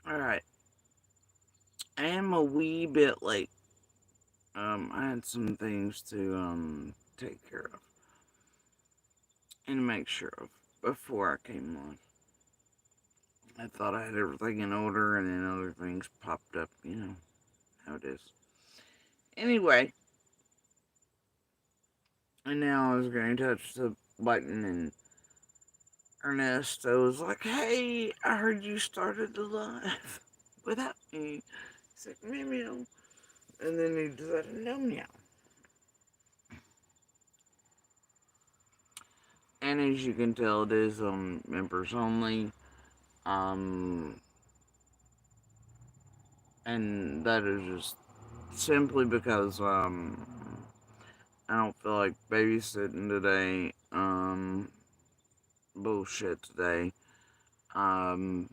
Alright. I am a wee bit late. I had some things to take care of and make sure of before I came on. I thought I had everything in order and then other things popped up, you know how it is. Anyway, and now I was going to touch the button and Ernesto was like, "Hey, I heard you started the live without me." He's like, "Meow meow." And then he decided, "No meow." And as you can tell, it is members only. Um, and that is just simply because I don't feel like babysitting today. Bullshit today. Um,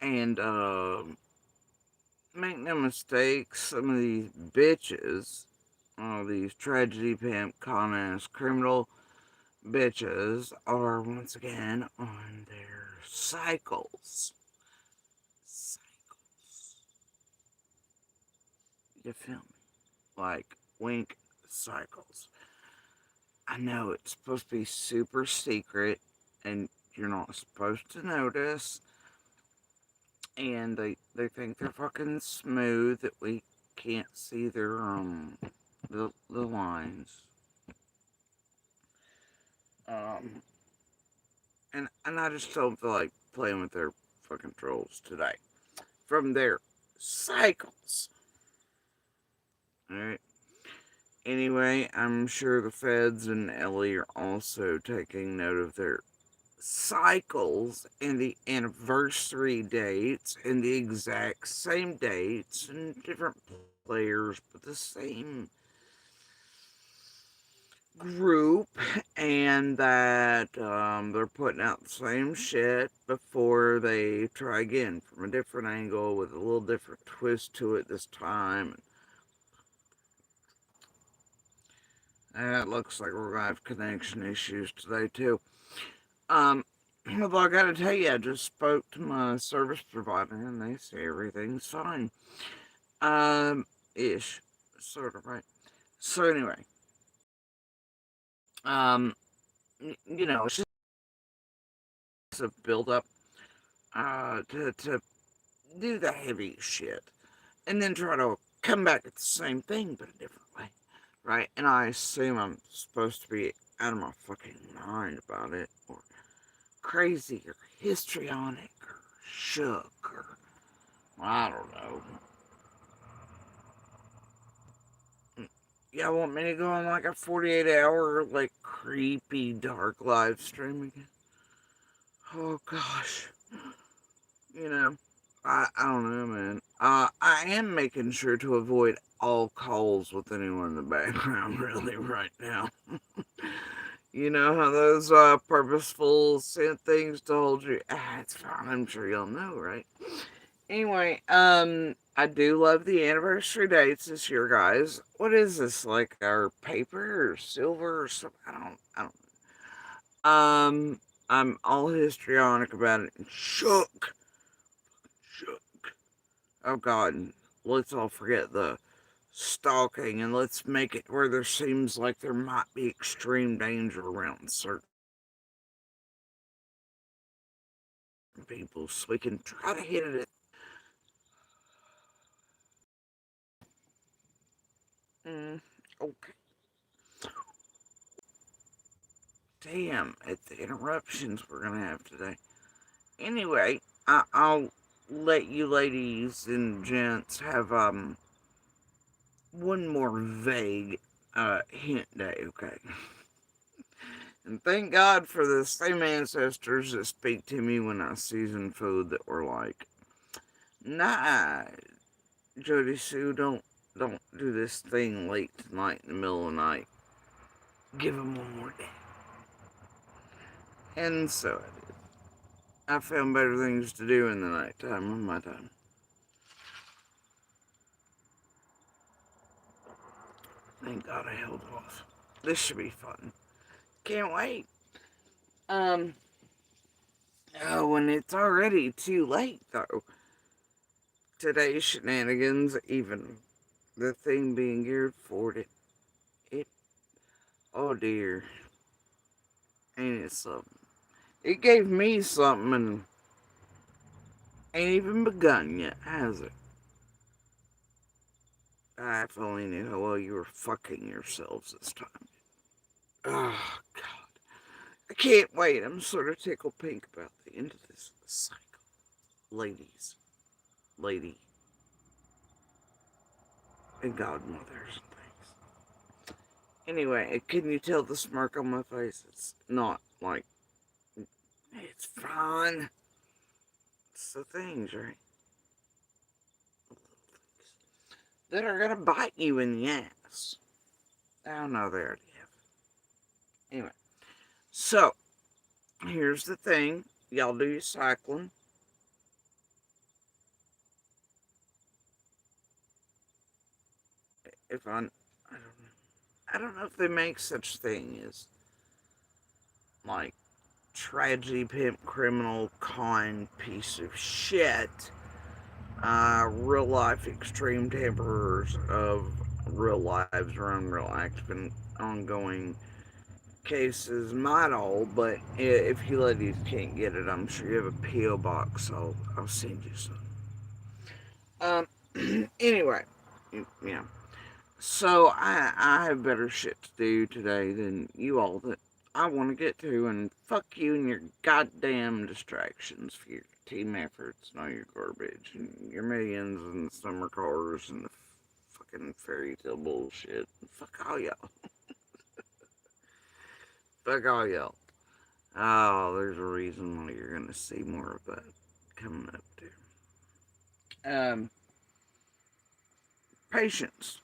and make no mistake, some of these bitches, all these tragedy pimp, con ass, criminal bitches, are once again on their cycles. Cycles. You feel me? Like wink cycles. I know it's supposed to be super secret and you're not supposed to notice. And they think they're fucking smooth that we can't see their the lines. Um and I just don't feel like playing with their fucking trolls today. From their cycles. Alright. Anyway, I'm sure the feds and Ellie are also taking note of their cycles and the anniversary dates and the exact same dates and different players, but the same group, and that they're putting out the same shit before they try again from a different angle with a little different twist to it this time. And it looks like we're gonna have connection issues today too. Um, well, I gotta tell you, I just spoke to my service provider and they say everything's fine. Ish. Sort of, right? So, anyway, um, it's just a build up, to do the heavy shit and then try to come back at the same thing but a different way, right? And I assume I'm supposed to be out of my fucking mind about it, or crazy, or histrionic, or shook, or I don't know. Y'all want me to go on like a 48-hour, like creepy dark live stream again? Oh gosh. You know, I don't know, man. I am making sure to avoid all calls with anyone in the background, really, right now. You know how those purposeful sent things told you? Ah, it's fine. I'm sure you'll know, right? Anyway, I do love the anniversary dates this year, guys. What is this, like our paper or silver or something? I'm all histrionic about it and shook. Oh God, let's all forget the stalking and let's make it where there seems like there might be extreme danger around certain people, so we can try to hit it. Okay. Damn, at the interruptions we're gonna have today. Anyway, I'll let you ladies and gents have one more vague hint day, okay? And thank God for the same ancestors that speak to me when I season food that were like, "Nah, Jody Sue, don't do this thing late tonight in the middle of the night. Give him one more day." And so I did. I found better things to do in the nighttime on my time. Thank God I held off. This should be fun. Can't wait. Um, oh, and it's already too late, though. today's shenanigans, even the thing being geared for it, oh dear, ain't it something? It gave me something and ain't even begun yet, has it? I if only knew how well you were fucking yourselves this time. Oh, God. I can't wait. I'm sort of tickled pink about the end of this cycle. Ladies, lady, and godmothers and things. Anyway, can you tell the smirk on my face? It's not like, it's fun. It's the things, right? The little things that are gonna bite you in the ass. Oh no, they already have. Anyway, so here's the thing. Y'all do your cycling. If I don't know. I don't know if they make such thing as like tragedy pimp criminal con piece of shit. Real life extreme temperers of real lives or unreal active and ongoing cases might all, but if you ladies can't get it, I'm sure you have a P.O. box, so I'll send you some. Anyway, yeah. So I have better shit to do today than you all that I want to get to, and fuck you and your goddamn distractions for your team efforts and all your garbage and your millions and summer cars and the fucking fairy tale bullshit. Fuck all y'all. Fuck all y'all. Oh, there's a reason why you're gonna see more of that coming up too. Um, Patience.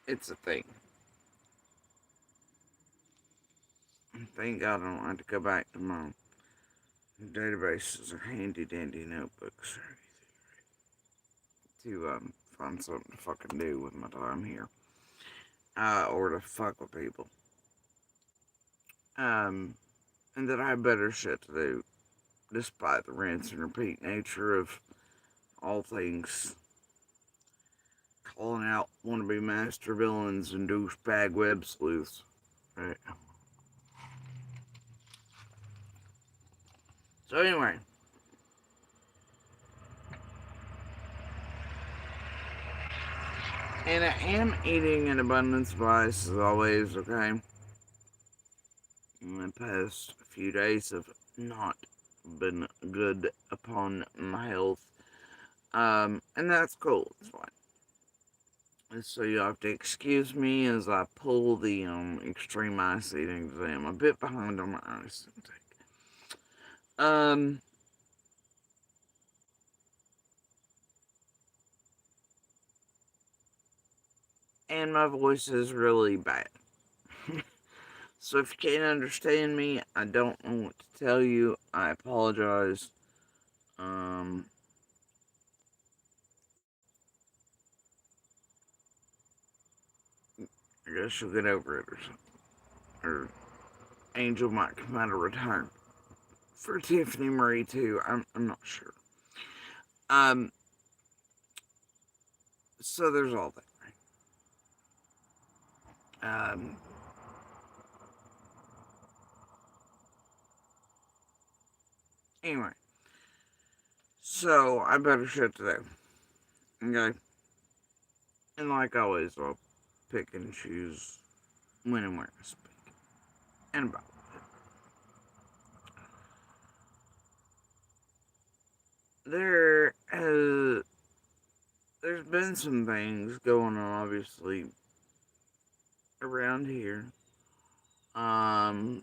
It's a thing. Thank God I don't have to go back to my databases or handy dandy notebooks or anything to find something to fucking do with my time here. Or to fuck with people. And that I have better shit to do, despite the rinse and repeat nature of all things calling out wannabe master villains and douchebag web sleuths. Right. So anyway, and I am eating an abundance of ice as always, okay? The past few days have not been good upon my health. And that's cool, it's fine. And so you have to excuse me as I pull the extreme ice eating exam. I'm a bit behind on my ice intake. Um, and my voice is really bad. So if you can't understand me, I don't know what to tell you. I apologize. Um, I guess you'll get over it or something. Or Angel might come out of retirement. For Tiffany Marie too, I'm not sure. Um, so there's all that, right? Anyway, so I better shut today. Okay? And like always, I'll pick and choose when and where I speak. And about it. There's been some things going on, obviously, around here. Um,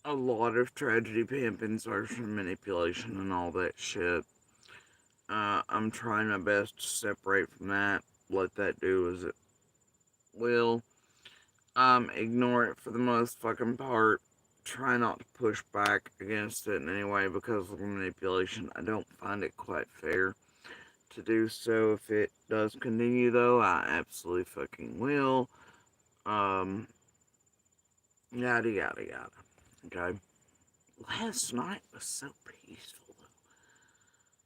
a lot of tragedy, pimping, social manipulation, and all that shit. I'm trying my best to separate from that. Let that do as it will. Ignore it for the most fucking part. Try not to push back against it in any way because of the manipulation. I don't find it quite fair to do so. If it does continue, though, I absolutely fucking will. Um, Yada yada yada. Okay. Last night was so peaceful, though.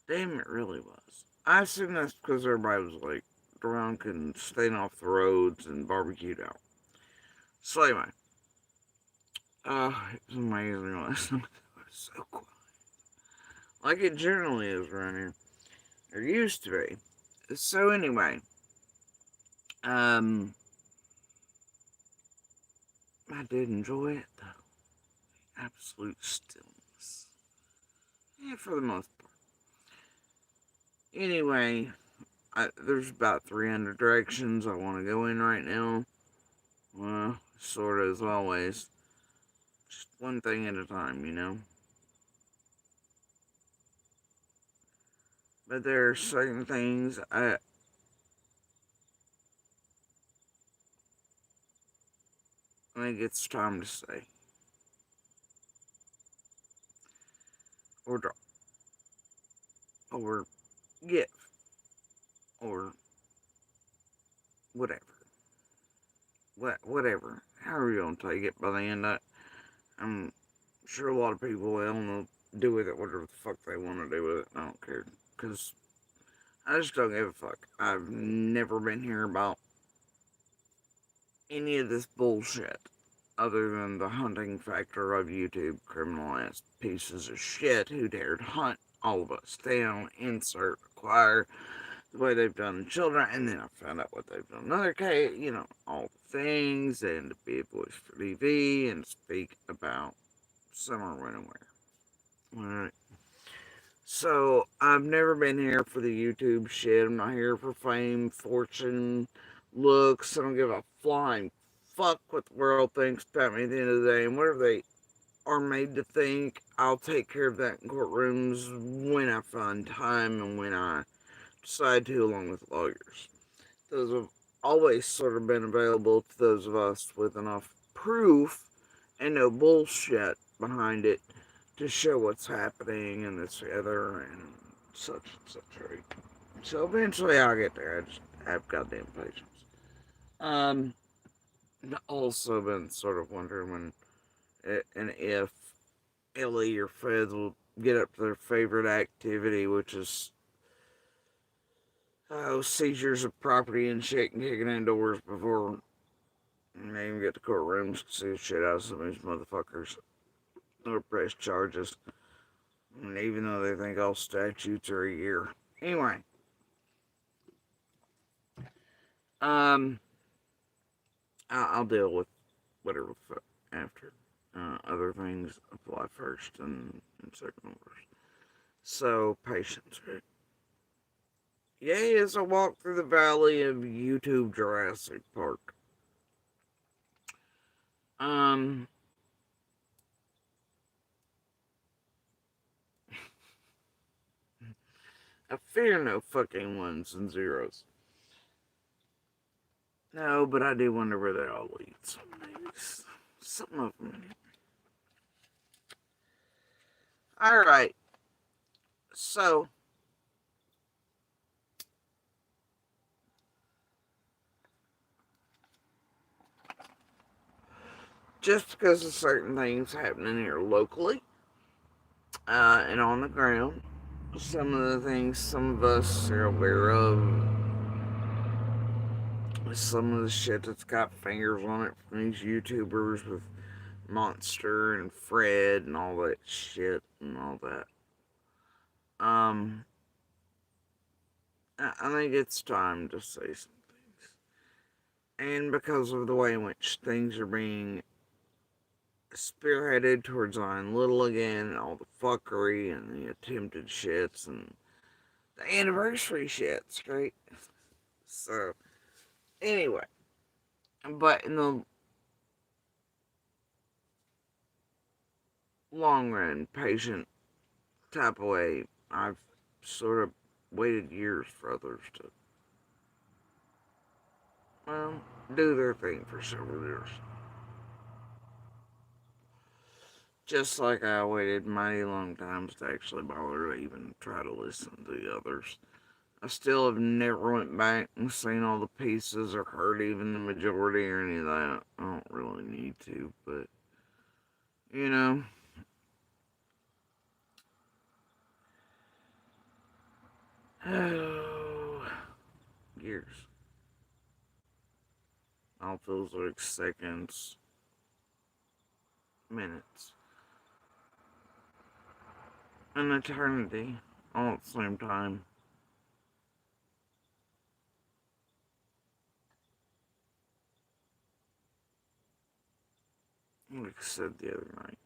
Damn, it really was. I assume that's because everybody was like drunk and staying off the roads and barbecued out. So anyway, it was amazing last night. It was so quiet, like it generally is around here. Or used to be. So anyway, um, I did enjoy it though. Absolute stillness. Yeah, for the most part. Anyway, there's about 300 directions I want to go in right now. Well, sort of as always. Just one thing at a time, you know? But there are certain things I think it's time to say. Or drop. Or give. Or whatever. Whatever. However you want to take it by the end of it. I'm sure a lot of people will and they'll do with it whatever the fuck they want to do with it. I don't care. Because I just don't give a fuck. I've never been here about any of this bullshit other than the hunting factor of YouTube criminal ass pieces of shit who dared hunt all of us down, insert, acquire, the way they've done children, and then I found out what they've done in other case, you know, all the things, and to be a voice for TV and speak about summer when Alright. So, I've never been here for the YouTube shit. I'm not here for fame, fortune, looks. I don't give a flying fuck what the world thinks about me at the end of the day. And whatever they are made to think, I'll take care of that in courtrooms when I find time and when I decide to, along with lawyers. Those have always sort of been available to those of us with enough proof and no bullshit behind it to show what's happening and this other and such and such. Right? So eventually I'll get there. I just have goddamn patience. Um, also been sort of wondering when and if Ellie or Feds will get up to their favorite activity, which is seizures of property and shit and kicking in doors before they even get to courtrooms. See the shit out of some of these motherfuckers or press charges. And even though they think all statutes are a year. Anyway, um, I'll deal with whatever after. Other things apply first and second orders. So, patience, right? Yay, as I walk through the valley of YouTube Jurassic Park. Um, I fear no fucking ones and zeros. No, but I do wonder where they all lead. So maybe some of them. Alright, so just because of certain things happening here locally and on the ground, some of the things some of us are aware of, some of the shit that's got fingers on it from these YouTubers with Monster and Fred and all that shit and all that. I think it's time to say some things. And because of the way in which things are being spearheaded towards Zion Little again, and all the fuckery and the attempted shits and the anniversary shits, right? So, anyway, but in the long run, patient type of way, I've sort of waited years for others to, well, do their thing for several years. Just like I waited mighty long times to actually bother to even try to listen to the others. I still have never went back and seen all the pieces or heard even the majority or any of that. I don't really need to, but you know, Oh, years. All feels like seconds, minutes, an eternity, all at the same time. Like I said the other night.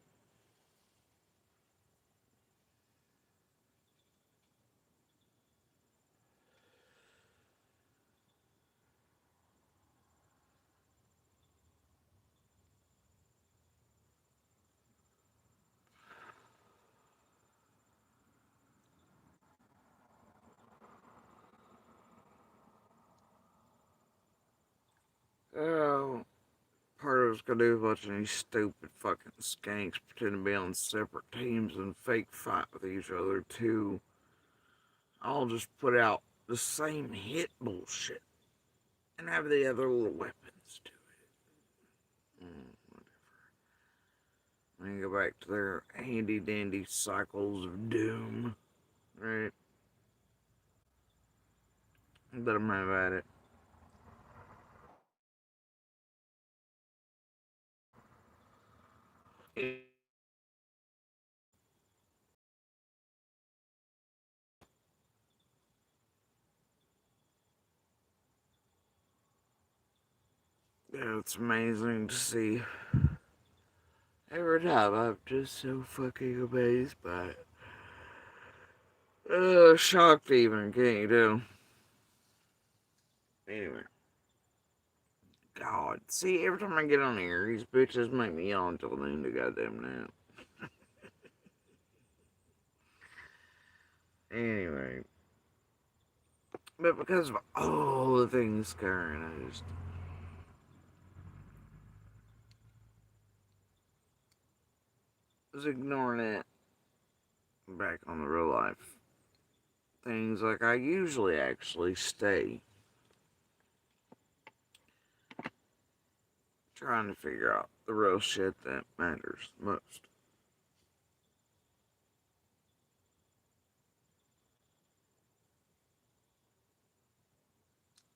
Oh, part of it's gonna do watching these stupid fucking skanks pretend to be on separate teams and fake fight with each other too. I'll just put out the same hit bullshit and have the other little weapons to it. And go back to their handy dandy cycles of doom, right? Let them have at it. Yeah, it's amazing to see. Every time I'm just so fucking amazed by it. Shocked even, can't you do? Anyway. God. See, every time I get on here, these bitches make me yawn until noon to goddamn now. Anyway. But because of all the things Karen, I just was ignoring it back on the real life. Things like I usually actually stay trying to figure out the real shit that matters most.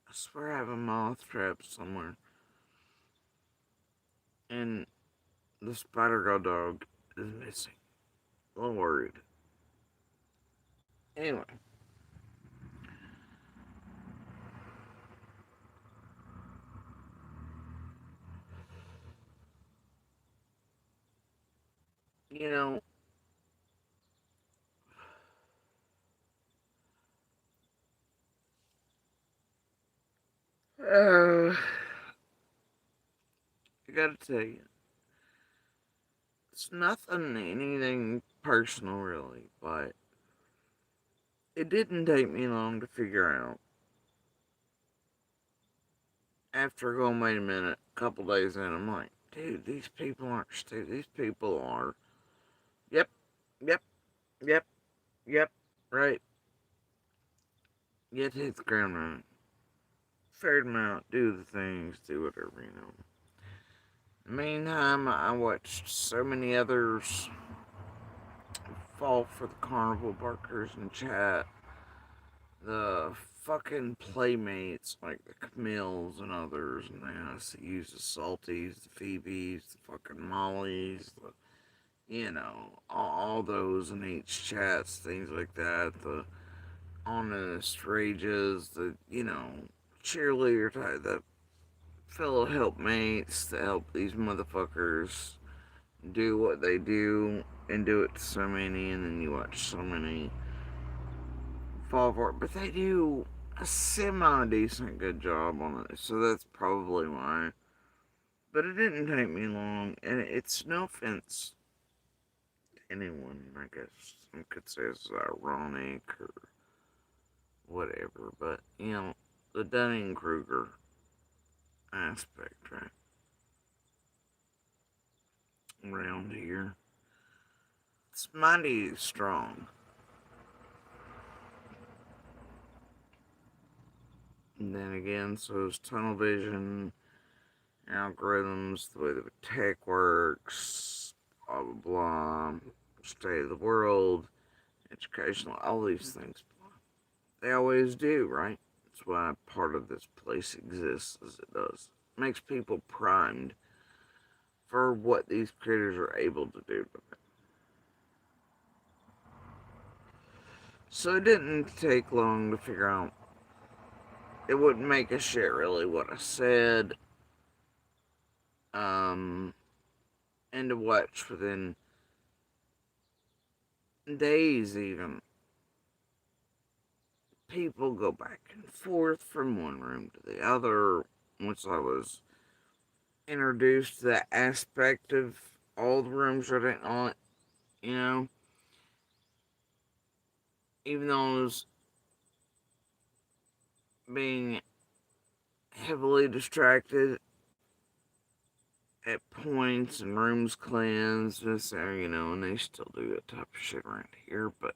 I swear I have a moth trap somewhere. And the spider go dog is missing. A little worried. Anyway, you know, I gotta tell you, it's nothing, anything personal really, but it didn't take me long to figure out. After going, wait a minute, a couple days in, I'm like, dude, these people aren't stupid. These people are, yep, yep, yep, yep, right. Get hit the ground running. Ferret them out, do the things, do whatever, you know. In the meantime, I watched so many others fall for the carnival barkers in chat. The fucking playmates, like the Camilles and others, and they use the Salties, the Phoebes, the fucking Mollies, the, all those in each chats, things like that. The honest rages, the, cheerleader type, the fellow helpmates that help these motherfuckers do what they do and do it to so many, and then you watch so many fall for it. But they do a semi decent good job on it, so that's probably why. But it didn't take me long, and it's no offense to anyone. I guess some could say it's ironic or whatever, but the Dunning-Kruger aspect, right? Around here, it's mighty strong. And then again, so is tunnel vision, algorithms, the way the tech works, blah blah blah, state of the world, educational, all these things. They always do, right? That's why part of this place exists as it does. It makes people primed for what these critters are able to do to them. So it didn't take long to figure out. It wouldn't make a shit really what I said. Um, and to watch within days even. People go back and forth from one room to the other once I was introduced to that aspect of all the rooms are on, you know, even though I was being heavily distracted at points and rooms cleansed, this there, you know, and they still do that type of shit around here, but,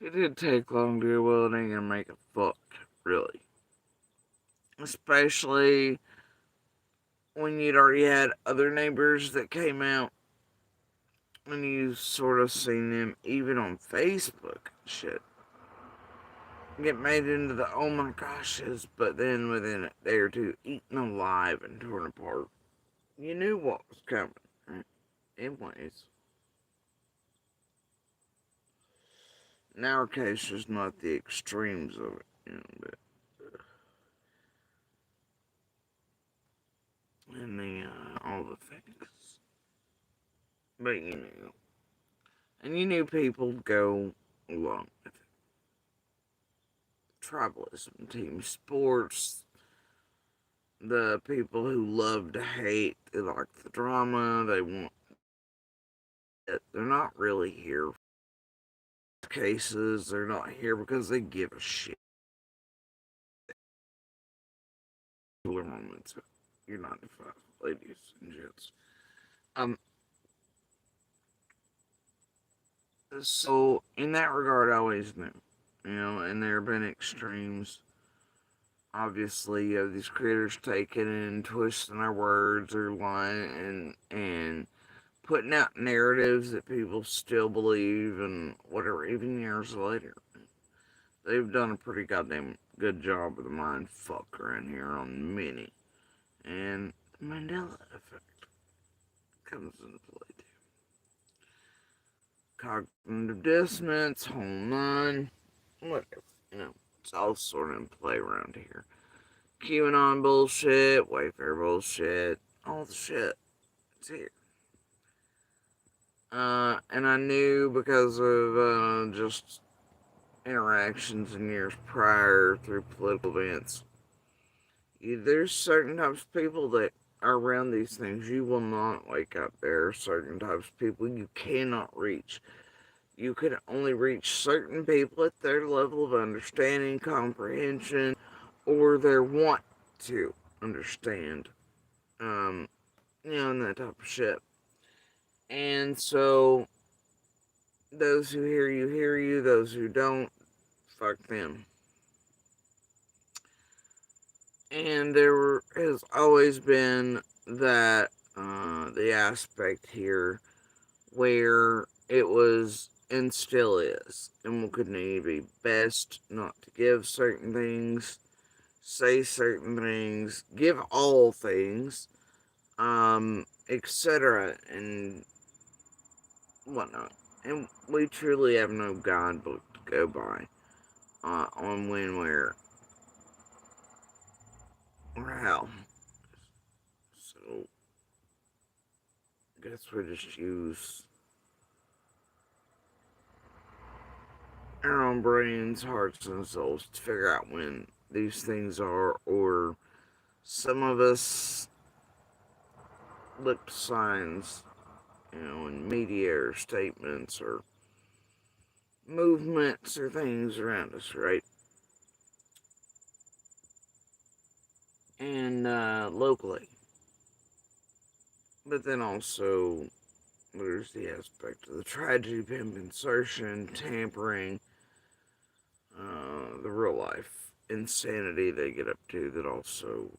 it didn't take long to go, well, it ain't gonna make a fuck, really. Especially when you'd already had other neighbors that came out and you sort of seen them even on Facebook and shit get made into the oh my goshes, but then within a day or two, eaten alive and torn apart. You knew what was coming, right? Anyways, in our case, just not the extremes of it, you know, but and the all the things. But you know, and you knew people go along with it. Tribalism, team sports, the people who love to hate, they like the drama, they want it. They're not really here for cases, they're not here because they give a shit. Moments, you're 95, ladies and gents. Um, so in that regard, I always knew, you know, and there have been extremes. Obviously, you have these creators taking and twisting our words or lying and putting out narratives that people still believe and whatever, even years later. They've done a pretty goddamn good job of the mind fuck around here on many. And the Mandela effect comes into play too. Cognitive dissonance, whole nine, whatever, you know, it's all sort of in play around here. QAnon bullshit, Wayfair bullshit, all the shit. It's here. And I knew because of just interactions in years prior through political events. There's certain types of people that are around these things you will not wake up. There are certain types of people you cannot reach. You can only reach certain people at their level of understanding, comprehension, or their want to understand. Um, you know, and that type of shit. And so, those who hear you. Those who don't, fuck them. And there has always been that, the aspect here where it was and still is and will continue to be best not to give certain things, say certain things, give all things, etc. and whatnot. And we truly have no guidebook to go by on when, where, or how. So, I guess we just use our own brains, hearts, and souls to figure out when these things are, or some of us look signs, you know, in media or statements or movements or things around us, right? And locally. But then also, there's the aspect of the tragedy, pimp insertion, tampering, the real life insanity they get up to that also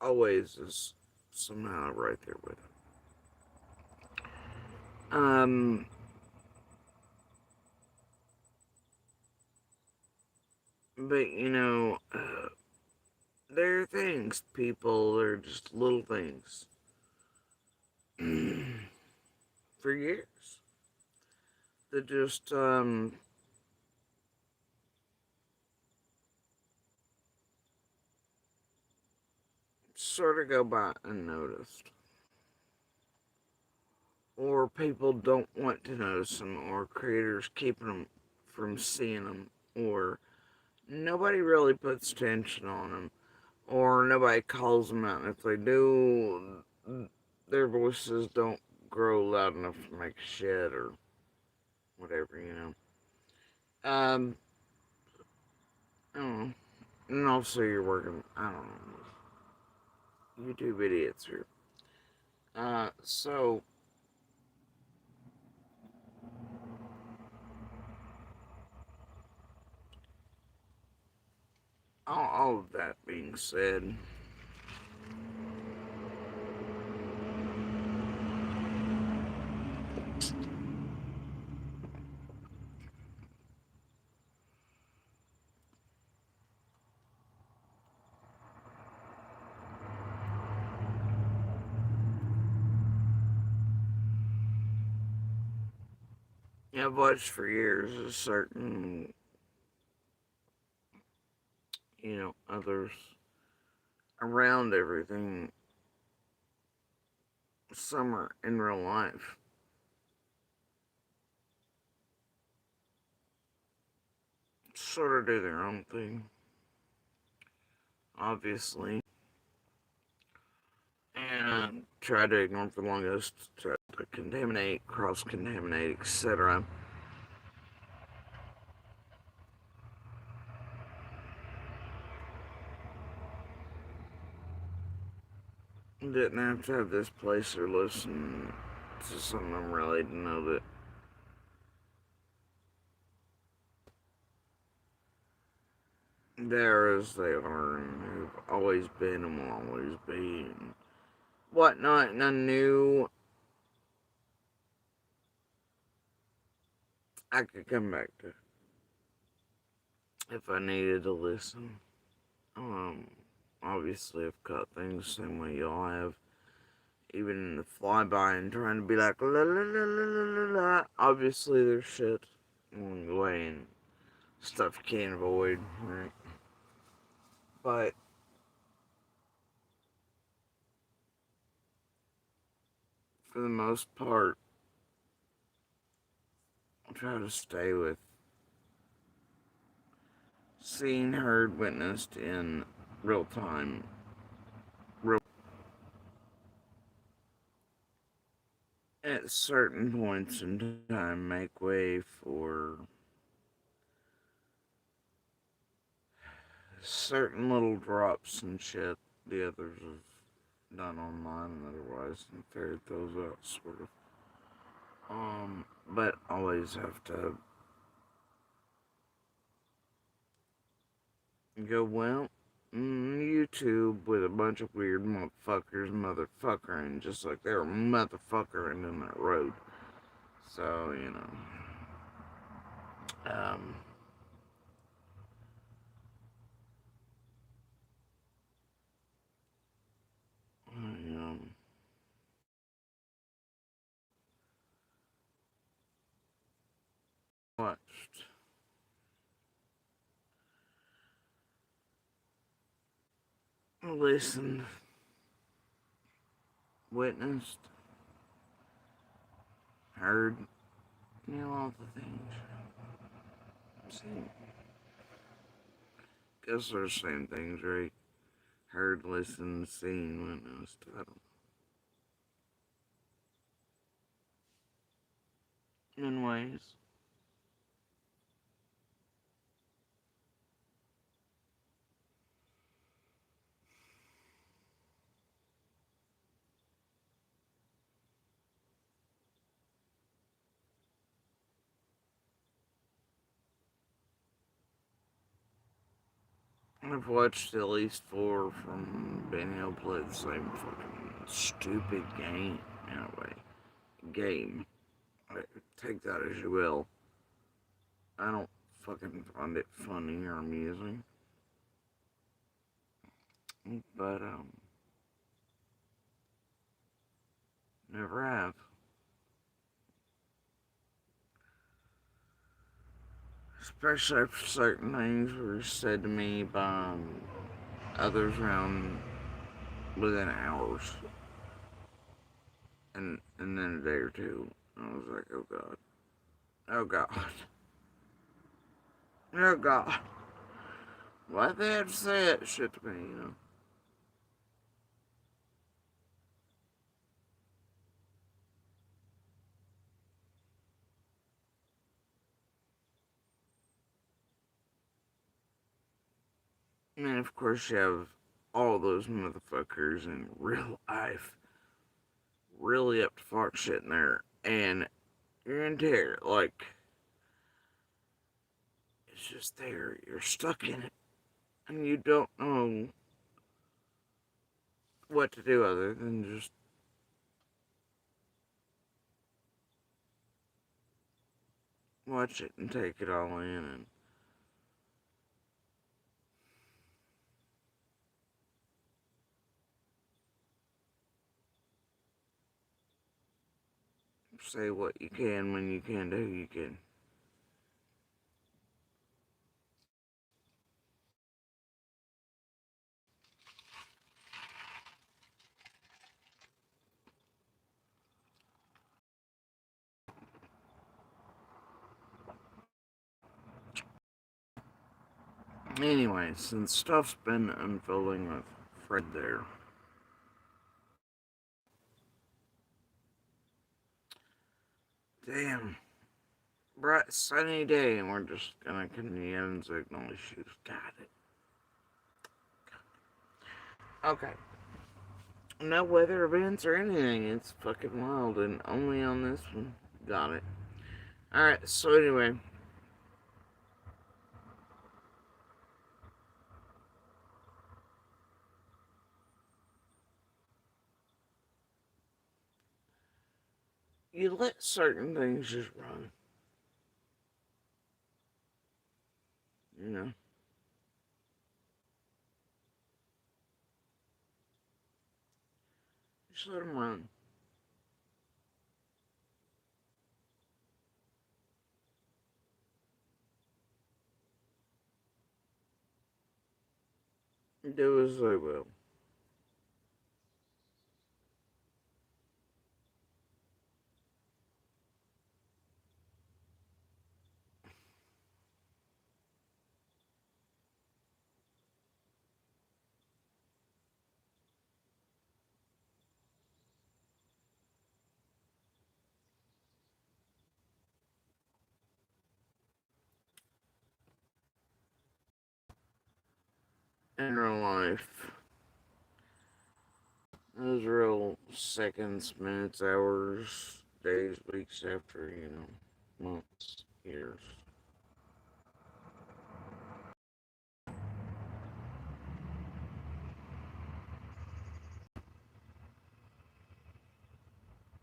always is somehow right there with it. Um, but there are things, people, they're just little things for years that just, sort of go by unnoticed. Or people don't want to notice them, or creators keeping them from seeing them, or nobody really puts attention on them, or nobody calls them out. And if they do, their voices don't grow loud enough to make shit or whatever. Um, I don't know. And also, you're working, I don't know, YouTube idiots here. So, all of that being said, I've watched for years a certain, others around everything, summer in real life, sort of do their own thing, obviously, and try to ignore the longest, try to contaminate, cross contaminate, etc. Didn't have to have this place or listen to some of them really to know that they're as they are and have always been and will always be and whatnot. And I knew I could come back to if I needed to listen. Um, Obviously, I've cut things the same way y'all have. Even in the flyby and trying to be like, la la la la la la la. Obviously, there's shit along the way and stuff you can't avoid, right? But for the most part, I try to stay with seen, heard, witnessed in real time. Real at certain points in time, make way for certain little drops and shit the others have done online and otherwise and ferret those out, sort of. But always have to go, well, YouTube with a bunch of weird motherfuckers motherfuckering just like they were motherfuckering in that road. So, um, I watched, listened, witnessed, heard, all the things. Seen. Guess they're the same things, right? Heard, listened, seen, witnessed. I don't know. In ways. I've watched at least 4 from being able to play the same fucking stupid game, in a way. Game. Take that as you will. I don't fucking find it funny or amusing. But, never have. Especially if certain things were said to me by others around within hours. And then a day or two, I was like, oh god. Oh god. Oh god. Why'd they have to say that shit to me, you know? And of course, you have all those motherfuckers in real life really up to fuck shit in there. And you're in terror. Like, it's just there. You're stuck in it. And you don't know what to do other than just watch it and take it all in and say what you can when you can do you can. Anyway, since stuff's been unfolding with Fred there, damn, bright sunny day, and we're just gonna continue having signal issues. Got it. Okay. No weather events or anything. It's fucking wild, and only on this one. Got it. Alright, so anyway, you let certain things just run. You know? Just let them run. Do as they will. In real life, those real seconds, minutes, hours, days, weeks after, months, years.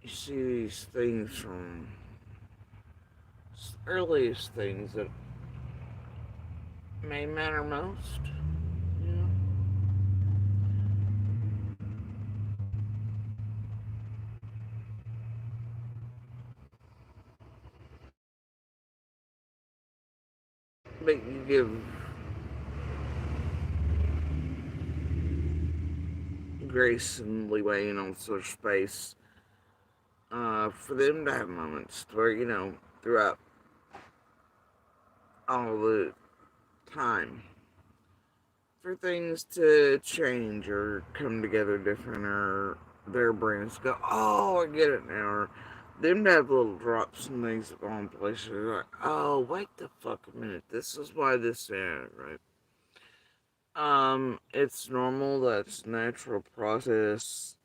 You see these things from earliest things that may matter most, you know? But you give grace and leeway, sort of space for them to have moments where, throughout all the time, for things to change or come together different, or their brains go, oh, I get it now, or them to have little drops and things that go in places like, oh, wait the fuck a minute, this is why this is, right? It's normal, that's natural process.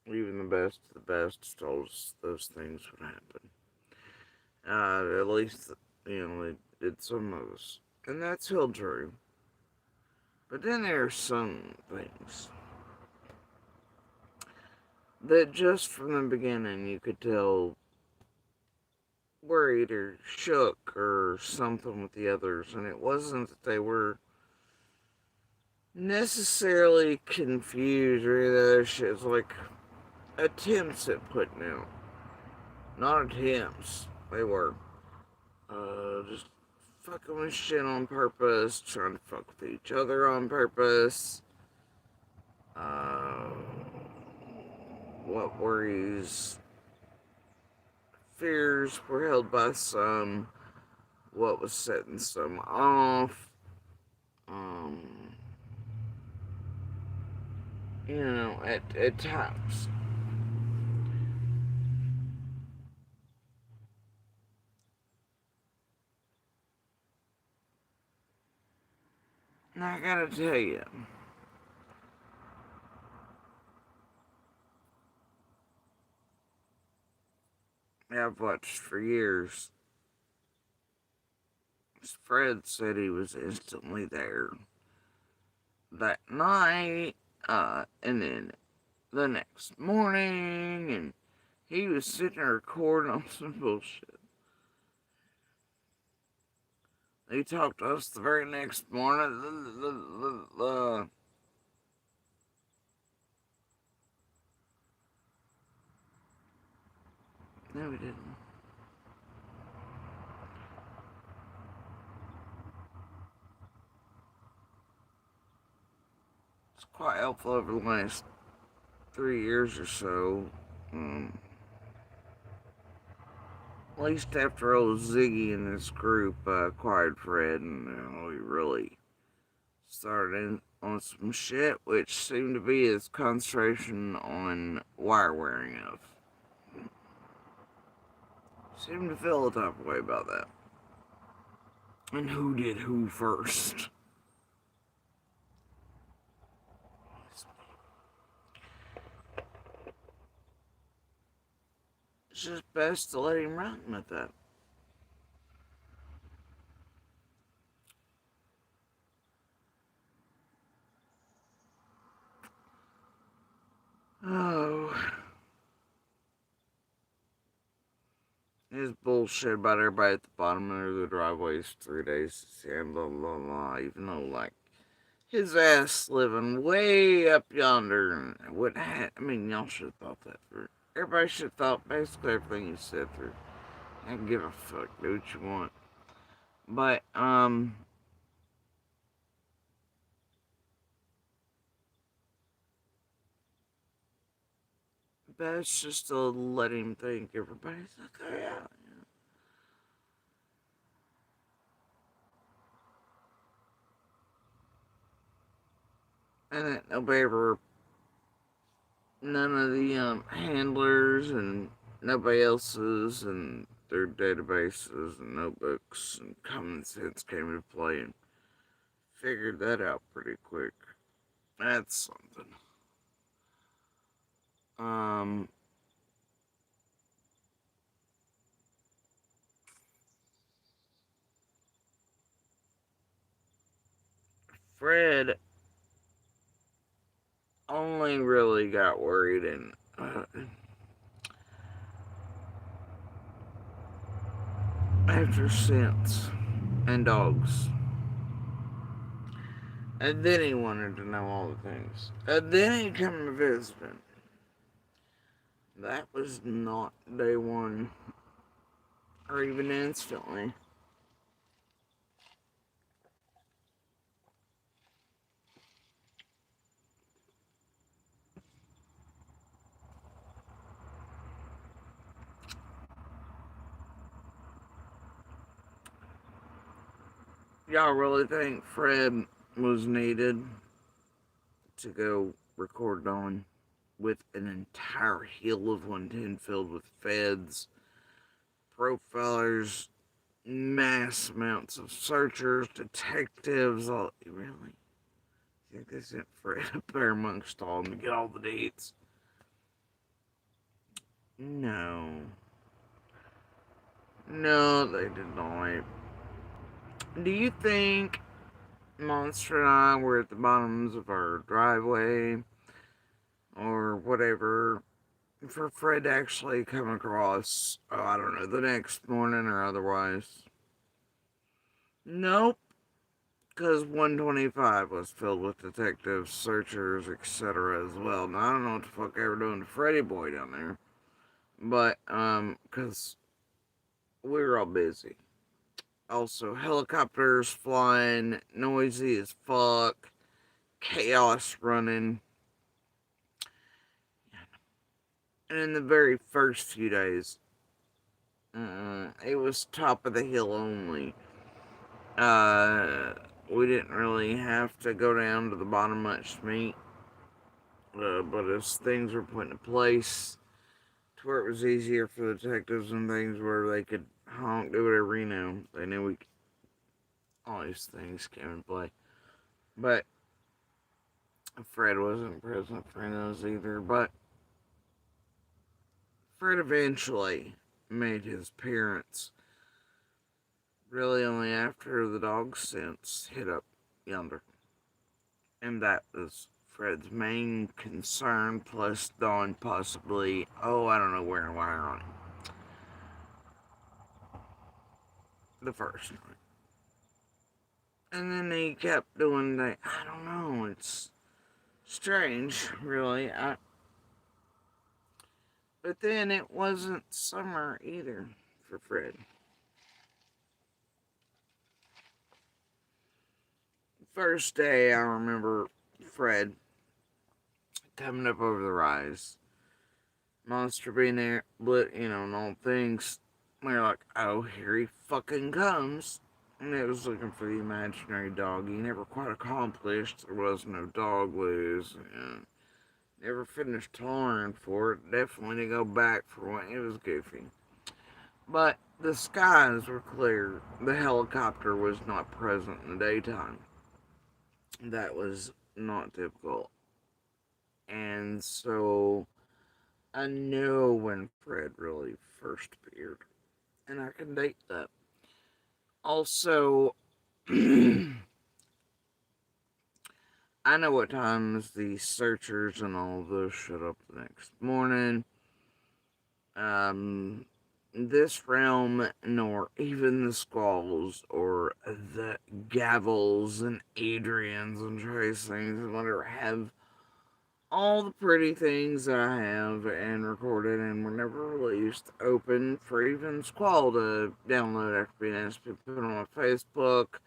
Even the best of the best told us those things would happen. At least, they did some of us. And that's still true. But then there are some things that just from the beginning you could tell worried or shook or something with the others, and it wasn't that they were necessarily confused or any of that shit. It's like attempts at putting out. Not attempts. They were. Just fucking with shit on purpose, trying to fuck with each other on purpose. Uh, what worries, fears were held by some, what was setting some off. Um, at times. And I gotta tell you, I've watched for years. Fred said he was instantly there that night, and then the next morning, and he was sitting there recording on some bullshit. He talked to us the very next morning. No, he didn't. It's quite helpful over the last 3 years or so. At least after old Ziggy and this group acquired Fred, and we really started on some shit, which seemed to be his concentration on wire wearing of. Seemed to feel a type of way about that. And who did who first? It's just best to let him run with that. Oh. His bullshit about everybody at the bottom of the driveways 3 days and blah blah blah. Even though like his ass living way up yonder and what I mean y'all should have thought that through. Everybody should have thought basically everything you said through. I can give a fuck, do what you want. But best just to let him think everybody's like, oh yeah. And that nobody ever, none of the handlers and nobody else's and their databases and notebooks and common sense came into play and figured that out pretty quick. That's something. Um, Fred only really got worried and after scents and dogs. And then he wanted to know all the things. And then he came to visit him. That was not day one, or even instantly. Y'all really think Fred was needed to go record on with an entire hill of 110 filled with feds, profilers, mass amounts of searchers, detectives, all really? You think they sent Fred up there amongst all of them to get all the deeds? No. No, they did not. Do you think Monster and I were at the bottoms of our driveway or whatever for Fred to actually come across, oh, I don't know, the next morning or otherwise. Nope, because 125 was filled with detectives, searchers, etc. as well. Now, I don't know what the fuck they were doing to Freddy Boy down there. But, because we were all busy. Also, helicopters flying, noisy as fuck, chaos running. And in the very first few days, it was top of the hill only. Uh, we didn't really have to go down to the bottom much to meet. But as things were put into place, to where it was easier for the detectives and things where they could honk, do whatever, they knew all these things came into play. But Fred wasn't present for those either. But Fred eventually made his appearance, really only after the dog sense hit up yonder. And that was Fred's main concern, plus Dawn possibly, oh, I don't know, wearing wire on him. The first night. And then he kept doing that. I don't know, it's strange, really. But then it wasn't summer either for Fred. First day, I remember Fred coming up over the rise. Monster being there, but, and all things. We were like, oh, here he fucking comes. And it was looking for the imaginary dog. He never quite accomplished. There was no dog loose. And never finished touring for it. Definitely didn't go back for one. It was goofy. But the skies were clear. The helicopter was not present in the daytime. That was not typical. And so I know when Fred really first appeared. And I can date that. Also, I know what times the searchers and all of those showed up the next morning. This realm, nor even the Squalls or the Gavels and Adrians and Trace things and whatever have all the pretty things that I have and recorded and were never released open for even Squall to download after being asked to put on my Facebook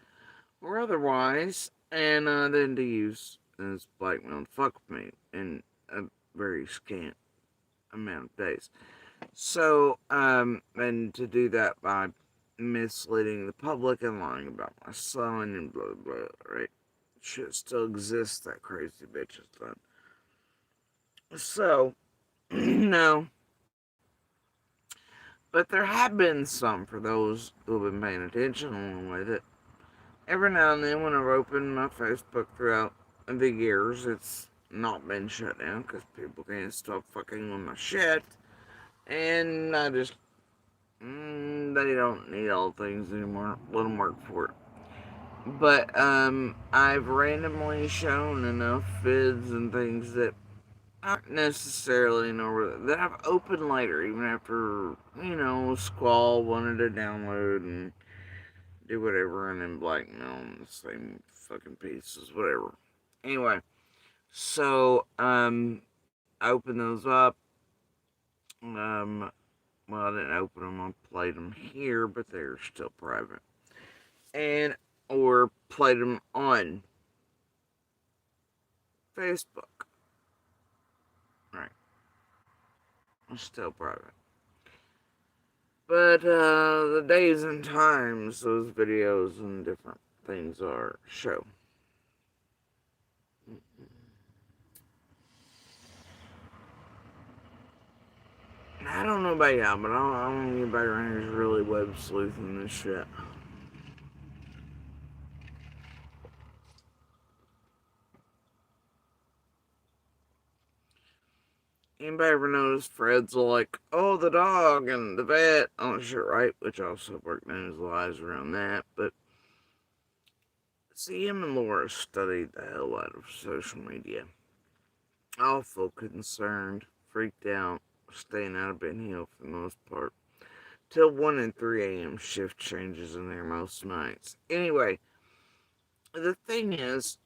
or otherwise, and then to use as blackmail to fuck with me in a very scant amount of days. So, and to do that by misleading the public and lying about my son and blah blah, right? Shit still exists, that crazy bitch has done. So, no. But there have been some for those who have been paying attention along with it. Every now and then, when I've opened my Facebook throughout the years, it's not been shut down because people can't stop fucking with my shit. And I just, they don't need all things anymore. Let them work for it. But, I've randomly shown enough vids and things that aren't necessarily nor that I've opened later, even after, Squall wanted to download and do whatever and then blackmail them the same fucking pieces, whatever. Anyway, so, I opened those up. Well, I didn't open them, I played them here, but they're still private. And, or played them on Facebook. Right. Still private. But, the days and times those videos and different things are show. I don't know about y'all, but I don't think anybody around here is really web sleuthing this shit. Anybody ever notice Fred's like, oh, the dog and the vet on the shit, right? Which also worked in his lies around that. But see, him and Laura studied the hell out of social media. Awful concerned, freaked out, staying out of Ben Hill for the most part. Till 1 and 3 a.m. shift changes in there most nights. Anyway, the thing is,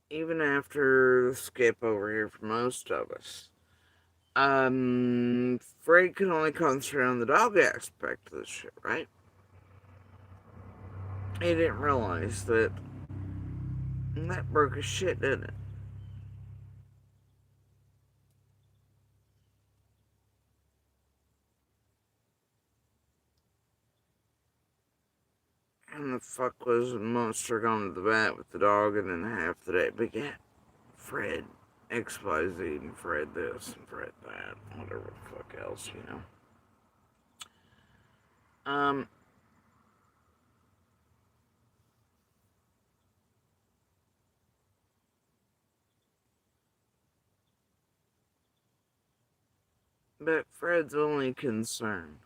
even after the skip over here for most of us, Fred could only concentrate on the dog aspect of this shit, right? He didn't realize that that broke his shit, didn't it? And the fuck was the monster gone to the vat with the dog, and then half the day begat Fred XYZ and Fred this and Fred that, whatever the fuck else, you know. Um, but Fred's only concern,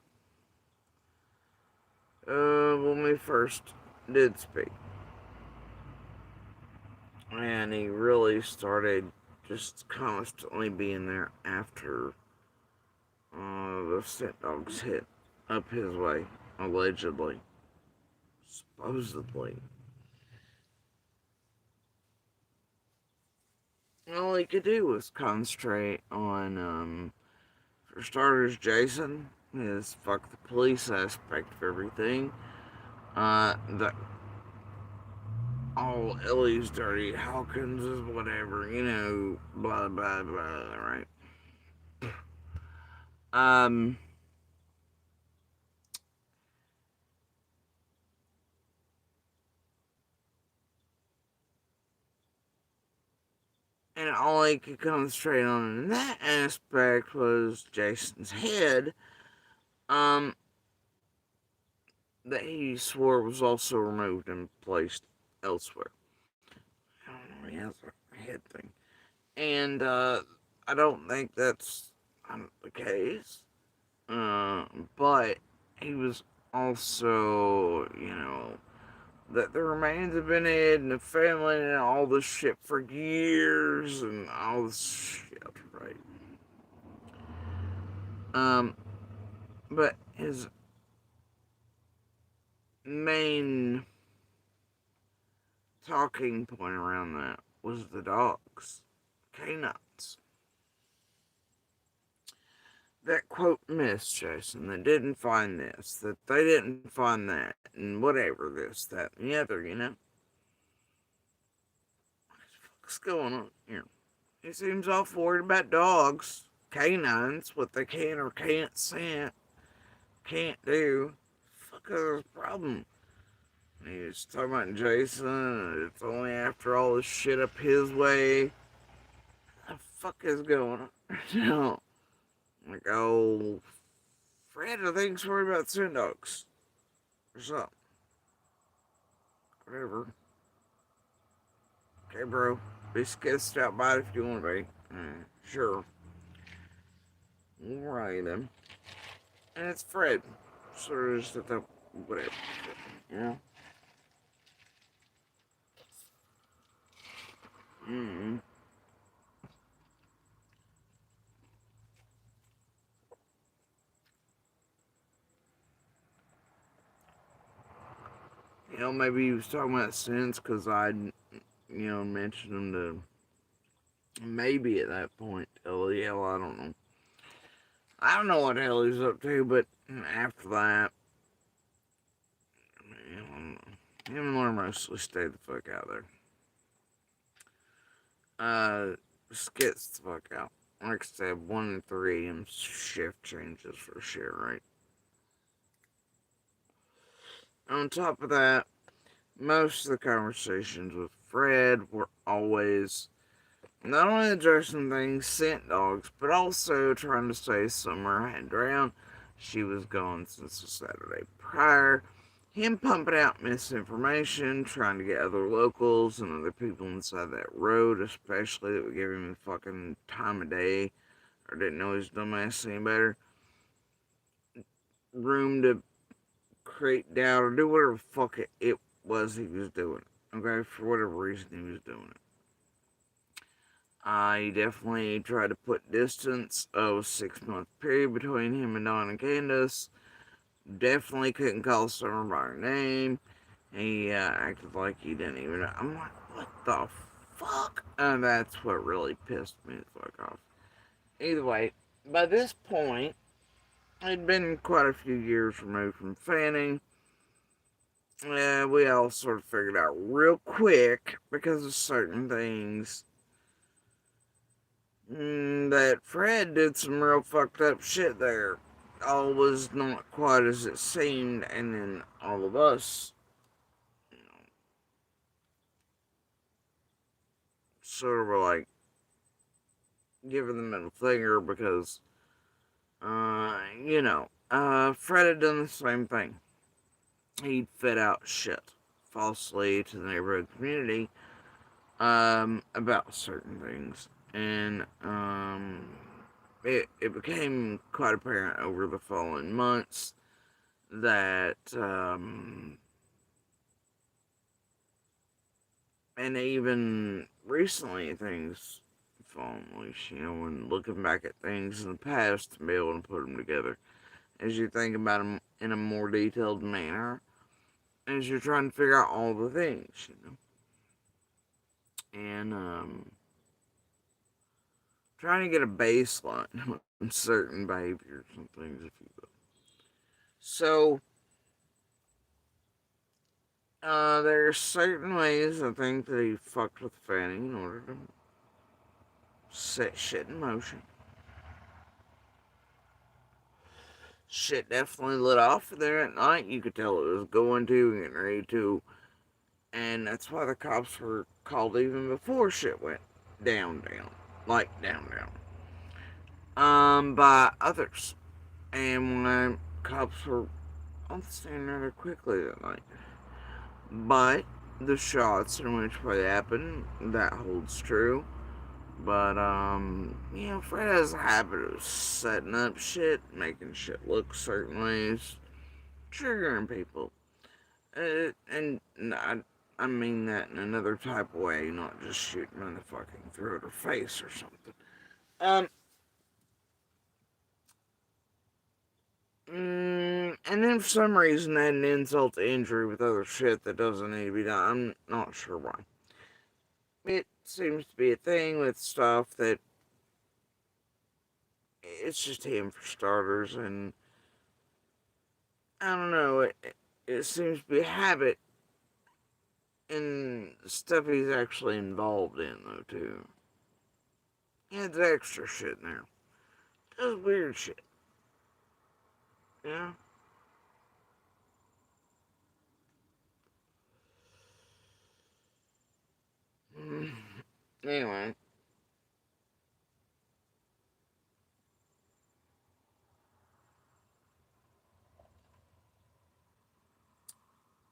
when we first did speak, and he really started just constantly being there after the scent dogs hit up his way, allegedly, supposedly. All he could do was concentrate on, for starters, Jason, his fuck the police aspect of everything. The all Ellie's dirty Hawkins is whatever, you know, blah blah blah, right? Um, and all he could concentrate on in that aspect was Jason's head, um, that he swore was also removed and placed elsewhere. I don't know, he has a head thing. And, I don't think that's the case. But he was also, you know, that the remains have been hid in the family and all this shit for years and all this shit, right? Um, but his main talking point around that was the dogs, canines. That quote missed, Jason, that didn't find this, that they didn't find that, and whatever, this, that, and the other, you know? What the fuck's going on here? He seems awful worried about dogs, canines, what they can or can't scent, can't do. Fuck is his problem? He's talking about Jason, and it's only after all this shit up his way. What the fuck is going on? No. Like, oh, Fred, I think he's worried about scent dogs. Or something. Whatever. Okay, bro. Be sketched out by it if you want to be. Sure. Alright then. And it's Fred. Sort of just at the whatever. You know? Mm-hmm. You know, maybe he was talking about sins because mentioned him to maybe at that point tell the hell, I don't know. I don't know what the hell he's up to, but after that, him and Laura mostly stayed the fuck out there. Just gets the fuck out. Like I said, 1 and 3 and shift changes for sure, right? On top of that, most of the conversations with Fred were always not only addressing things scent dogs, but also trying to say Summer had drowned. She was gone since the Saturday prior. Him pumping out misinformation, trying to get other locals and other people inside that road, especially that would give him the fucking time of day or didn't know his dumbass any better, room to create doubt or do whatever the fuck it was he was doing. Okay, for whatever reason he was doing it. I definitely tried to put distance of a 6 month period between him and Don and Candace. Definitely couldn't call Summer by her name. He acted like he didn't even know. I'm like, what the fuck? And that's what really pissed me the fuck off. Either way, by this point, it'd been quite a few years removed from Fanning. We all sort of figured out real quick because of certain things that Fred did some real fucked up shit there. All was not quite as it seemed, and then all of us, you know, sort of were like giving the middle finger because, Fred had done the same thing. He'd fed out shit falsely to the neighborhood community about certain things, and it became quite apparent over the following months that and even recently things fallen loose, when looking back at things in the past to be able to put them together as you think about them in a more detailed manner, as you're trying to figure out all the things, and trying to get a baseline on certain behaviors and things, if you will. So, there are certain ways I think that he fucked with Fanning in order to set shit in motion. Shit definitely lit off there at night. You could tell it was going to, getting ready to. And that's why the cops were called even before shit went down. Like down. By others. And when cops were on the scene rather quickly that night. But the shots in which way happened, that holds true. But, Fred has a habit of setting up shit, making shit look certain ways, triggering people. And I mean that in another type of way, not just shooting in the fucking throat or face or something. Um, and then for some reason, add an insult to injury with other shit that doesn't need to be done. I'm not sure why. It seems to be a thing with stuff that it's just him for starters, and I don't know, it seems to be a habit in stuff he's actually involved in, though, too. He has extra shit in there. Does weird shit, you know? Anyway,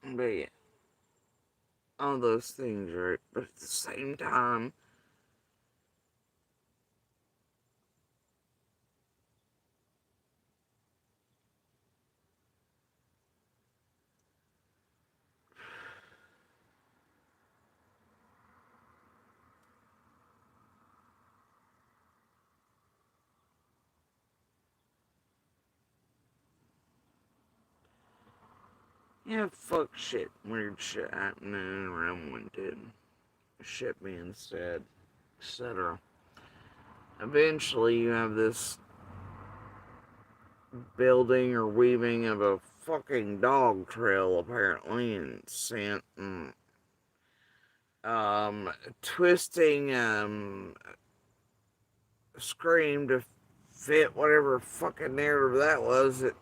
but yeah, all those things, right? But at the same time, fuck shit, weird shit happening around Winton, shit being said, etc. Eventually, you have this building or weaving of a fucking dog trail, apparently, and scent and twisting scream to fit whatever fucking narrative that was that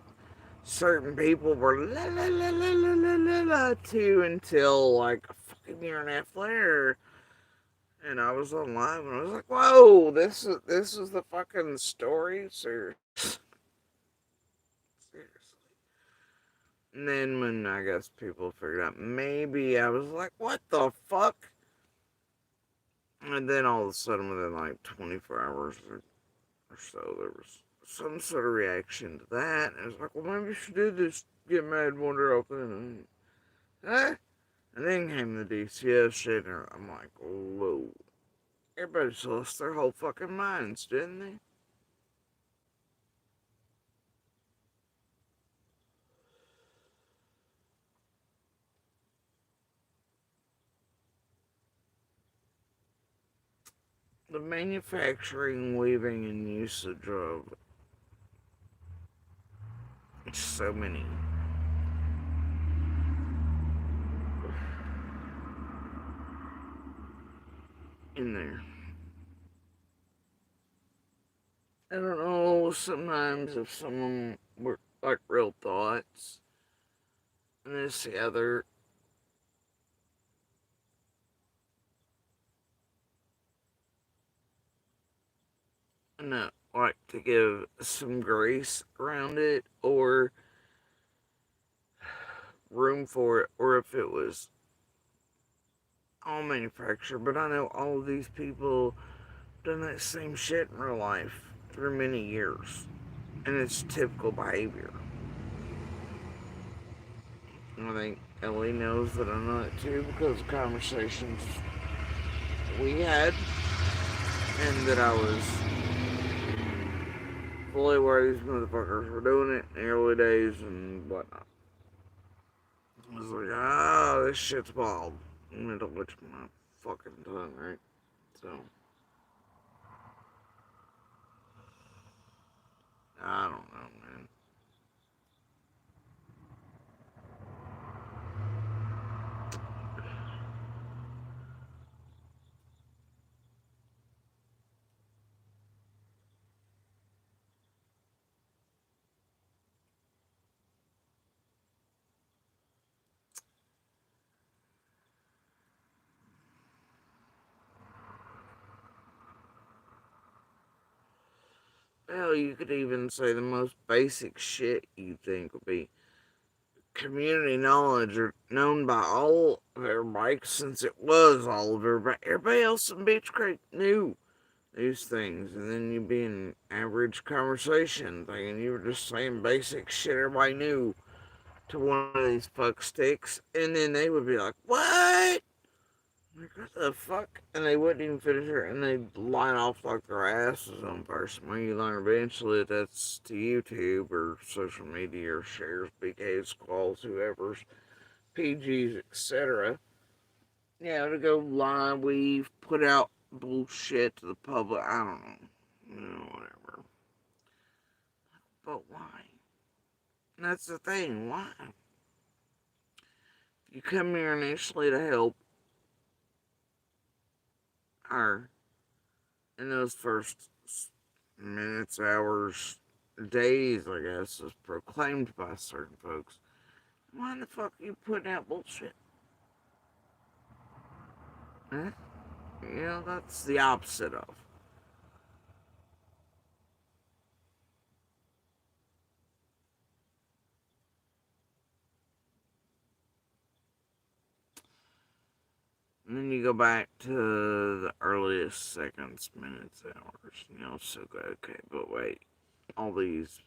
certain people were la la la la la la la la to until like a fucking year and a half later, and I was on live and I was like, whoa, this is the fucking story, seriously. And then when I guess people figured out maybe I was like, what the fuck? And then all of a sudden within like 24 hours or so there was some sort of reaction to that. And it was like, well, maybe she did just get mad and wander off in. And then came the DCS shit, and I'm like, whoa. Everybody just lost their whole fucking minds, didn't they? The manufacturing, weaving, and usage of so many in there. I don't know, sometimes if someone were like real thoughts, and this the other, and like to give some grace around it or room for it, or if it was all manufactured. But I know all of these people done that same shit in real life for many years, and it's typical behavior. And I think Ellie knows that I know it too because of conversations we had, and that I was fully aware these motherfuckers were doing it in the early days and whatnot. I was like, this shit's wild. I'm gonna watch my fucking tongue, right? So, I don't know, man. Hell, you could even say the most basic shit you think would be community knowledge or known by all of everybody since it was all of everybody. Everybody else in Beach Creek knew these things, and then you'd be in average conversation thinking you were just saying basic shit everybody knew to one of these fuck sticks, and then they would be like, "What? Like, what the fuck?" And they wouldn't even finish it, and they'd line off like their asses on person. When you learn eventually that's to YouTube or social media or shares, BKs, squalls, whoever's, PGs, etc. Yeah, to go lie, weave, put out bullshit to the public. I don't know. Whatever. But why? And that's the thing. Why? You come here initially to help her in those first minutes, hours, days, I guess, is proclaimed by certain folks. Why the fuck are you putting out bullshit? Huh? You know, that's the opposite of. And then you go back to the earliest seconds, minutes, hours. You know, so okay, but wait. All these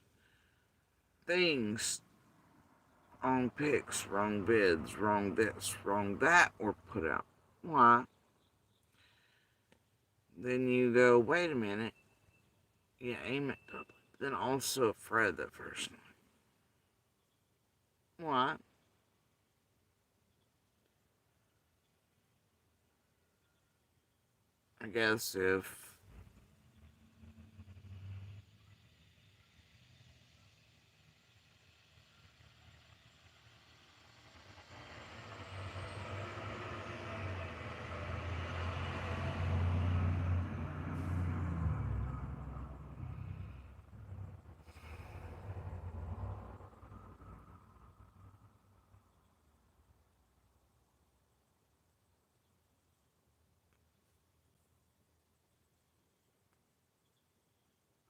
things, wrong picks, wrong bids, wrong this, wrong that were put out. Why? Then you go, wait a minute. Yeah, aim it double. Then also Fred that first night. Why? I guess if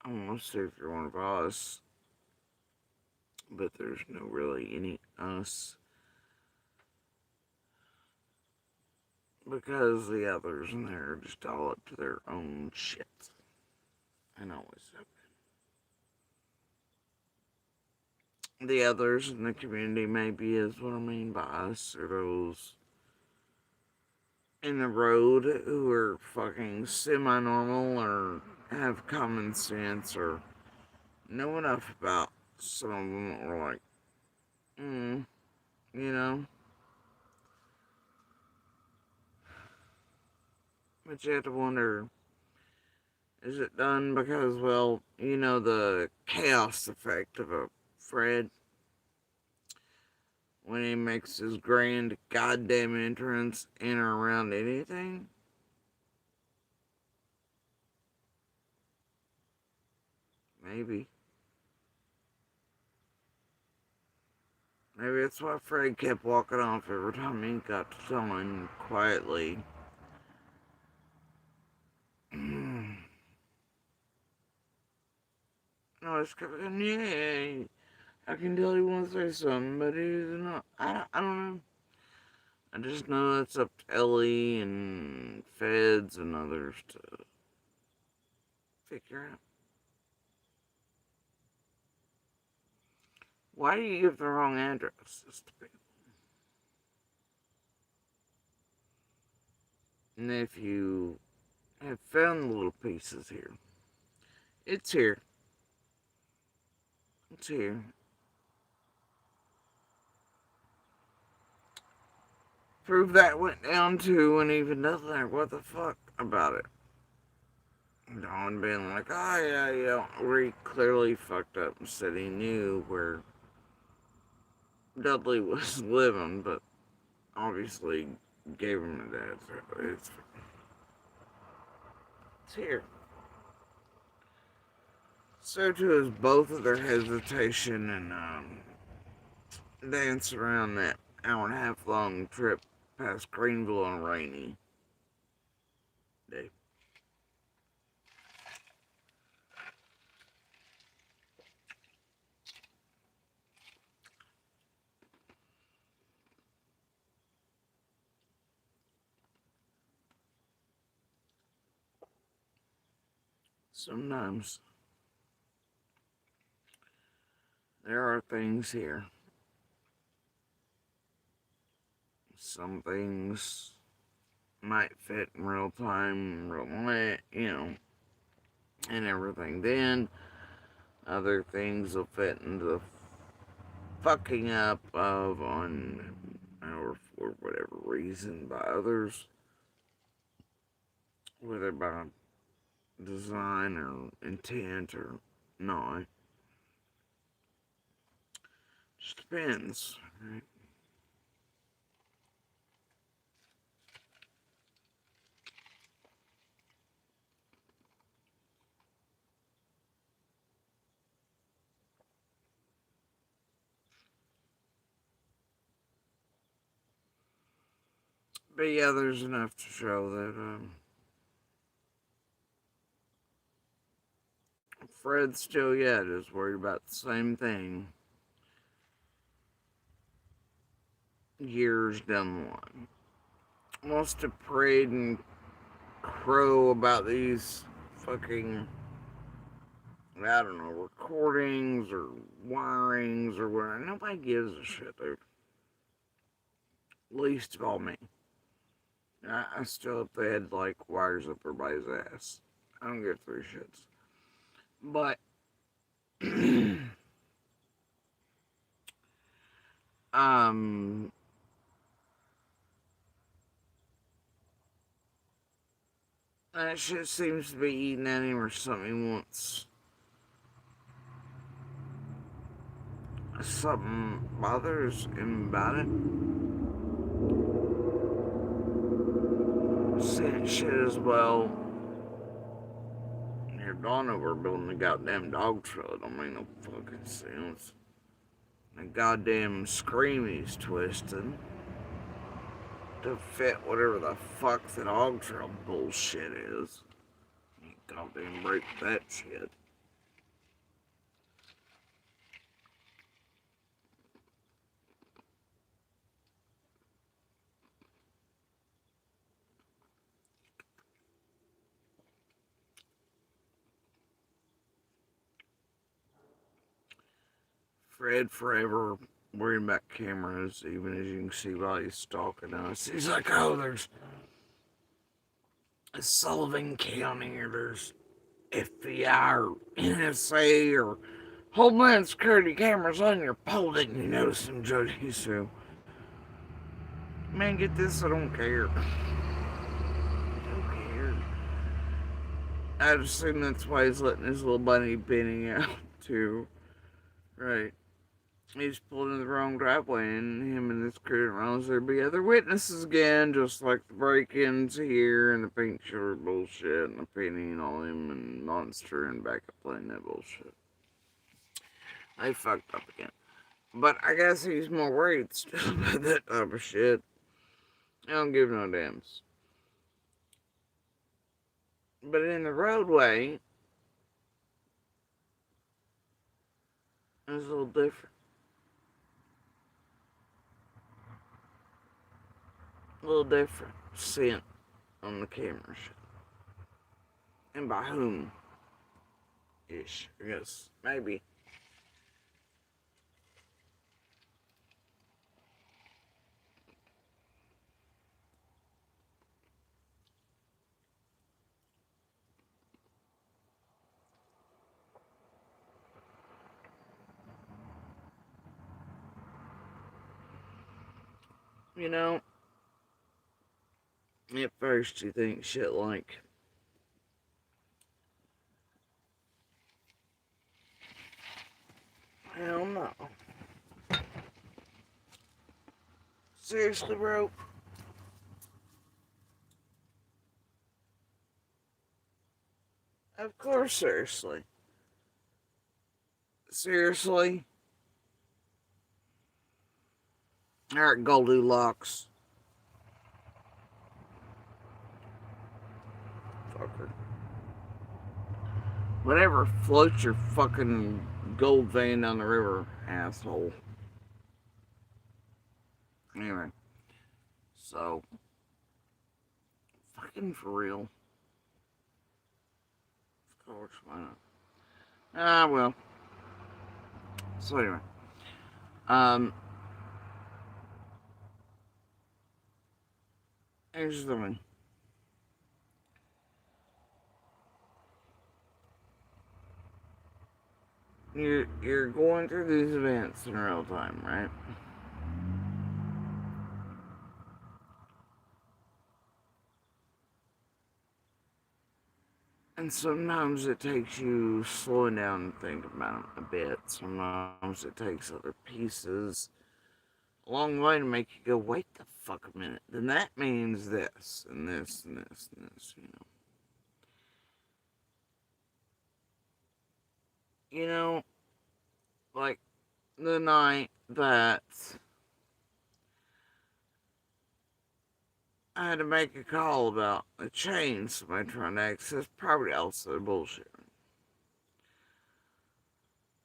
I want to see if you're one of us, but there's no really any us because the others in there are just all up to their own shit. And always have been. The others in the community maybe is what I mean by us, or those in the road who are fucking semi-normal or have common sense or know enough about some of them are like, you know? But you have to wonder, is it done because, well, you know, the chaos effect of a Fred when he makes his grand goddamn entrance in or around anything? Maybe. Maybe that's why Fred kept walking off every time he got to telling quietly. No, it's going, yeah, I can tell he wants to say something, but he's not. I don't know. I just know it's up to Ellie and Feds and others to figure out. Why do you give the wrong addresses to people? And if you have found the little pieces here, it's here. It's here. Prove that went down too, and even doesn't there. What the fuck about it? Dawn being like, oh yeah, yeah, where he clearly fucked up and said he knew where Dudley was living, but obviously gave him the dad. So it's here. So too is both of their hesitation and dance around that hour and a half long trip past Greenville on a rainy day. Sometimes there are things here. Some things might fit in real time, real light, you know, and everything. Then other things will fit into the fucking up of on or for whatever reason by others, whether by design or intent or not. Just depends, right? But yeah, there's enough to show that Fred still yet is worried about the same thing years down the line. Wants to parade and crow about these fucking, I don't know, recordings or wirings or whatever. Nobody gives a shit, dude. Least of all me. I still hope they had like wires up everybody's ass. I don't give three shits. But um that shit seems to be eating at him or something he wants. Something bothers him about it. Saying shit as well. You're gone over building a goddamn dog trail. It don't make no fucking sense. The goddamn scream he's twisted to fit whatever the fuck the dog trail bullshit is. You goddamn break that shit. Fred forever worrying about cameras, even as you can see while he's stalking us. He's like, oh, there's Sullivan County, or there's FBI or NSA or Homeland Security cameras on your pole. Didn't you notice him, Jody? So, man, get this. I don't care. I don't care. I just assume that's why he's letting his little bunny Benny out too. Right. He's pulled in the wrong driveway, and him and this crew didn't realize there'd be other witnesses again, just like the break-ins here and the pink shirt bullshit and the penny and all him and Monster and backup playing that bullshit. They fucked up again. But I guess he's more worried still about that type of shit. I don't give no damns. But in the roadway, it was a little different. A little different scent on the camera shit. And by whom? Ish, I guess. Maybe. You know, at first you think shit like, hell no. Seriously, bro? Of course, seriously. Seriously? Alright, Goldilocks. Fucker. Whatever floats your fucking gold vein down the river, asshole. Anyway. So. Fucking for real. Of course, why not? Ah, well. So anyway. Um. Here's the thing. You're going through these events in real time, right? And sometimes it takes you slowing down and thinking about it a bit. Sometimes it takes other pieces along the way to make you go, wait the fuck a minute. Then that means this and this and this and this, you know. You know, like the night that I had to make a call about a chain somebody trying to access property, also bullshit.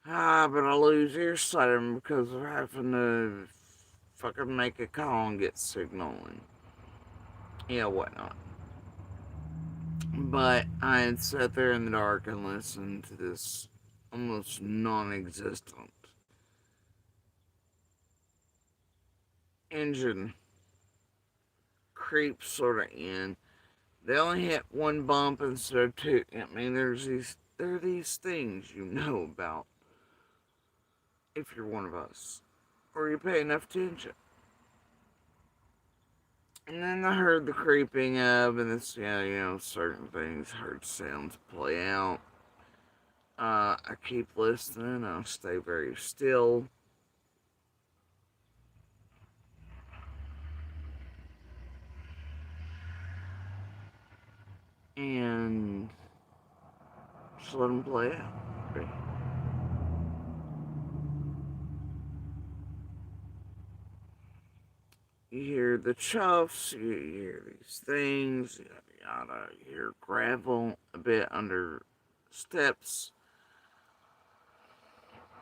But I lose earsight of them because of having to fucking make a call and get signal and, you know, whatnot. But I had sat there in the dark and listened to this almost non existent engine creep sort of in. They only hit one bump instead of two. I mean, there are these things you know about if you're one of us, or you pay enough attention. And then I heard the creeping of, and this, yeah, you know, certain things, heard sounds play out. I keep listening. I'll stay very still. And just let them play out. Okay. You hear the chuffs, you hear these things, yada yada. You hear gravel a bit under steps.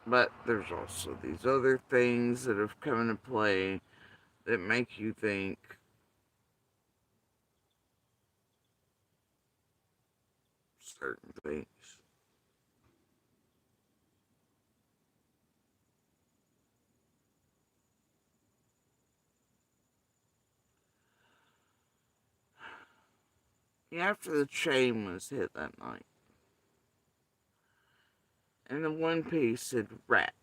But there's also these other things that have come into play that make you think certain things. after the chain was hit that night, and the one piece said rats.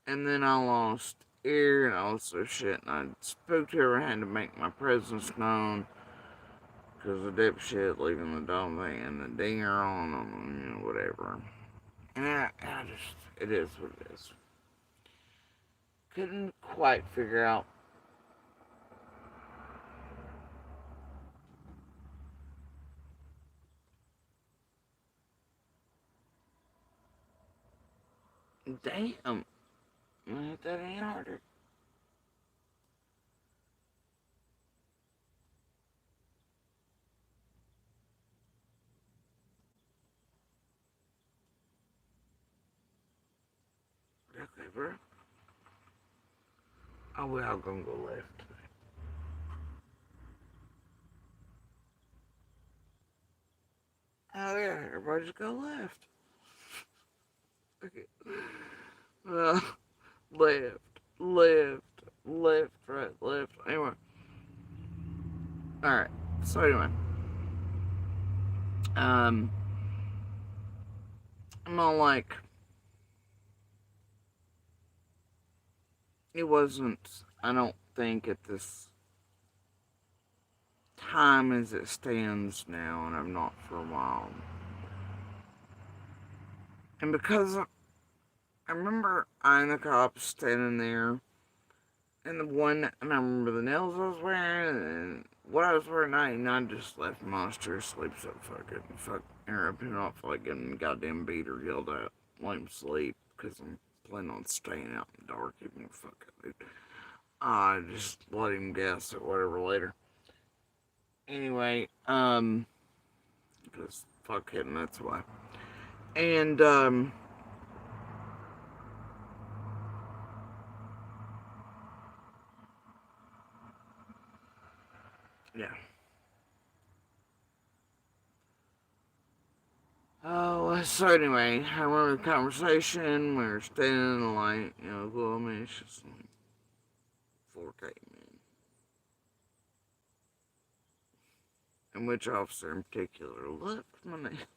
And then I lost air and all this other shit, and I spoke to her and had to make my presence known because the dipshit leaving the dog and the dinger on them, whatever. And I just, it is what it is. Couldn't quite figure out. Damn, that ain't harder. Okay, bro. Oh, we all gonna go left. Oh yeah, everybody just go left. Okay. Uh, left, left, left, right, left. Anyway. Alright. So anyway. Um I'm all like, it wasn't, I don't think at this time as it stands now, and I've not for a while. And because I remember eyeing the cops standing there, and the one, and I remember the nails I was wearing, and what I was wearing at night, and I just left Monster asleep, so fuck, interrupt him off like getting goddamn beat or yelled at, let him sleep, because I'm planning on staying out in the dark, even fuck it, dude. I just let him guess or whatever later. Anyway, because fuck him, that's why. And, yeah. Oh, so anyway, I remember the conversation. We were standing in the light, well, I mean, it's just like 4K, man. And which officer in particular loved my nails.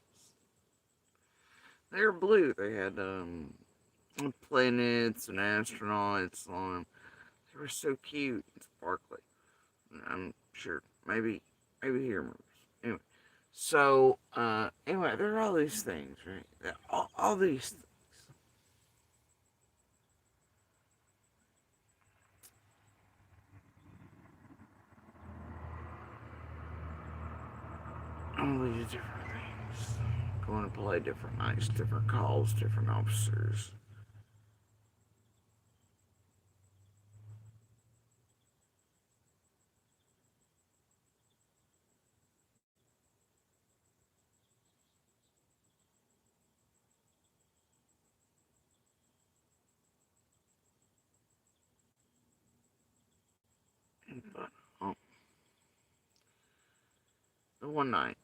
They were blue. They had, planets and astronauts on them. They were so cute and sparkly. I'm sure, maybe he remembers. Anyway, so, anyway, there are all these things, right? All these things. All these different things. Going to play different nights, different calls, different officers. But, the one night,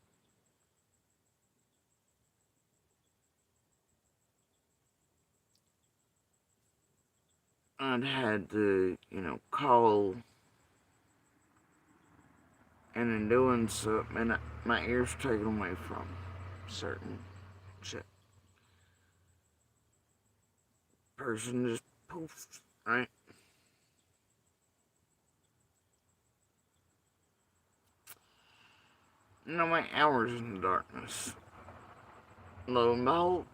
I'd had to, call, and in doing so, man, my ears taken away from certain shit. Person just poofed, right? My hours in the darkness. Lo and behold,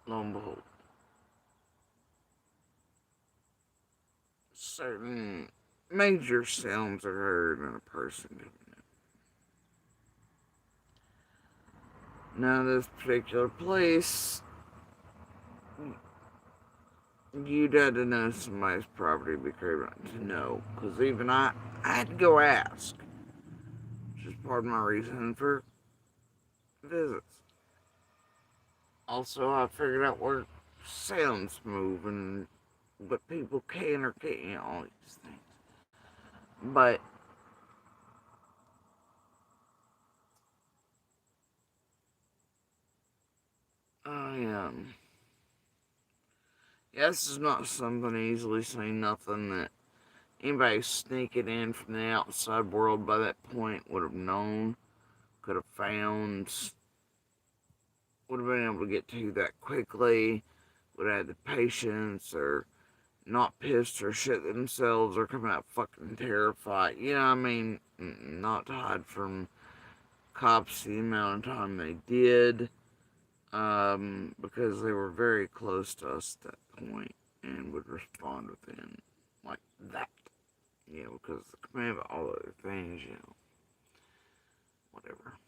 lo and behold, certain major sounds are heard in a person doing it. Now, this particular place, you'd have to know somebody's property to be crazy to know, because even I had to go ask, which is part of my reason for visits. Also, I figured out where sounds move and what people can or can't, all these things. But I yeah, this is not something easily seen. Nothing that Anybody sneaking in from the outside world by that point would have known, could have found, would have been able to get to you that quickly, would have had the patience, or not pissed or shit themselves, or come out fucking terrified. You know what I mean? Not to hide from cops the amount of time they did, because they were very close to us at that point and would respond within like that. You know, because the command of all other things, you know, whatever.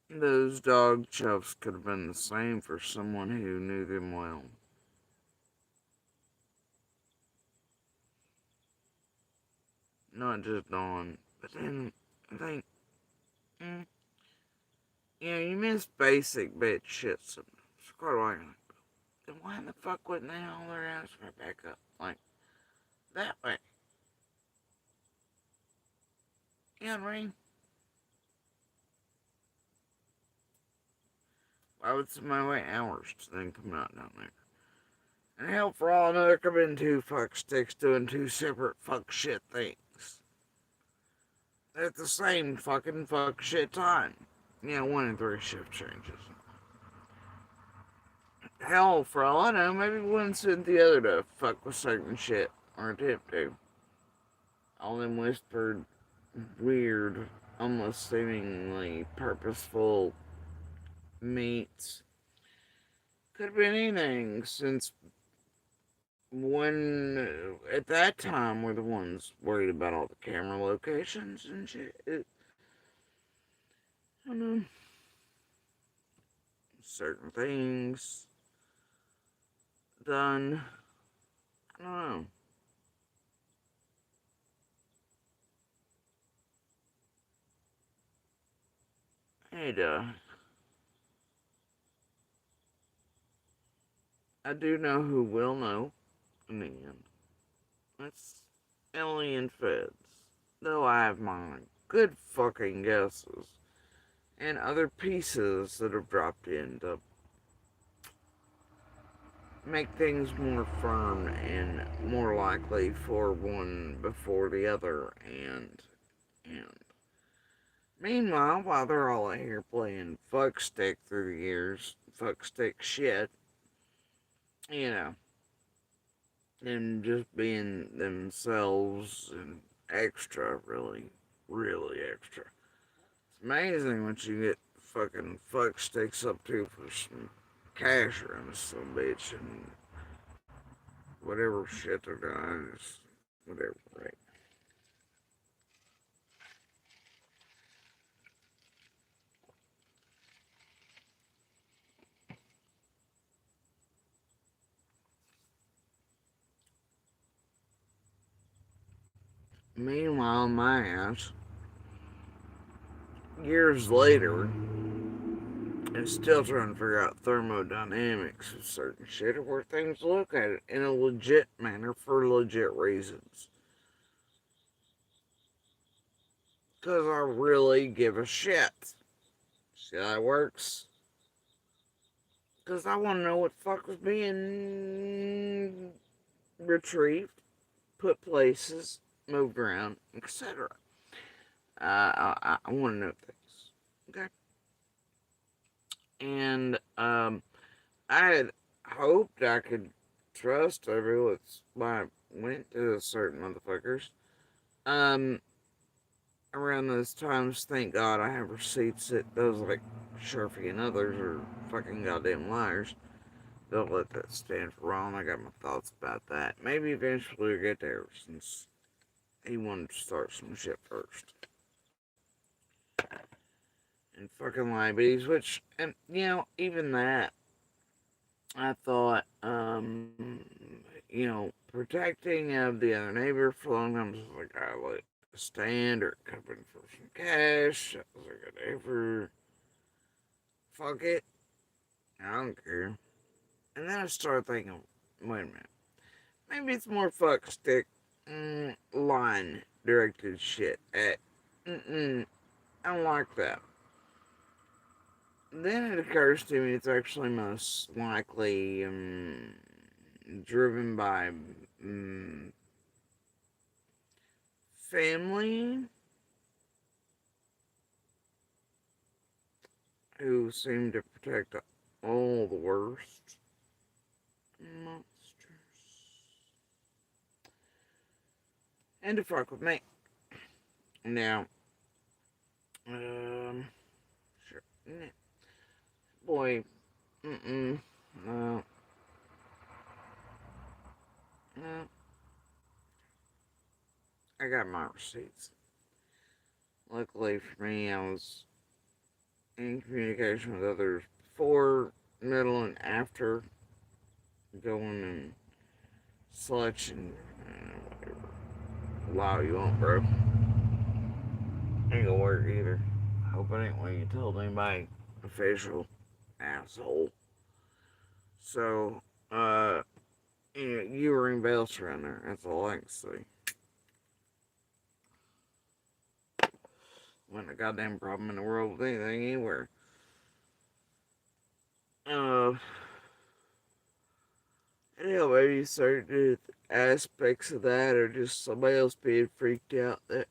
Those dog chuffs could have been the same for someone who knew them well. Not just Dawn. But then, I think, mm, you know, you miss basic bitch shit sometimes. Quite a while. Then why in the fuck wouldn't they haul their ass right back up? Like, that way. You know what I mean? Why would somebody wait hours to then come out down there? And hell, for all I know, there could have been two fuck sticks doing two separate fuck shit things at the same fucking fuck shit time. You know, 1 in 3 shift changes. Hell, for all I know, maybe one sent the other to fuck with certain shit or attempt to. All them whispered, weird, almost seemingly purposeful meets. Could have been anything, since when at that time we're the ones worried about all the camera locations and shit. I don't know, certain things done. I don't know. And I do know who will know in the end. That's Ellie and Feds. Though I have my good fucking guesses and other pieces that have dropped in to make things more firm and more likely for one before the other. And meanwhile, while they're all out here playing fuckstick through the years, fuckstick shit, you know, and just being themselves and extra, really, really extra. It's amazing what you get fucking fucksticks up to for some cash around this some bitch and whatever shit they're doing is whatever, right? Meanwhile, my ass, years later, is still trying to figure out thermodynamics of certain shit or where things look at it in a legit manner for legit reasons. Because I really give a shit. See how it works? Because I want to know what the fuck was being retrieved, put places, moved around, etc. I want to know things. Okay? And I had hoped I could trust everyone when I went to certain motherfuckers. Um, Around those times, thank God I have receipts that those like Sharpie and others are fucking goddamn liars. Don't let that stand for wrong. I got my thoughts about that. Maybe eventually we'll get there since he wanted to start some shit first. And fucking liabilities, which, and you know, even that, I thought, you know, protecting of the other neighbor for a long time was like, I let it stand, or it could have been for some cash. I was like, whatever. Fuck it. I don't care. And then I started thinking, wait a minute. Maybe it's more fuck stick line directed shit at, I don't like that. then it occurs to me it's actually most likely driven by family who seem to protect all the worst monsters and to fuck with me. Now, sure, boy, no, no, I got my receipts. Luckily for me, I was in communication with others before, middle, and after going and such, and whatever. Wow, you won't, bro. Ain't gonna work either. Hope it ain't what you told anybody. Official asshole. So, you ring bells around there. That's all I can say. Wasn't a goddamn problem in the world with anything anywhere. Uh, maybe certain aspects of that, or just somebody else being freaked out that.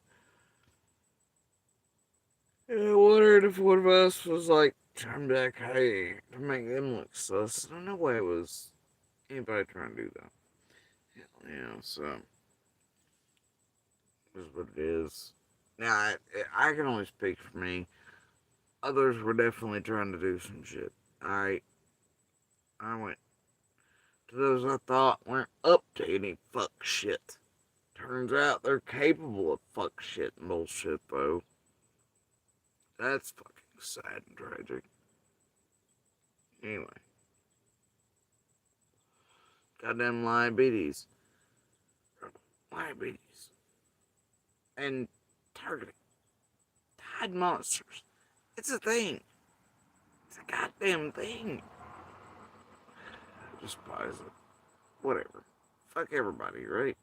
I wondered if one of us was like trying to be like, hey, to make them look sus. I don't know why it was anybody trying to do that. Yeah, so is what it is. Now, I can only speak for me. Others were definitely trying to do some shit. I went to those I thought weren't up to any fuck shit. Turns out they're capable of fuck shit and bullshit, though. That's fucking sad and tragic. Anyway, goddamn diabetes. Diabetes. And targeting. Tide monsters. It's a thing. It's a goddamn thing. I despise it. Whatever. Fuck everybody, right?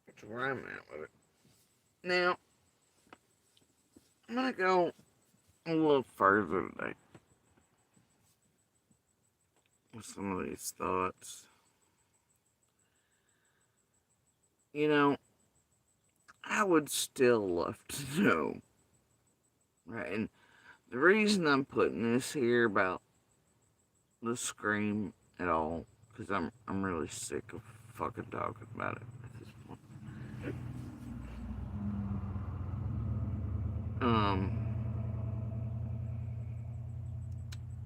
That's where I'm at with it. Now, I'm gonna go a little further today with some of these thoughts. You know, I would still love to know, right? And the reason I'm putting this here about the scream at all, because I'm really sick of fucking talking about it at this point. Um,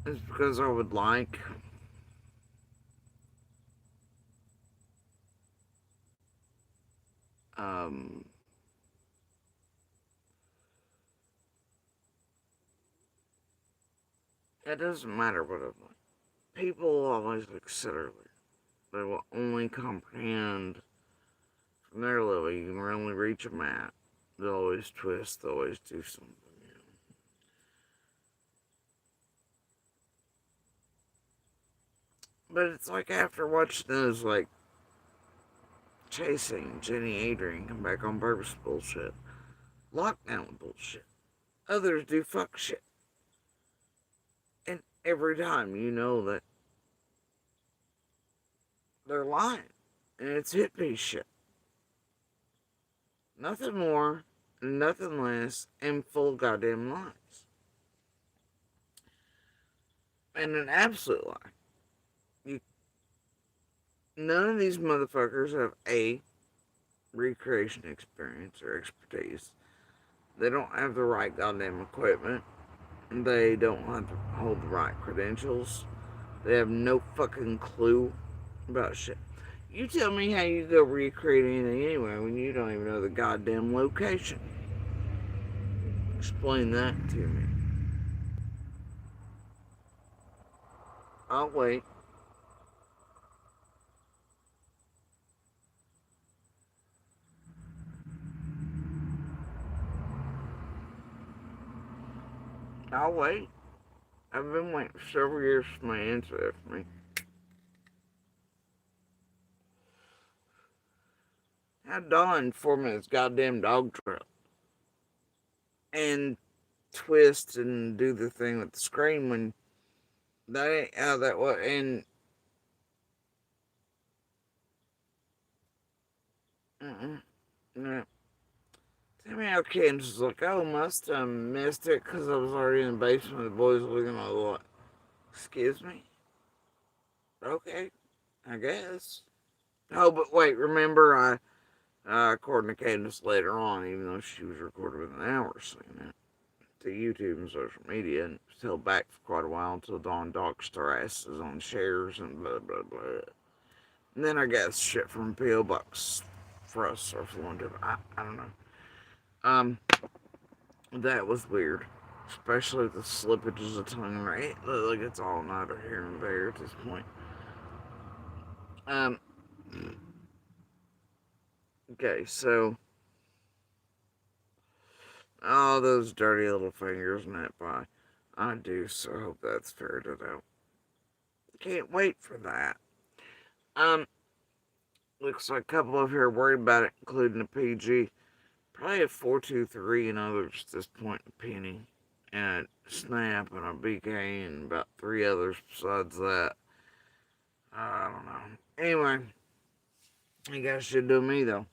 is because I would like um it doesn't matter what I'm like. People always consider they will only comprehend from their level. You can only reach a mat. They'll always twist. They'll always do something. But it's like after watching those, like chasing Jenny Adrian come back on purpose bullshit, lockdown bullshit. Others do fuck shit, and every time you know that they're lying, and it's hit piece shit. Nothing more, nothing less, and full goddamn lies. And an absolute lie. You, none of these motherfuckers have a recreation experience or expertise. They don't have the right goddamn equipment. They don't have to hold the right credentials. They have no fucking clue about shit. You tell me how you go recreate anything anyway when you don't even know the goddamn location. Explain that to me. I'll wait. I'll wait. I've been waiting for several years for my answer for me. Had Dawn for me this goddamn dog trail. And twist and do the thing with the screen when that ain't how that was. And no. Tell me how Candace was like, oh, must have missed it because I was already in the basement with the boys looking at what? Excuse me? Okay, I guess. Oh, but wait, remember according to Candace later on, even though she was recorded within hours, saying it to YouTube and social media, and was held back for quite a while until Dawn doxed her asses on shares and blah blah blah. And then I guess shit from P.O. Box for us or for one I don't know. That was weird. Especially the slippages of tongue, right? Like it's all neither here nor there at this point. Um, okay, so all those dirty little fingers in that pie. I do so hope that's ferreted out. Can't wait for that. Um, looks like a couple of here are worried about it, including the PG. Probably a 423 and others at this point, a penny, and a Snap and a BK and about three others besides that. I don't know. Anyway, you guys should do me though.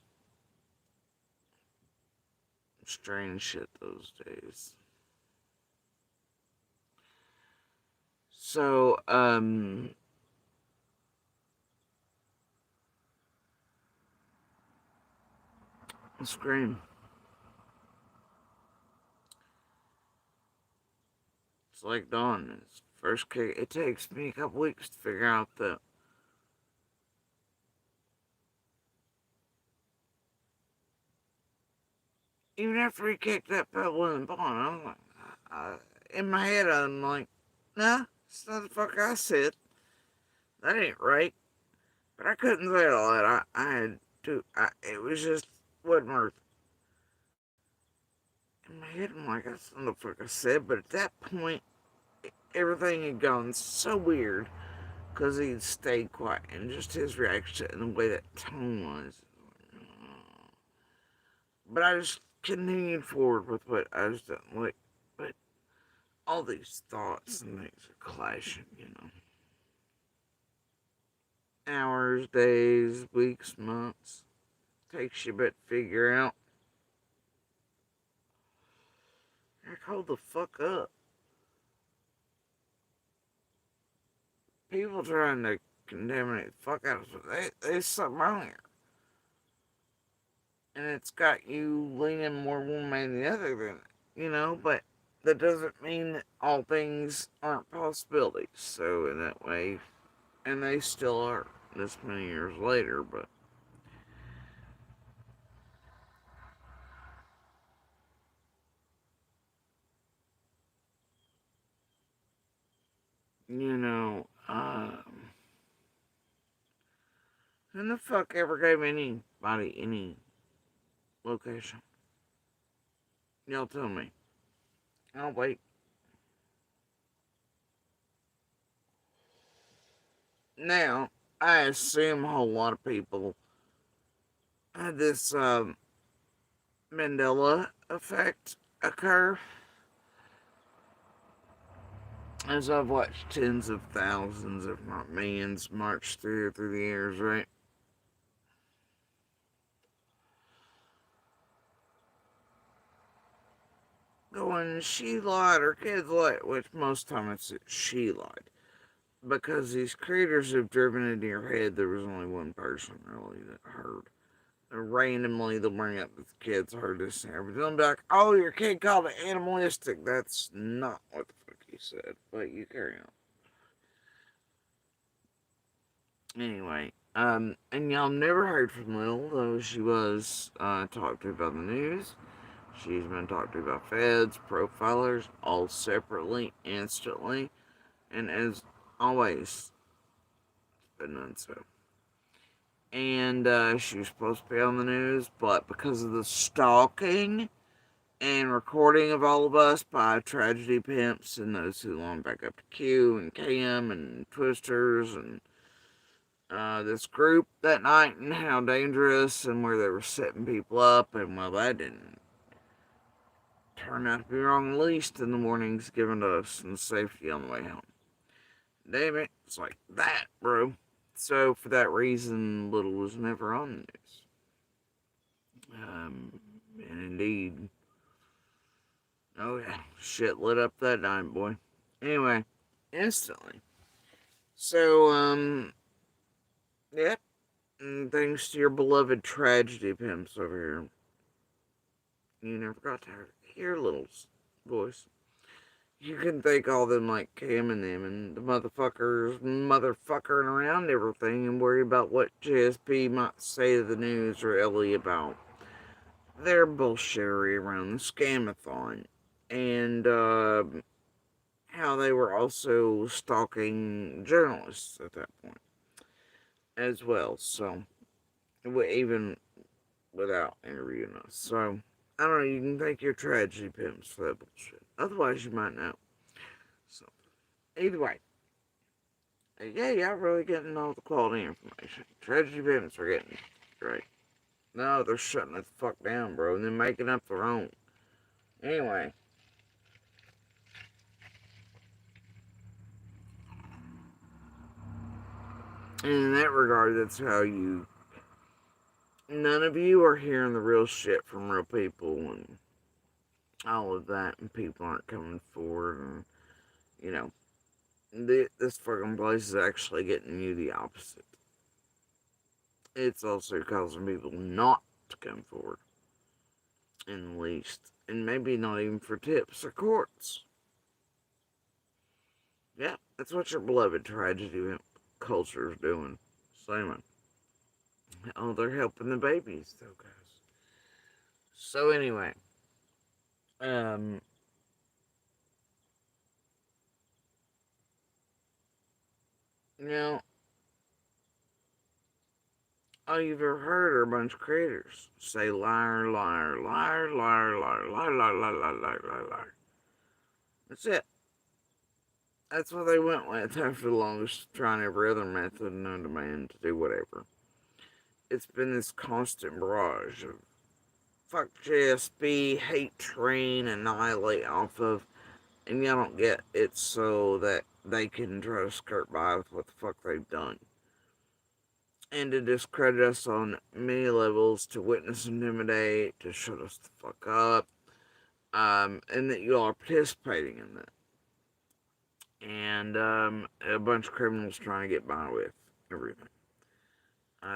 Strange shit those days. So, Scream. It's like Dawn. It's first kick. It takes me a couple weeks to figure out that even after he kicked that pebble in the pond, I'm like, in my head, I'm like, nah, it's not the fuck I said. That ain't right. But I couldn't say all that. I had to. It was just wasn't worth. In my head, I'm like, that's not the fuck I said. But at that point, everything had gone so weird because he'd stayed quiet and just his reaction and the way that tone was. But I just continued forward with what I was doing. Like, but all these thoughts and things are clashing, you know. Hours, days, weeks, months. Takes you a bit to figure out. Heck, hold the fuck up. People trying to contaminate the fuck out of us. There's something wrong here. And it's got you leaning more one way than the other than, you know, but that doesn't mean that all things aren't possibilities. So in that way, and they still are this many years later, but you know, who the fuck ever gave anybody any location? Y'all tell me. I'll wait. Now, I assume a whole lot of people had this Mandela effect occur. As I've watched tens of thousands, if not millions, march through the years, right? Going, she lied, or kids lied, which most times it's she lied. Because these creators have driven into your head, there was only one person really that heard. Randomly, they'll bring up that the kids heard this and everything. They'll be like, oh, your kid called it animalistic. That's not what the fuck he said, but you carry on. Anyway, and y'all never heard from Lil, though she was talked to about the news. She's been talked to by feds, profilers, all separately, instantly, and as always, it's been done so. And she was supposed to be on the news, but because of the stalking and recording of all of us by tragedy pimps and those who belong back up to Q and Cam and Twisters and this group that night and how dangerous and where they were setting people up, and well, that didn't turned out to be wrong, at least in the warnings given to us and safety on the way home. Damn it, it's like that, bro. So, for that reason, Little was never on the news. And indeed, oh yeah, shit lit up that night, boy. Anyway, instantly. So, yep. And thanks to your beloved tragedy pimps over here, you never got to hear Little's voice. You can thank all them like Cam and them and the motherfuckering around everything and worry about what JSP might say to the news or Ellie about their bullshittery around the scamathon. And, how they were also stalking journalists at that point as well. So, even without interviewing us. So, I don't know, you can thank your tragedy pimps for that bullshit. Otherwise, you might know. So, either way. Yeah, y'all really getting all the quality information. Tragedy pimps are getting it. Right. No, they're shutting it the fuck down, bro, and then making up their own. Anyway. And in that regard, that's how you... None of you are hearing the real shit from real people and all of that, and people aren't coming forward, and, you know, this fucking place is actually getting you the opposite. It's also causing people not to come forward, in the least, and maybe not even for tips or courts. Yeah, that's what your beloved tragedy culture is doing. Same. Oh, they're helping the babies, though, guys. So anyway, um, you know, all you've ever heard are a bunch of creators say liar, liar, liar, liar, liar, liar, liar, liar, liar, liar, liar, liar. That's it. That's what they went with after the longest, trying every other method known to man to do whatever. It's been this constant barrage of fuck JSB, hate train, annihilate off of, and y'all don't get it so that they can try to skirt by with what the fuck they've done. And to discredit us on many levels, to witness intimidate, to shut us the fuck up, and that you all are participating in that. And a bunch of criminals trying to get by with everything.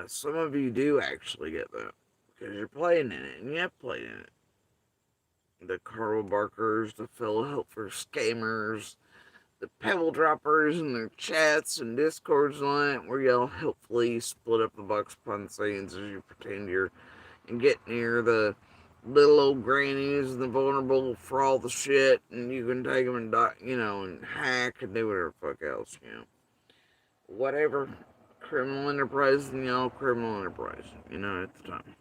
Some of you do actually get that because you're playing in it, and you have played in it. The Carl Barkers, the fellow helpers, scammers, the pebble droppers, and their chats and discords on it, where y'all helpfully split up the bucks upon scenes as you pretend you're and get near the little old grannies and the vulnerable for all the shit, and you can take them and, and hack and do whatever the fuck else, Whatever. Criminal enterprise and y'all criminal enterprise, at the time.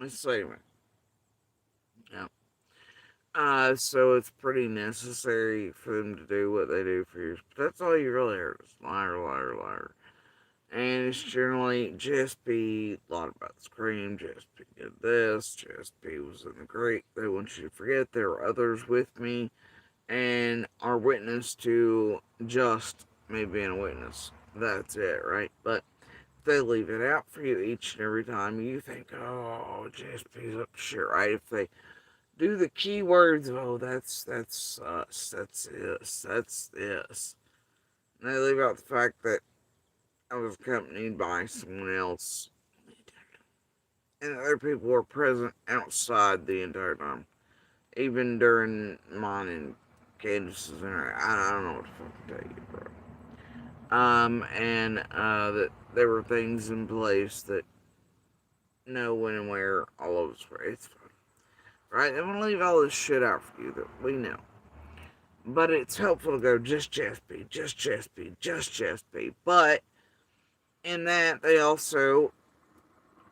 Let's say anyway. Yeah. So it's pretty necessary for them to do what they do for years. But that's all you really heard is liar, liar, liar. And it's generally JSP, a lot about the Scream, JSP did this, JSP was in the Great. They want you to forget there were others with me and are witness to just me being a witness. That's it, right? But they leave it out for you each and every time. You think, oh, JSP's up to shit, right? If they do the keywords, oh, that's us, that's this. And they leave out the fact that I was accompanied by someone else, and other people were present outside the entire time, even during mine and Candace's interaction. I don't know what to fucking tell you, bro. And that there were things in place that know when and where all of us were. It's fun, right? They want to leave all this shit out for you that we know. But it's helpful to go just Chesby, just Chesby, just Chesby. But in that, they also,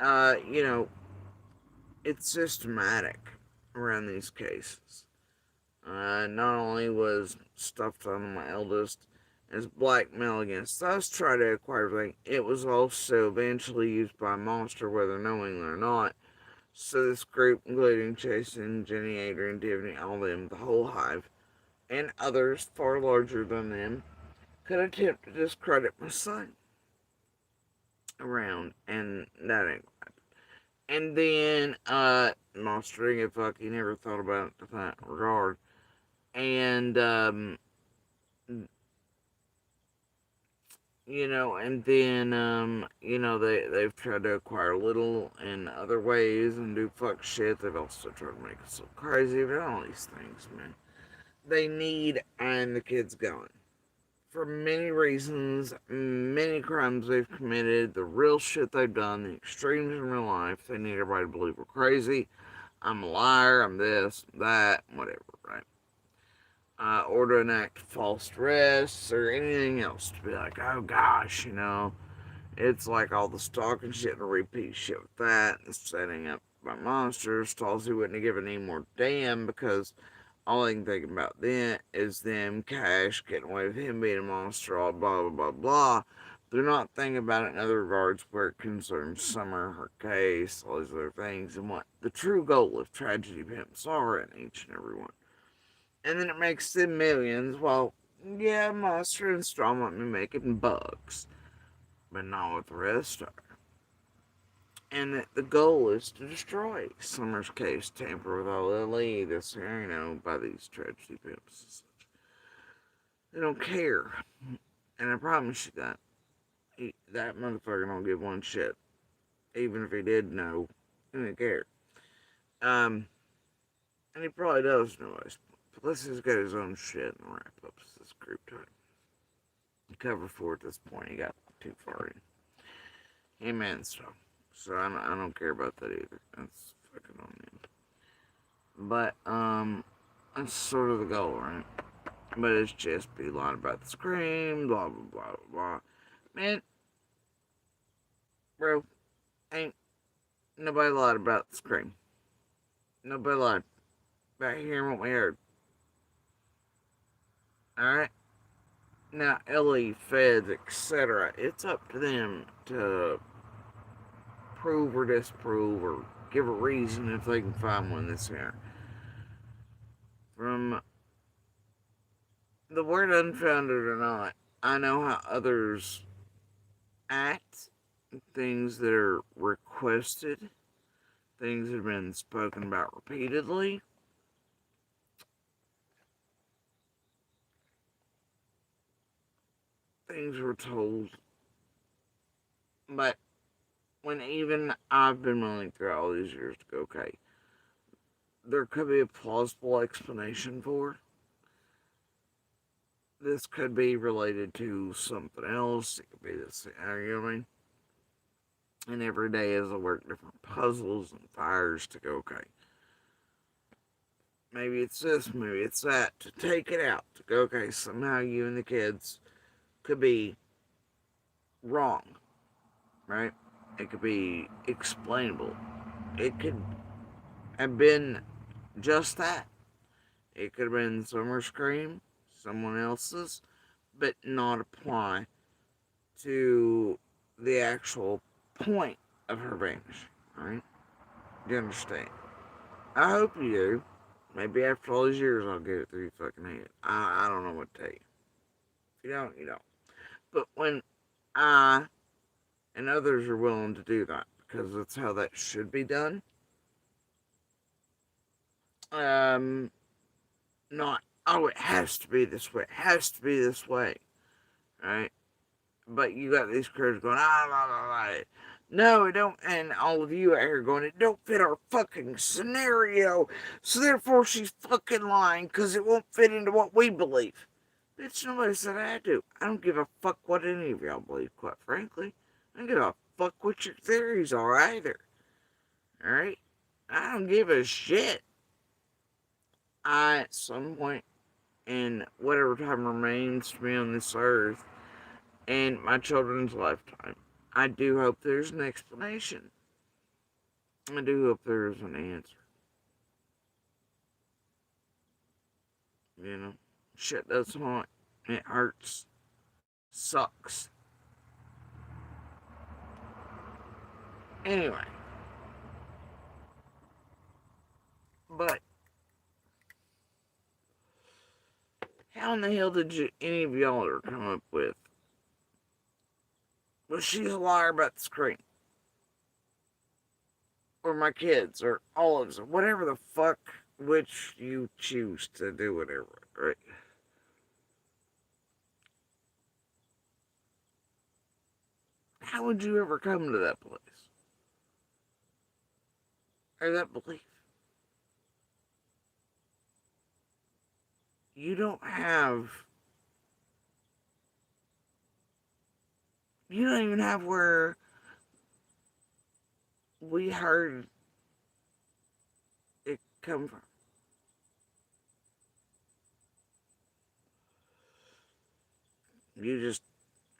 it's systematic around these cases. Not only was stuff done on my eldest as blackmail against us, try to acquire everything, it was also eventually used by Monster, whether knowingly or not, So this group, including Jason, Jenny, Adrian, Tiffany, all them, the whole hive, and others far larger than them, could attempt to discredit my son around, and that ain't. And then, monstering if fucking never thought about it to that regard. And, and then, they've tried to acquire little in other ways and do fuck shit. They've also tried to make us look crazy, but all these things, man. They need, and the kids going. For many reasons, many crimes they've committed, the real shit they've done, the extremes in real life, they need everybody to believe we're crazy. I'm a liar, I'm this, that, whatever, right? Or to enact false arrests or anything else to be like, oh gosh, it's like all the stalking shit and the repeat shit with that, and setting up by monsters. Tulsi wouldn't have given any more damn because all I can think about then is them, Cash, getting away with him being a monster, all blah, blah, blah, blah. They're not thinking about it in other regards where it concerns Summer, her case, all these other things, and what the true goal of tragedy pimps are in each and every one. And then it makes them millions. Well, yeah, Monster and Straw might be making bucks, but not with the rest of it. And that the goal is to destroy Summer's case, tamper with all Lily, this, by these tragedy pimps and such. They don't care. And I promise you that. That motherfucker don't give one shit. Even if he did know, he didn't care. Um, and he probably does know us. But let's just get his own shit and wrap up this group time. Cover for at this point, he got too far in. Amen, so I don't care about that either. That's fucking on him. But, that's sort of the goal, right? But it's just be lying about the scream, blah, blah, blah, blah. Man, bro, ain't nobody lied about the scream. Nobody lied about hearing what we heard. Alright? Now, Ellie, Feds, etc., it's up to them to prove or disprove or give a reason if they can find one this year. From the word unfounded or not, I know how others act, things that are requested, things that have been spoken about repeatedly. Things were told. But when even I've been willing throughout all these years to go, okay, there could be a plausible explanation for. This could be related to something else. It could be this, you know what I mean? And every day as I work different puzzles and fires to go, okay, maybe it's this, maybe it's that, to take it out, to go, okay, somehow you and the kids could be wrong, right? It could be explainable. It could have been just that. It could have been Summer's scream, someone else's, but not apply to the actual point of her vanish, right? Do you understand? I hope you do. Maybe after all these years I'll get it through your fucking head. I don't know what to tell you. If you don't, you don't. But when I and others are willing to do that, because that's how that should be done, not, oh, it has to be this way, it has to be this way, right? But you got these crews going, blah, blah, blah. No, it don't, and all of you out here going, it don't fit our fucking scenario, so therefore she's fucking lying, because it won't fit into what we believe. Bitch, nobody said I do. I don't give a fuck what any of y'all believe, quite frankly. I don't give a fuck what your theories are either. Alright? I don't give a shit. At some point in whatever time remains to me on this earth, and my children's lifetime, I do hope there's an explanation. I do hope there's an answer. Shit does haunt. It hurts. Sucks. Anyway, But how in the hell did any of y'all ever come up with? Well, she's a liar about the screen. Or my kids, or all of us, whatever the fuck which you choose to do, whatever, right? How would you ever come to that place? Or that belief? You don't have, you don't even have where we heard it come from. You just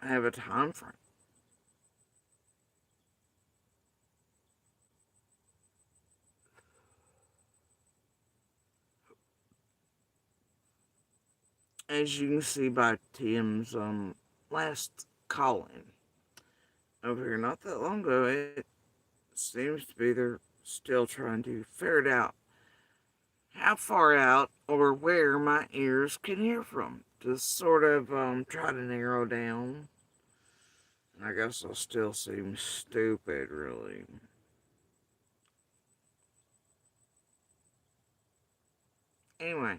have a time frame. As you can see by Tim's last call-in over here not that long ago, it seems to be they're still trying to ferret out how far out or where my ears can hear from to sort of try to narrow down. I guess I'll still seem stupid, really. Anyway,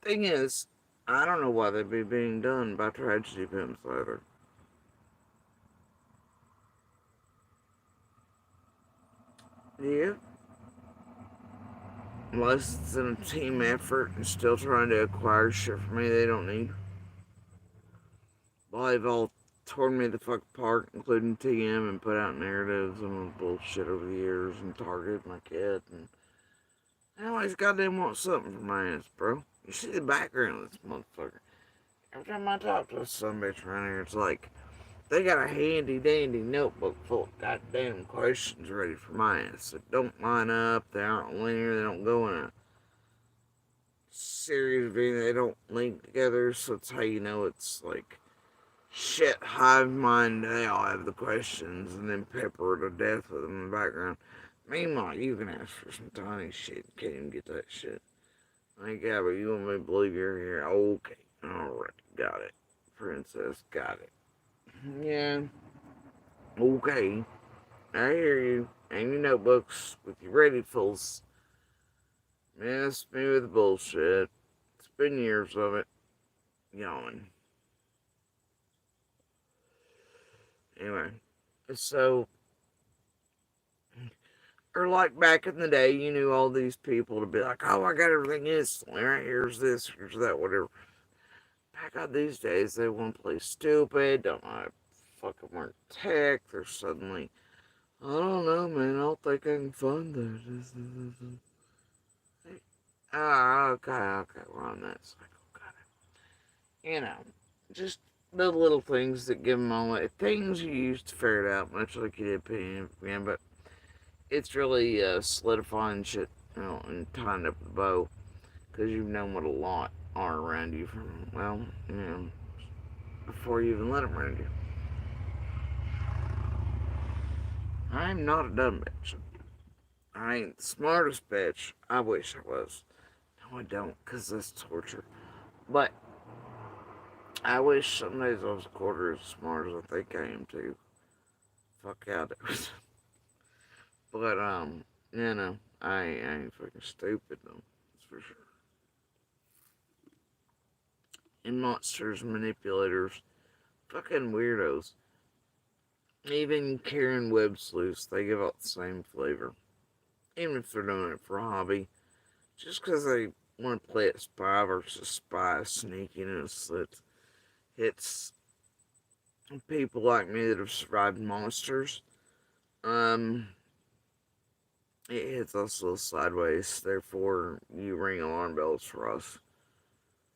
thing is, I don't know why they'd be being done by tragedy pimps either. Yeah, unless it's in a team effort and still trying to acquire shit from me they don't need. Well, they've all torn me the fuck apart, including TM, and put out narratives and bullshit over the years and targeted my kid. And I always goddamn want something from my ass, bro. You see the background of this motherfucker. Every time I talk to some bitch around here, it's like they got a handy dandy notebook full of goddamn questions ready for my ass that don't line up, they aren't linear, they don't go in a series of anything, they don't link together, so it's how you know it's like shit, hive mind, they all have the questions and then pepper to death with them in the background. Meanwhile, you can ask for some tiny shit, can't even get that shit. Like, yeah, but you want me to believe you're here? Okay, alright, got it. Princess, got it. Yeah, okay, I hear you. And your notebooks with your ready fulls. Mess me with the bullshit. It's been years of it. Yawn. Anyway, so or like back in the day, you knew all these people to be like, oh, I got everything instantly. Right, here's this, here's that, whatever. Back on these days, they want to play stupid, don't know how to fucking work tech. They're suddenly, I don't know, man, I don't think I can find that. Ah, okay, we're on that cycle. Got it. You know, just the little things that give them all things you use to figure it out, much like you did PN, but it's really solidifying shit, you know, and tying up the bow because you've known what a lot are around you from, well, you know, before you even let them around you. I'm not a dumb bitch. I ain't the smartest bitch. I wish I was. No, I don't, because that's torture. But I wish some days I was a quarter as smart as I think I am, too. Fuck yeah, dude. But, you know, I ain't fucking stupid, though. That's for sure. And monsters, manipulators, fucking weirdos. Even Karen Web sleuths, they give out the same flavor. Even if they're doing it for a hobby. Just because they want to play it spy versus spy, sneaking in slits. It's people like me that have survived monsters. Um, it hits us a little sideways. Therefore, you ring alarm bells for us.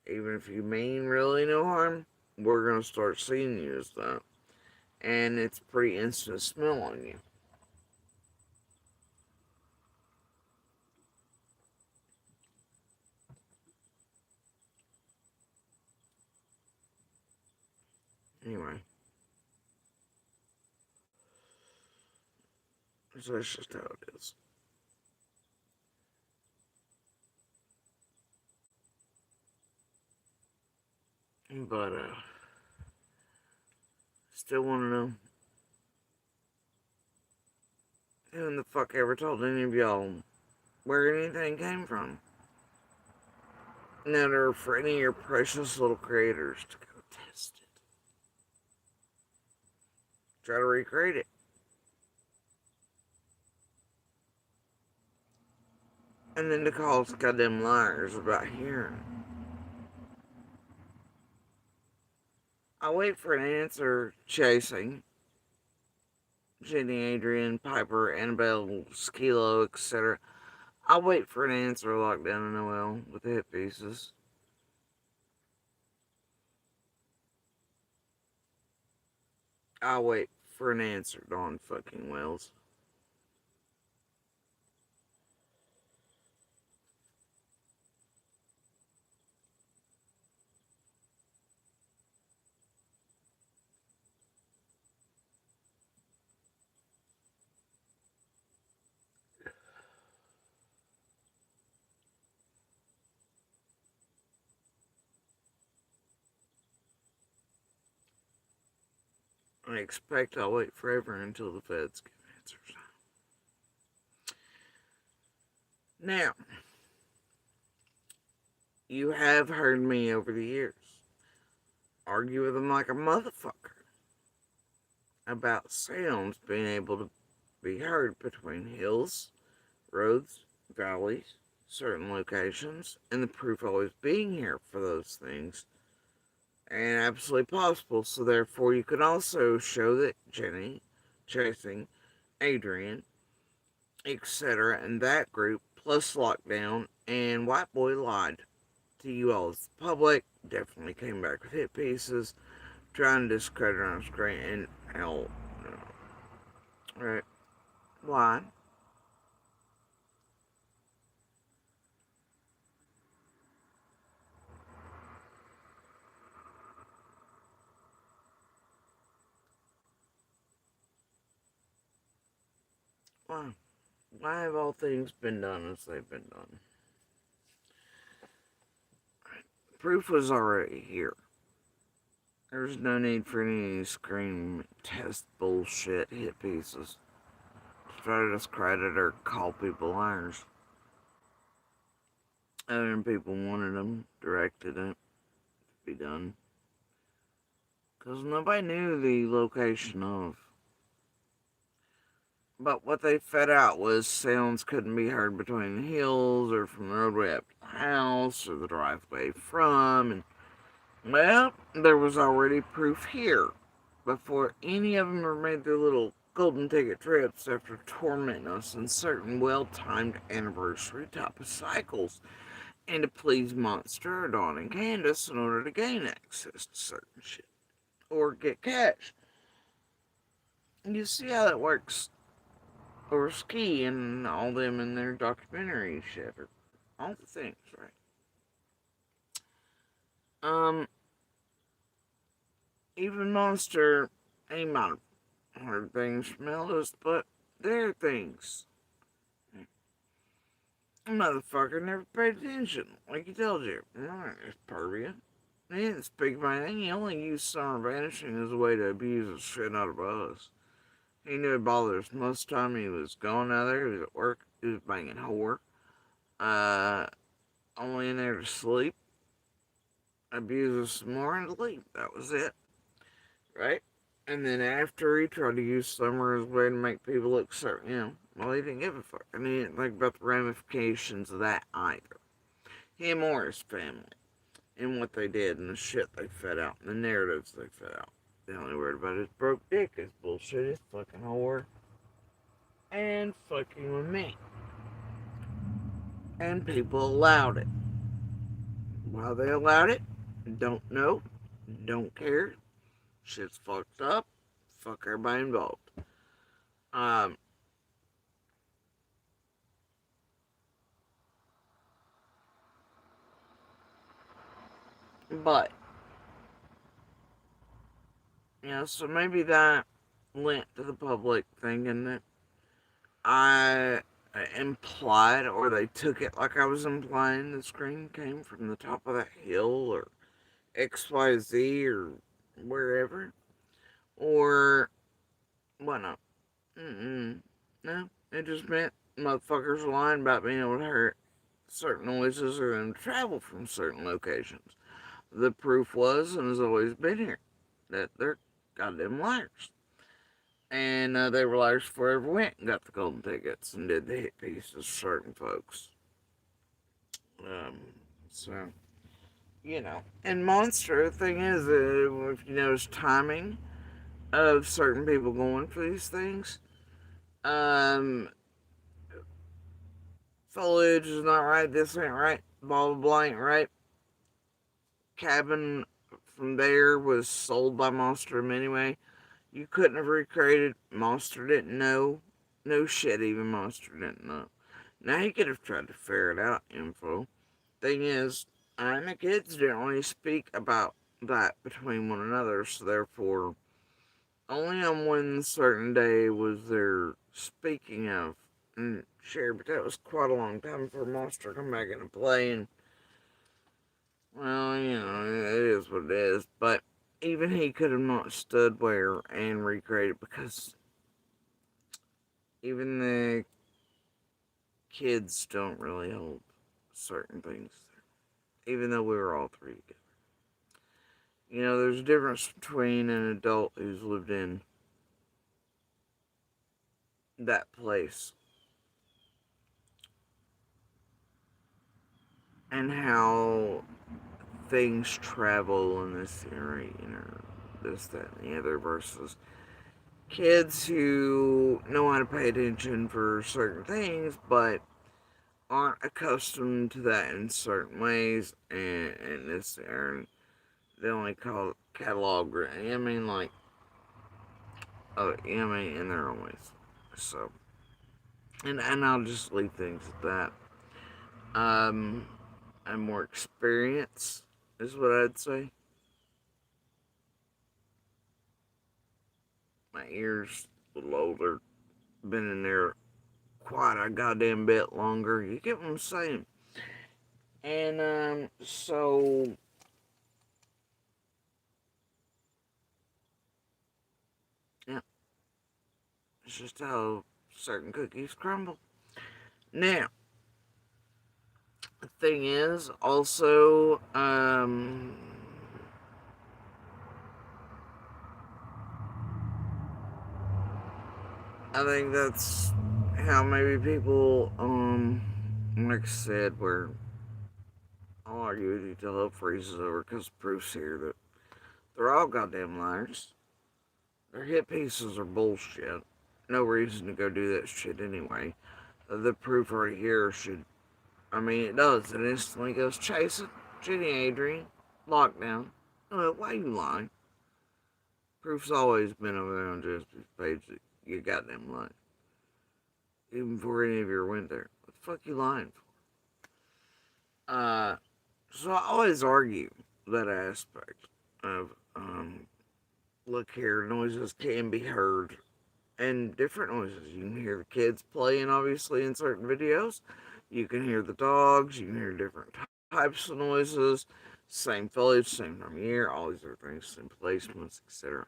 Even if you mean really no harm, we're going to start seeing you as that. And it's pretty instant smell on you. Anyway, so that's just how it is. But, still want to know who in the fuck ever told any of y'all where anything came from. Now, there for any of your precious little creators to go test it. Try to recreate it. And then to call us goddamn liars about hearing. I wait for an answer chasing Jenny, Adrian, Piper, Annabelle, Skilo, etc. I'll wait for an answer locked down in Noel with the hit pieces. I'll wait for an answer, Dawn fucking Wells. I expect I'll wait forever until the feds give answers. Now, you have heard me over the years argue with them like a motherfucker about sounds being able to be heard between hills, roads, valleys, certain locations, and the proof always being here for those things, and absolutely possible. So therefore, you can also show that Jenny, chasing Adrian, etc., and that group plus lockdown and White Boy lied to you all as the public. Definitely came back with hit pieces, trying to discredit on screen, and hell, no. Right? Why? Why? Why have all things been done as they've been done? Proof was already here. There's no need for any screen test bullshit hit pieces to try to discredit or call people liars. Other people wanted them, directed it to be done. Because nobody knew the location of. But what they fed out was sounds couldn't be heard between the hills or from the roadway up to the house or the driveway from. And, well, there was already proof here before any of them ever made their little golden ticket trips after tormenting us in certain well-timed anniversary type of cycles and to please Monster, Dawn, and Candace in order to gain access to certain shit or get cash. And you see how that works over Ski and all them in their documentary shit or all the things, right? Um, even Monster, he might have heard things from Ellis, but they're things. Motherfucker never paid attention, like he told you. It's pervia. He didn't speak of anything, he only used summer vanishing as a way to abuse the shit out of us. He knew it bothered us most of the time he was going out there, he was at work, he was banging whore. Uh, Only in there to sleep, abuse us some more, and to leave. That was it, right? And then after he tried to use summer as a way to make people look certain, well, he didn't give a fuck. And he didn't think about the ramifications of that either. Him or his family. And what they did and the shit they fed out and the narratives they fed out. The only word about his broke dick is bullshit, his fucking whore, and fucking with me. And people allowed it. Why they allowed it, don't know, don't care. Shit's fucked up. Fuck everybody involved. Um, but so maybe that lent to the public thinking that I implied, or they took it like I was implying the screen came from the top of that hill, or XYZ or wherever, or whatnot. No, it just meant motherfuckers were lying about being able to hear certain noises or them travel from certain locations. The proof was and has always been here that they're goddamn liars. And they were liars before I ever went and got the golden tickets and did the hit pieces for certain folks. Um, so, And Monster, the thing is, if you notice timing of certain people going for these things, um, foliage is not right, this ain't right, blah blah blah ain't right. Cabin from there was sold by Monster anyway. You couldn't have recreated. Monster didn't know. No shit, even Monster didn't know. Now he could have tried to figure it out, info. Thing is, I and the kids didn't really speak about that between one another, so therefore, only on one certain day was there speaking of and shared, but that was quite a long time before Monster come back into play, and well, it is what it is, but even he could have not stood where and recreated because even the kids don't really hold certain things there, even though we were all three together. There's a difference between an adult who's lived in that place and how things travel in this area, this, that, and the other, versus kids who know how to pay attention for certain things, but aren't accustomed to that in certain ways, and this area, they only call it catalog. I mean, like, in their own ways. So, and I'll just leave things at that. And more experience is what I'd say. My ears a little older, been in there quite a goddamn bit longer. You get what I'm saying? And so yeah, it's just how certain cookies crumble. Now, the thing is, also, I think that's how maybe people, like I said, where I'll argue with you till hope freezes over because proof's here that they're all goddamn liars. Their hit pieces are bullshit. No reason to go do that shit anyway. The proof right here should, it does. It instantly goes chasing Jenny Adrian, lockdown. Why you lying? Proof's always been over there on Jesse's page that you goddamn lying. Even before any of you went there. What the fuck you lying for? So I always argue that aspect of, look here, noises can be heard. And different noises. You can hear the kids playing, obviously, in certain videos. You can hear the dogs. You can hear different types of noises. Same foliage, same time of year, all these other things, same placements, etc.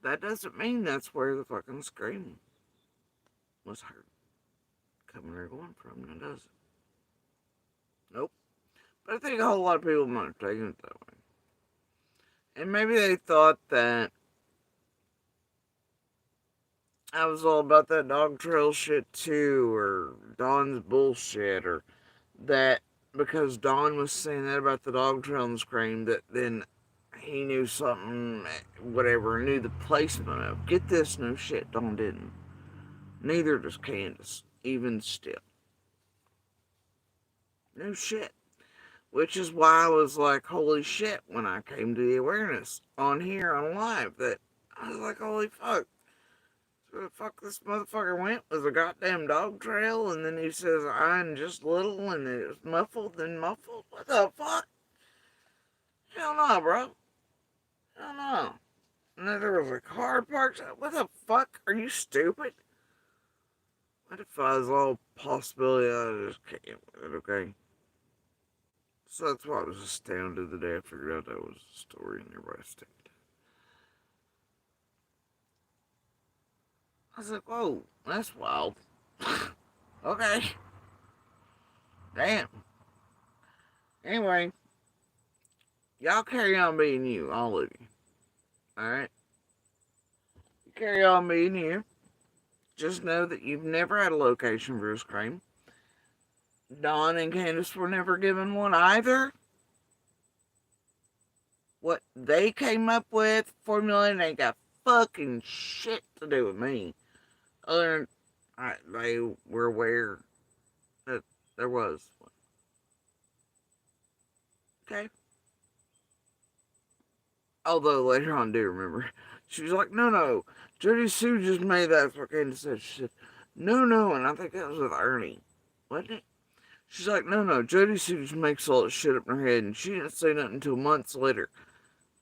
That doesn't mean that's where the fucking scream was heard. Coming or going from, now does it? Nope. But I think a whole lot of people might have taken it that way. And maybe they thought that I was all about that dog trail shit too, or Don's bullshit, or that because Don was saying that about the dog trail and scream, that then he knew something, whatever, knew the placement of. Get this, no shit, Don didn't. Neither does Candace, even still. No shit. Which is why I was like, holy shit, when I came to the awareness on here on live, that I was like, holy fuck. So the fuck this motherfucker went was a goddamn dog trail, and then he says, I'm just little, and it was muffled and muffled. What the fuck? Hell no, bro. Hell no. And then there was a car parked. What the fuck? Are you stupid? What if I was all possibility I just came with it, okay? So that's why I was astounded the day I figured out that was a story and everybody stayed. I was like, whoa, that's wild. Okay. Damn. Anyway, y'all carry on being you, all of you. Alright? You carry on being you. Just know that you've never had a location for this cream. Don and Candace were never given one either. What they came up with, formulating, ain't got fucking shit to do with me. Other than they were aware that there was one. Okay? Although later on, I do remember. She was like, no. Jody Sue just made that. That's what Candace said. She said, no. And I think that was with Ernie. Wasn't it? She's like, no. Jody Sue just makes all that shit up in her head. And she didn't say nothing until months later.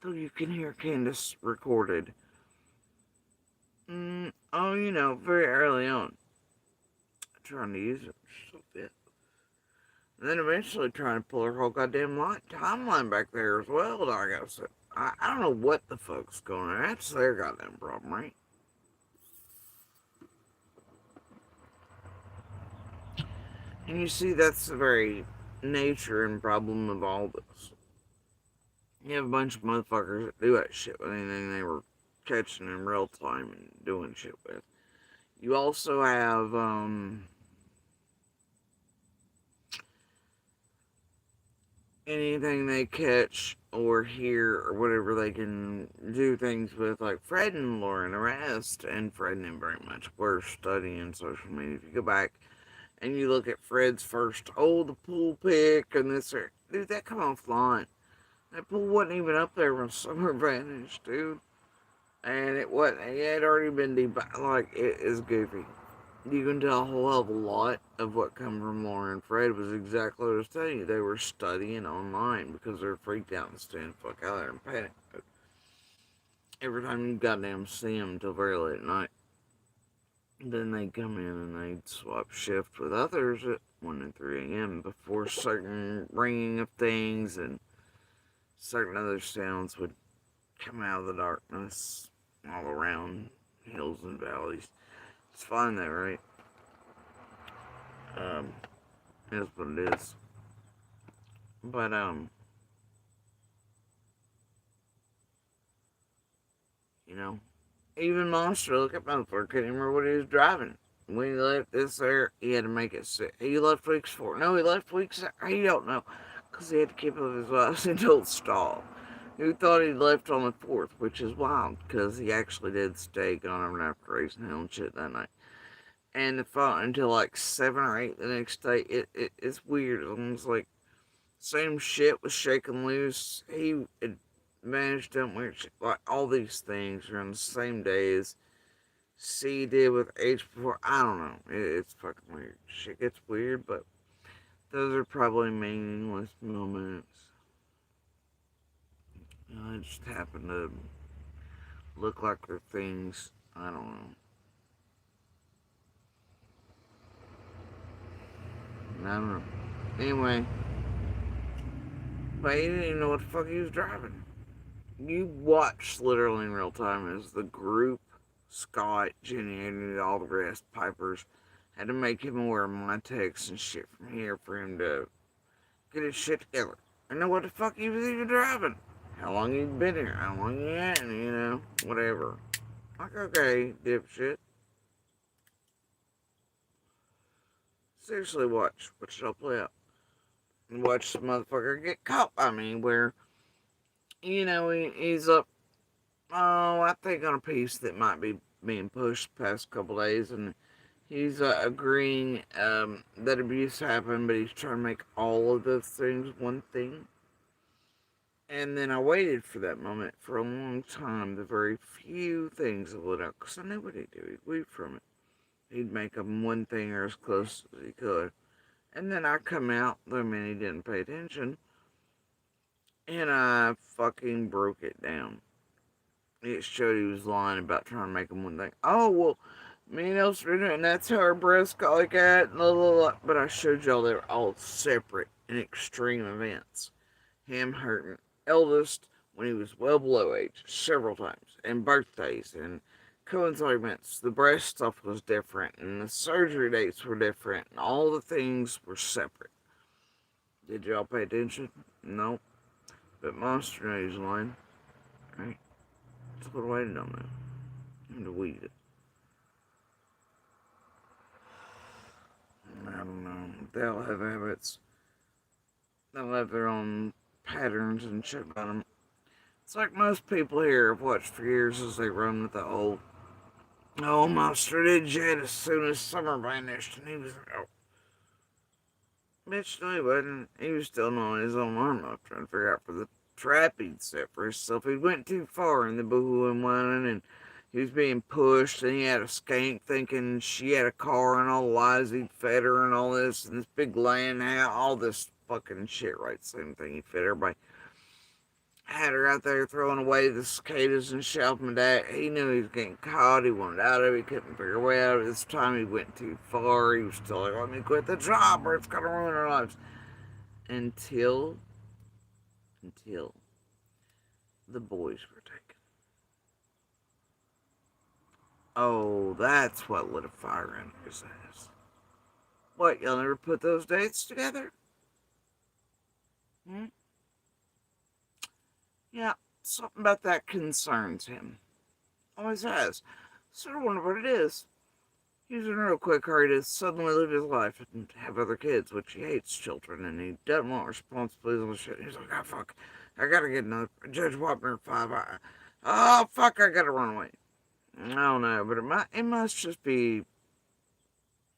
Though you can hear Candace recorded. Very early on. Trying to use it just a bit. And then eventually trying to pull her whole goddamn timeline back there as well, dog. I don't know what the fuck's going on. That's their goddamn problem, right? And you see, that's the very nature and problem of all this. You have a bunch of motherfuckers that do that shit with anything they were catching in real time and doing shit with. You also have, anything they catch or hear or whatever they can do things with, like Fred and Lauren arrest, and Fred didn't very much worse studying social media. If you go back and you look at Fred's first, the pool pic and this, dude, that come offline. That pool wasn't even up there when summer vanished, dude. And it had already been like, it is goofy. You can tell a whole hell of a lot of what come from Lauren and Fred was exactly what I was telling you. They were studying online because they were freaked out and staying the fuck out there and panic. Every time you goddamn see them till very late at night. Then they'd come in and they'd swap shift with others at 1 and 3 a.m. before certain ringing of things and certain other sounds would come out of the darkness all around hills and valleys. It's fine though, right? Is what it is. But, even Monster, look at motherfucker, couldn't remember what he was driving. When he left this there, he had to make it sick. He left weeks 4. No, he left weeks, he don't know. Because he had to keep up his wives until it stalled. Who thought he'd left on the 4th, which is wild, because he actually did stay gone over after racing hell and shit that night. And the fought until like 7 or 8 the next day. It's weird. It's almost like same shit was shaking loose. He had managed to weird shit. Like all these things are on the same day as C did with H before. I don't know. It's fucking weird. Shit gets weird, but those are probably meaningless moments. I just happen to look like they're things. I don't know. I don't know. Anyway, but he didn't even know what the fuck he was driving. You watched literally in real time as the group, Scott, Jenny, and all the rest, Pipers, had to make him aware of my texts and shit from here for him to get his shit together. I know what the fuck he was even driving. How long he'd been here, how long he had, whatever. Like, okay, dipshit. Seriously, watch y'all play out. And watch the motherfucker get caught by me, where, he's up, I think on a piece that might be being pushed the past couple days, and he's agreeing that abuse happened, but he's trying to make all of those things one thing. And then I waited for that moment for a long time, the very few things that lit up, because I knew what he'd do. He'd weed from it. He'd make them one thing or as close as he could. And then I come out, the minute he didn't pay attention, and I fucking broke it down. It showed he was lying about trying to make them one thing. Oh, well, me and Elsa are doing it, and that's how our breasts got like that, blah, blah, blah. But I showed y'all they were all separate in extreme events. Him hurting eldest when he was well below age several times, and birthdays and coincidence. The breast stuff was different, and the surgery dates were different, and all the things were separate. Did y'all pay attention? No. But Monster News line, right? That's what I don't know. I'm to weed it. I don't know. They'll have habits. They'll have their own patterns and shit about them. It's like most people here have watched for years as they run with the old, oh, Monster did jet as soon as summer vanished, and he was like, oh. Bitch, no, he wasn't. He was still gnawing his own arm off, trying to figure out for the trap he'd set for himself. He went too far in the boohoo and whining, and he was being pushed, and he had a skank thinking she had a car and all the lies he'd fed her and all this, and this big land house, all this fucking shit, right? Same thing he fed everybody. Had her out there throwing away the cicadas and shouting at. He knew he was getting caught. He wanted out of it. He couldn't figure a way out of it. This time he went too far. He was still like, let me quit the job or it's going to ruin our lives. Until the boys were taken. Oh, that's what lit a fire under his ass. What, y'all never put those dates together? Hmm? Yeah, something about that concerns him. Always has. Sort of wonder what it is. He's in a real quick hurry to suddenly live his life and have other kids, which he hates children and he doesn't want responsibilities and shit. He's like, oh fuck, I gotta get another Judge Wapner 5. Oh fuck, I gotta run away. I don't know, but it must just be.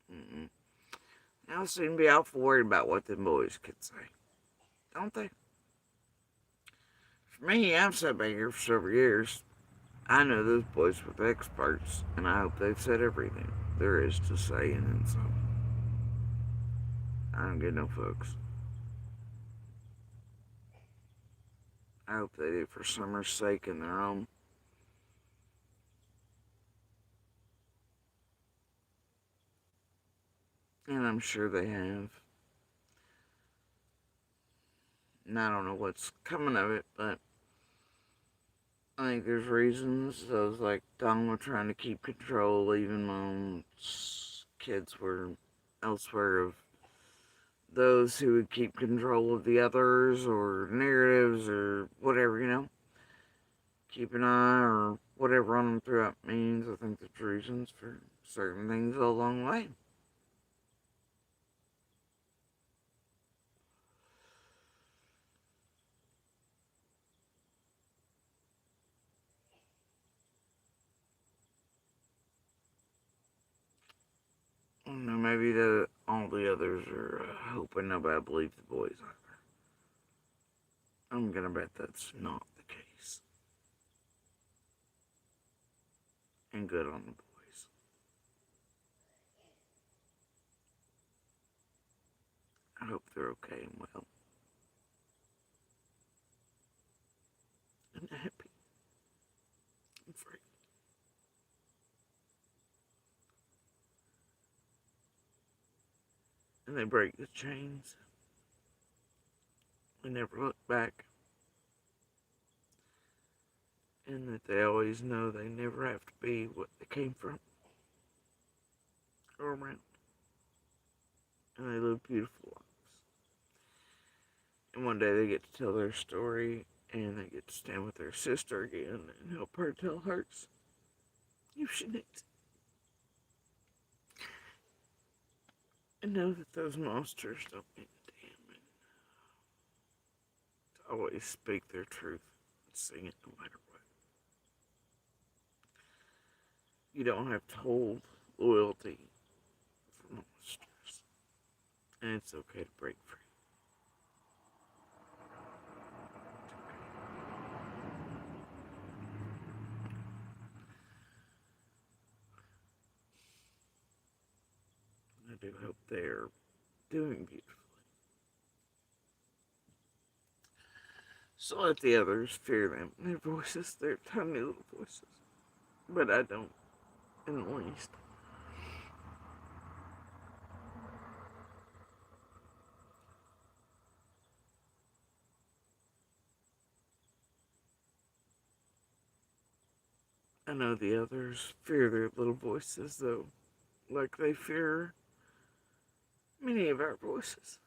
They all seem to be awful worried about what them boys could say, don't they? For me, I've sat back here for several years. I know those boys were experts, and I hope they've said everything there is to say, and then some. I don't get no fucks. I hope they do for Summer's sake and their own. And I'm sure they have. And I don't know what's coming of it, but I think there's reasons. Those like Donald trying to keep control, even when kids were elsewhere, of those who would keep control of the others or narratives or whatever, keep an eye or whatever on them throughout means. I think there's reasons for certain things along the way. I don't know, maybe all the others are hoping nobody believes the boys either. I'm gonna bet that's not the case. And good on the boys. I hope they're okay and well. And happy and free. And they break the chains. They never look back. And that they always know they never have to be what they came from or around. And they live beautiful lives. And one day they get to tell their story and they get to stand with their sister again and help her tell hers if she needs. And know that those monsters don't mean a damn and to always speak their truth and sing it no matter what. You don't have to hold loyalty for monsters. And it's okay to break free. I do hope they're doing beautifully. So let the others fear them. Their voices, their tiny little voices. But I don't in the least. I know the others fear their little voices, though, like they fear many of our voices.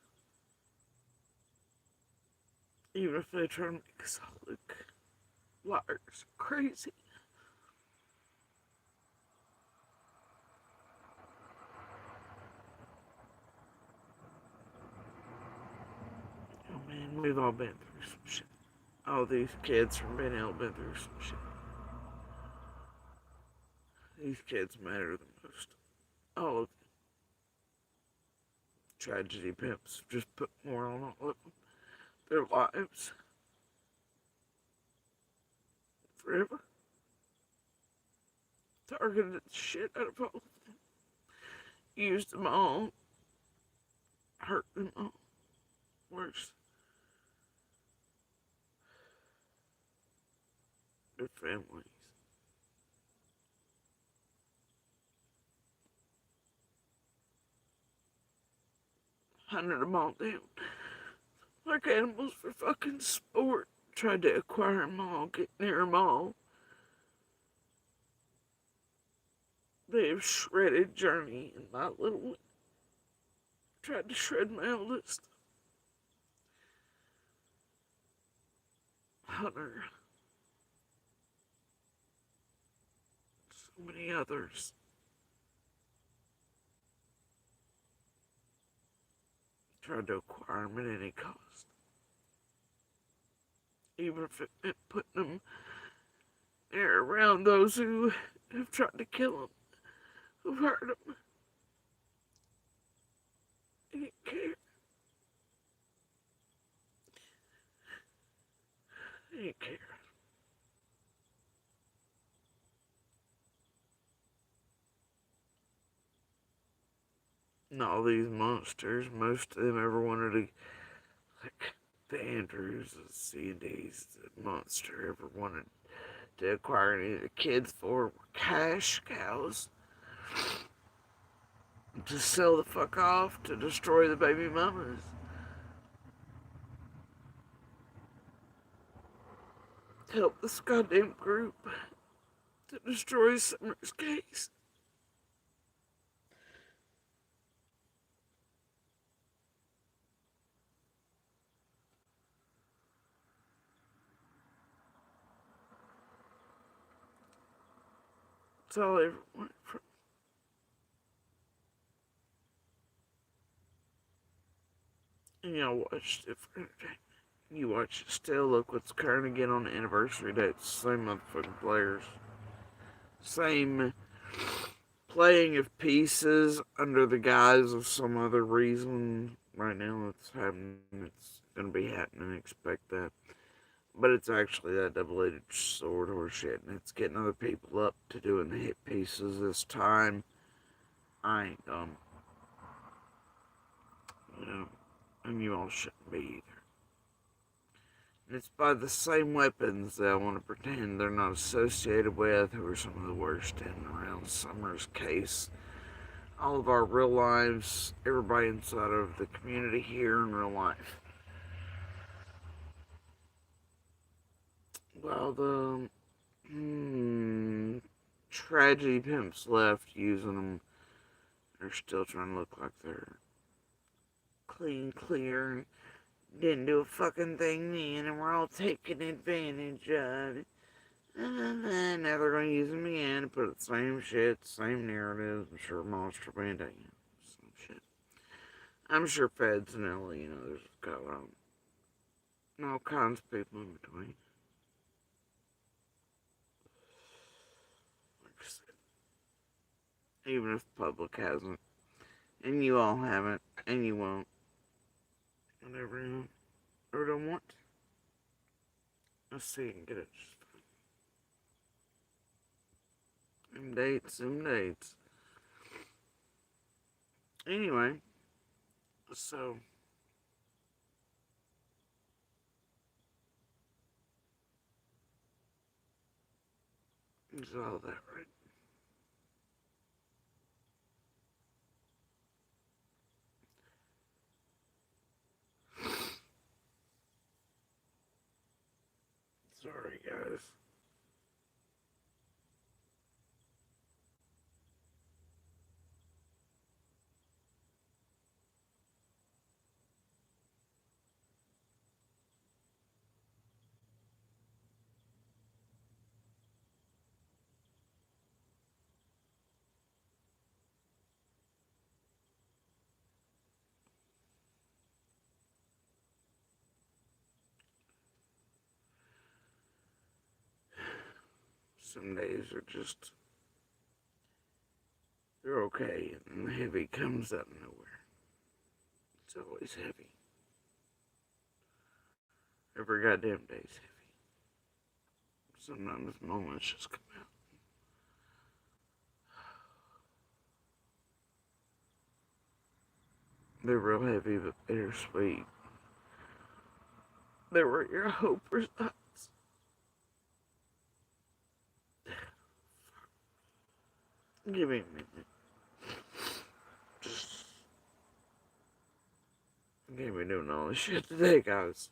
Even if they try to make us all look liars, crazy. Oh man, we've all been through some shit. All these kids from Mandela been through some shit. These kids matter the most. All of them. Tragedy pimps just put more on all of them. Their lives. Forever. Targeted the shit out of all of them. Used them all. Hurt them all. Worse. Their families. Hunted them all down. Like animals for fucking sport. Tried to acquire them all, get near them all. They have shredded Journey and my little one. Tried to shred my eldest. Hunter. So many others. Tried to acquire them at any cost. Even if it meant putting them near around those who have tried to kill them, who've hurt them. They didn't care. They didn't care. And all these monsters, most of them ever wanted to, like the Andrews, the C&Ds, the monster ever wanted to acquire any of the kids for were cash cows. To sell the fuck off, to destroy the baby mamas. To help this goddamn group to destroy Summer's case. That's all I ever wanted from. And y'all watched it for entertainment. You watch it still, look what's occurring again on the anniversary dates. Same motherfucking players. Same playing of pieces under the guise of some other reason. Right now it's happening. It's gonna be happening. Expect that. But it's actually that double-edged sword or shit, and it's getting other people up to doing the hit pieces this time. I ain't dumb. You know, and you all shouldn't be either. And it's by the same weapons that I want to pretend they're not associated with, who are some of the worst in and around Summer's case. All of our real lives, everybody inside of the community here in real life. Well, the tragedy pimps left using them. They're still trying to look like they're clean, clear, didn't do a fucking thing then, and we're all taking advantage of it. And now they're gonna use them again to put the same shit, same narrative. I'm sure Monster Band, some shit. I'm sure Feds and LA, there's got all kinds of people in between. Like I said, even if the public hasn't, and you all haven't, and you won't, whatever, or don't want. Let's see and get it. Them dates. Anyway, so is all that right? Sorry, guys. Some days are just, they're okay, and the heavy comes out of nowhere. It's always heavy. Every goddamn day's heavy. Sometimes moments just come out. They're real heavy, but bittersweet. They were your hope or thoughts. Give me a minute. Just can't be doing all this shit today, guys.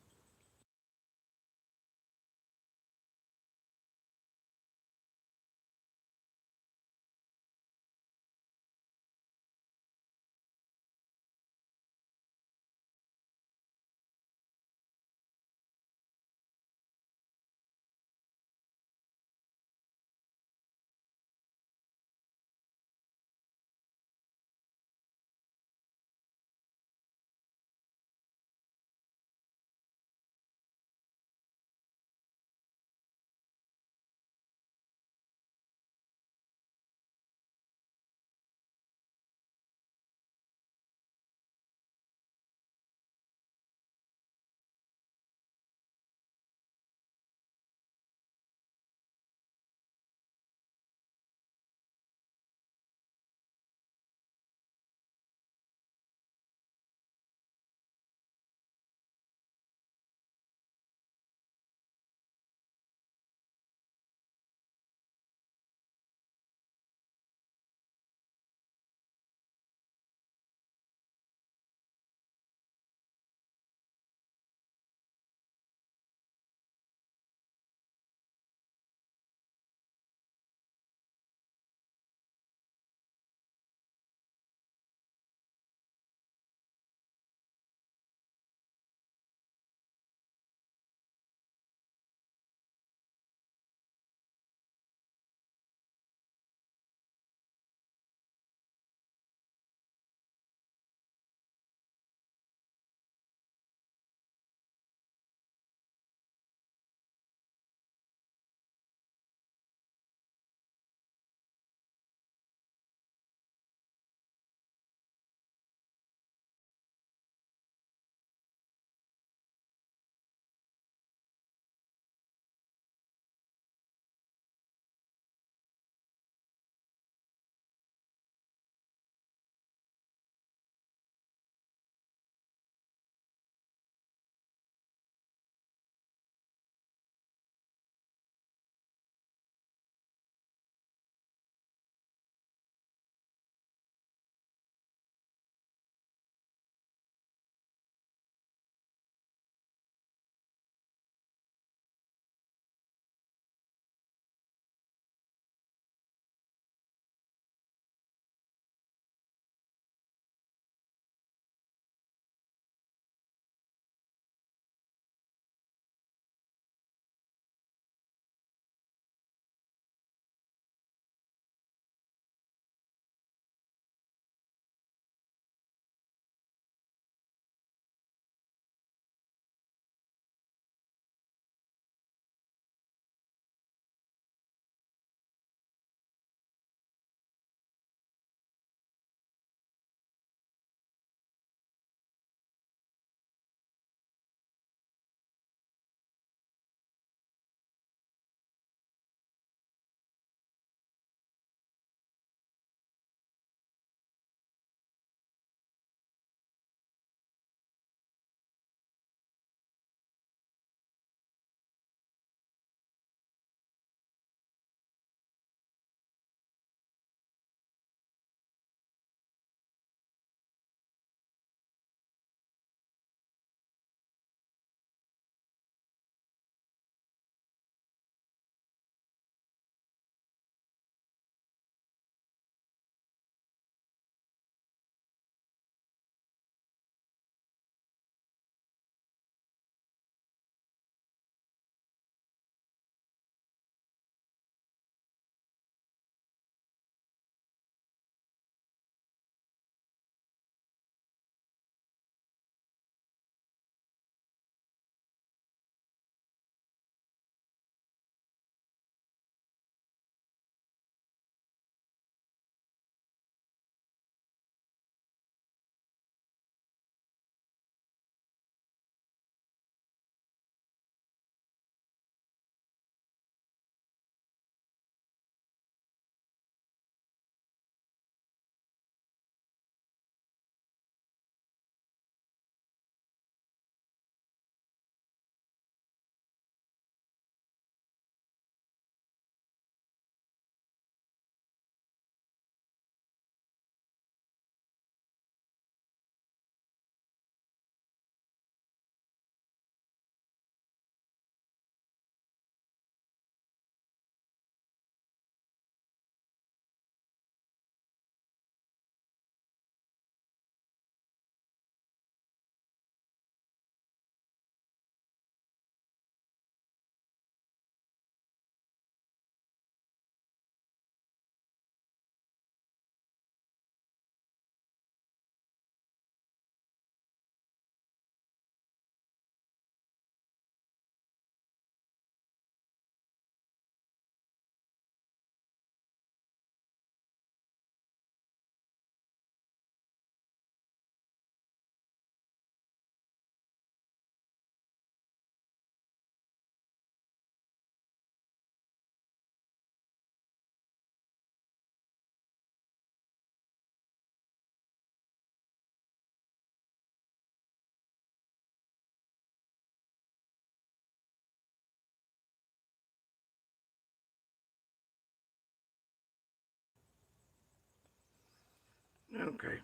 Okay.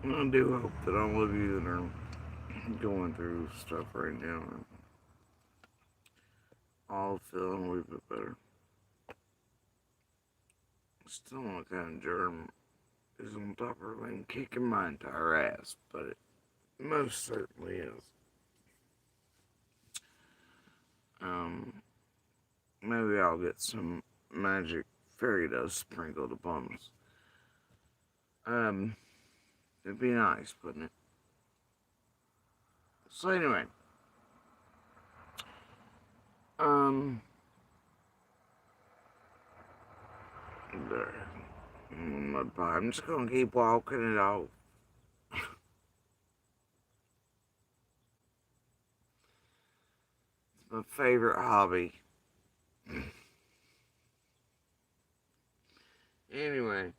I do hope that all of you that are going through stuff right now are all feeling a little bit better. Still no kind of germ is on top of everything, kicking my entire ass, but it most certainly is. Um, Maybe I'll get some magic fairy dust sprinkled upon us. It'd be nice, wouldn't it? So anyway, um, I'm just gonna keep walking it off. It's my favorite hobby. Anyway,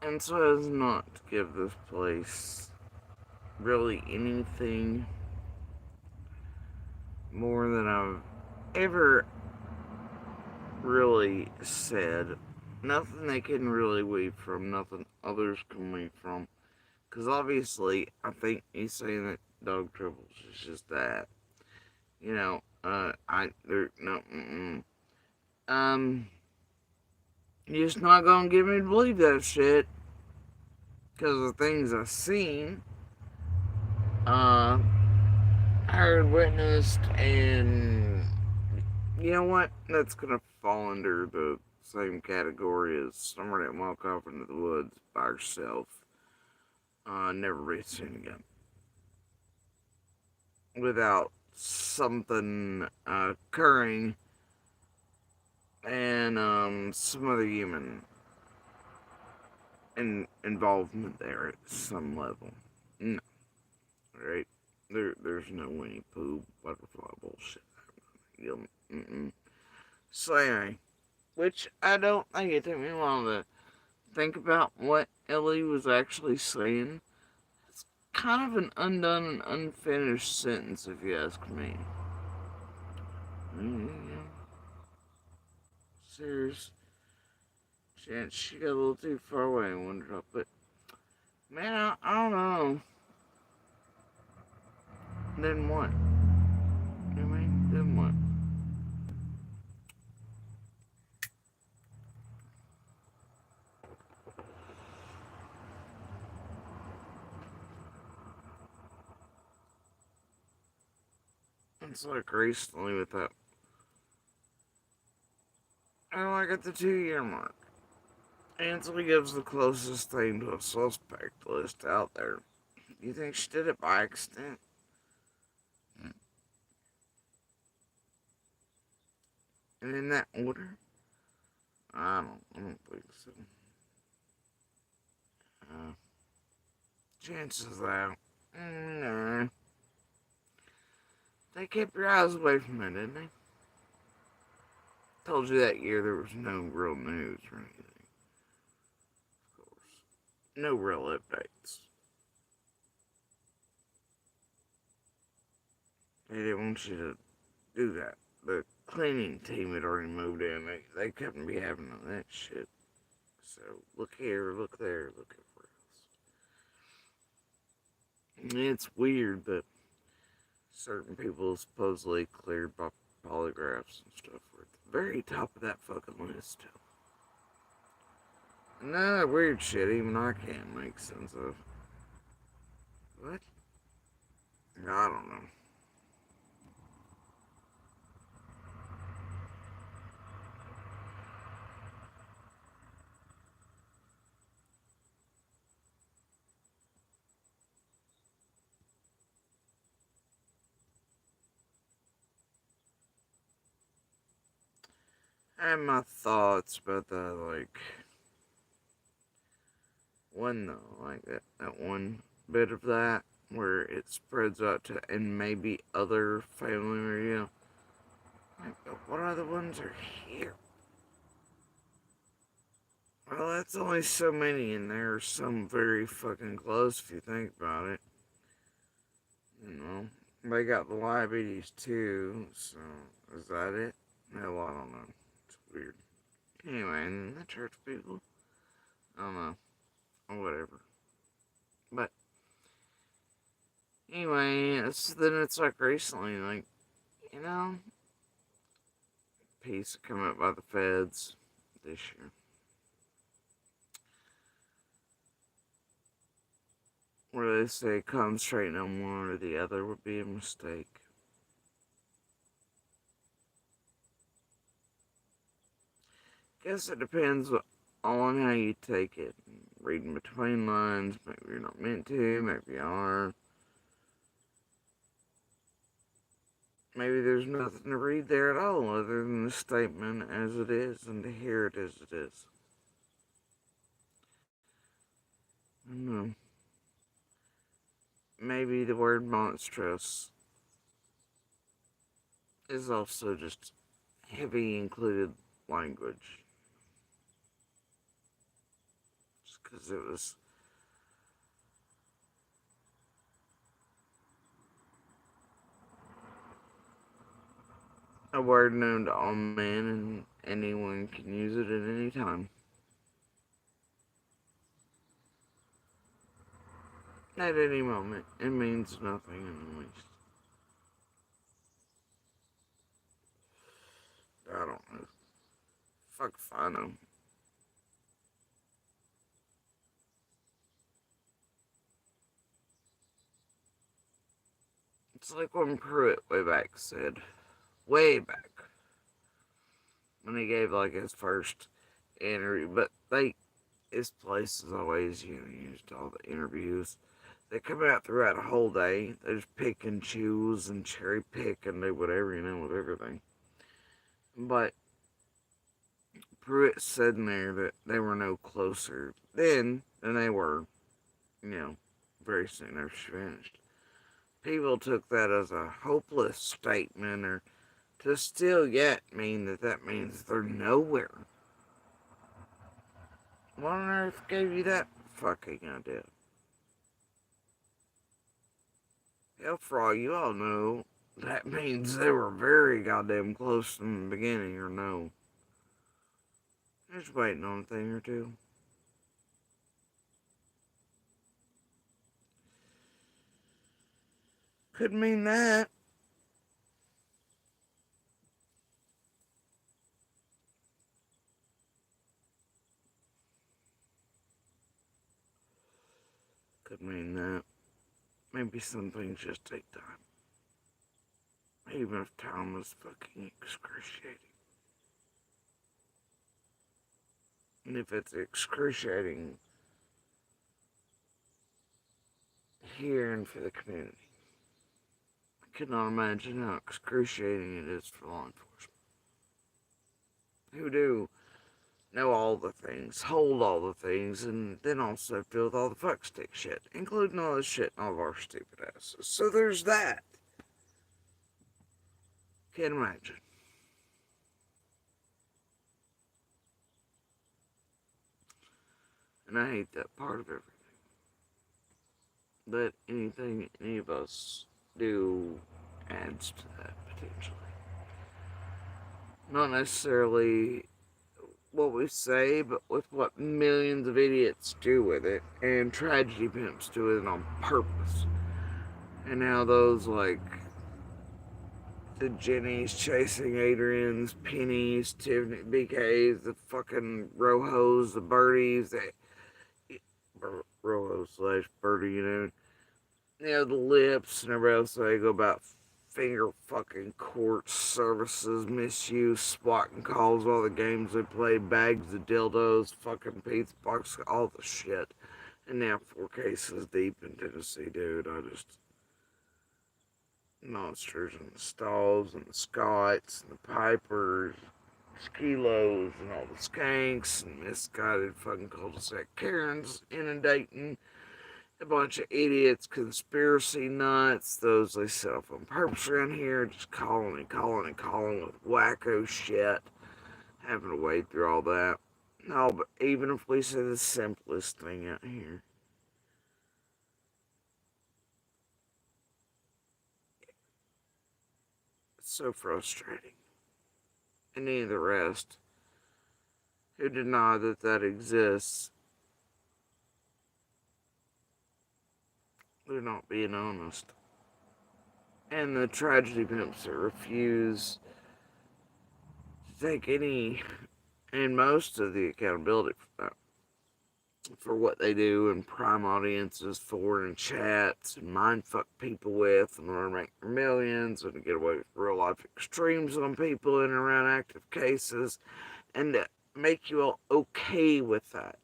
and so as not to give this place really anything more than I've ever really said. Nothing they can really weave from, nothing others can weave from. Because obviously, I think he's saying that dog triples is just that. You know, no, you're just not gonna get me to believe that shit. Because of the things I've seen, uh, heard, witnessed, and you know what? That's gonna fall under the same category as somebody that walk off into the woods by herself, never be seen again, without something occurring and some other human involvement there at some level. No, right? There's no Winnie Pooh butterfly bullshit. Mm-mm. So anyway, which I don't think it took me long to think about what Ellie was actually saying. It's kind of an undone and unfinished sentence, if you ask me. Yeah. Serious chance she got a little too far away and wandered up, but man, I don't know. Then what? I mean, then what? It's like recently with that. Oh, like at the 2 year mark. Ansley gives the closest thing to a suspect list out there. You think she did it by accident? And in that order? I don't think so. Uh, Chances are, no. They kept your eyes away from it, didn't they? Told you that year there was no real news or anything. Of course. No real updates. They didn't want you to do that. The cleaning team had already moved in. They couldn't be having none of that shit. So, look here, look there, look everywhere else. It's weird that certain people supposedly cleared by polygraphs and stuff were at the very top of that fucking list still. And that weird shit even I can't make sense of. What? I don't know. I have my thoughts about that, like, one though, like that one bit of that, where it spreads out to, and maybe other family radio. Like, what other ones are here? Well, that's only so many, and there are some very fucking close if you think about it. You know, they got the liabilities too, so is that it? No, I don't know. It's weird. Anyway, and the church people, I don't know, or whatever. But anyway, then it's like recently, like, you know, piece come up by the feds this year. Where they say concentrating on one or the other would be a mistake. Guess it depends on how you take it. Reading between lines, maybe you're not meant to, maybe you are. Maybe there's nothing to read there at all other than the statement as it is and to hear it as it is. I don't know. Maybe the word monstrous is also just heavy included language. Just because it was a word known to all men and anyone can use it at any time. At any moment. It means nothing in the least. I don't know. Fuck if I know. It's like when Pruitt way back said, way back, when he gave like his first interview, but his place is always, used all the interviews. They come out throughout a whole day. They just pick and choose and cherry pick and do whatever, with everything. But Pruitt said in there that they were no closer then than they were, very soon after she vanished. People took that as a hopeless statement or to still yet mean that means they're nowhere. What on earth gave you that fucking idea? Hell, for all you all know, that means they were very goddamn close from the beginning, or no. Just waiting on a thing or two. Could mean that. Could mean that. Maybe some things just take time. Even if time was fucking excruciating. And if it's excruciating here and for the community, I cannot imagine how excruciating it is for law enforcement. Who do know all the things, hold all the things, and then also deal with all the fuckstick shit, including all the shit in all of our stupid asses. So there's that. Can't imagine. And I hate that part of everything. But anything any of us do adds to that, potentially. Not necessarily what we say, but with what millions of idiots do with it, and tragedy pimps do it on purpose. And now those, like, the Jennies chasing Adrians, Pennies, Tiffany, BKs, the fucking Rojos, the Birdies, Rojo slash Birdie, the lips and everybody else, they go about finger fucking court services, misuse, swatting calls, all the games they play, bags of dildos, fucking pizza box, all the shit. And now 4 cases deep in Tennessee, dude. Monsters and the Stalls and the Scots and the Pipers, Kilos and all the skanks and misguided fucking cul-de-sac Karens inundating A bunch of idiots, conspiracy nuts, those they set up on purpose around here, just calling and calling and calling with wacko shit, having to wade through all that. No, but even if we say the simplest thing out here, it's so frustrating. And any of the rest who deny that that exists, they're not being honest. And the tragedy pimps that refuse to take any and most of the accountability for that, for what they do and prime audiences for and chats and mindfuck people with and learn to make millions and get away with real life extremes on people in and around active cases and to make you all okay with that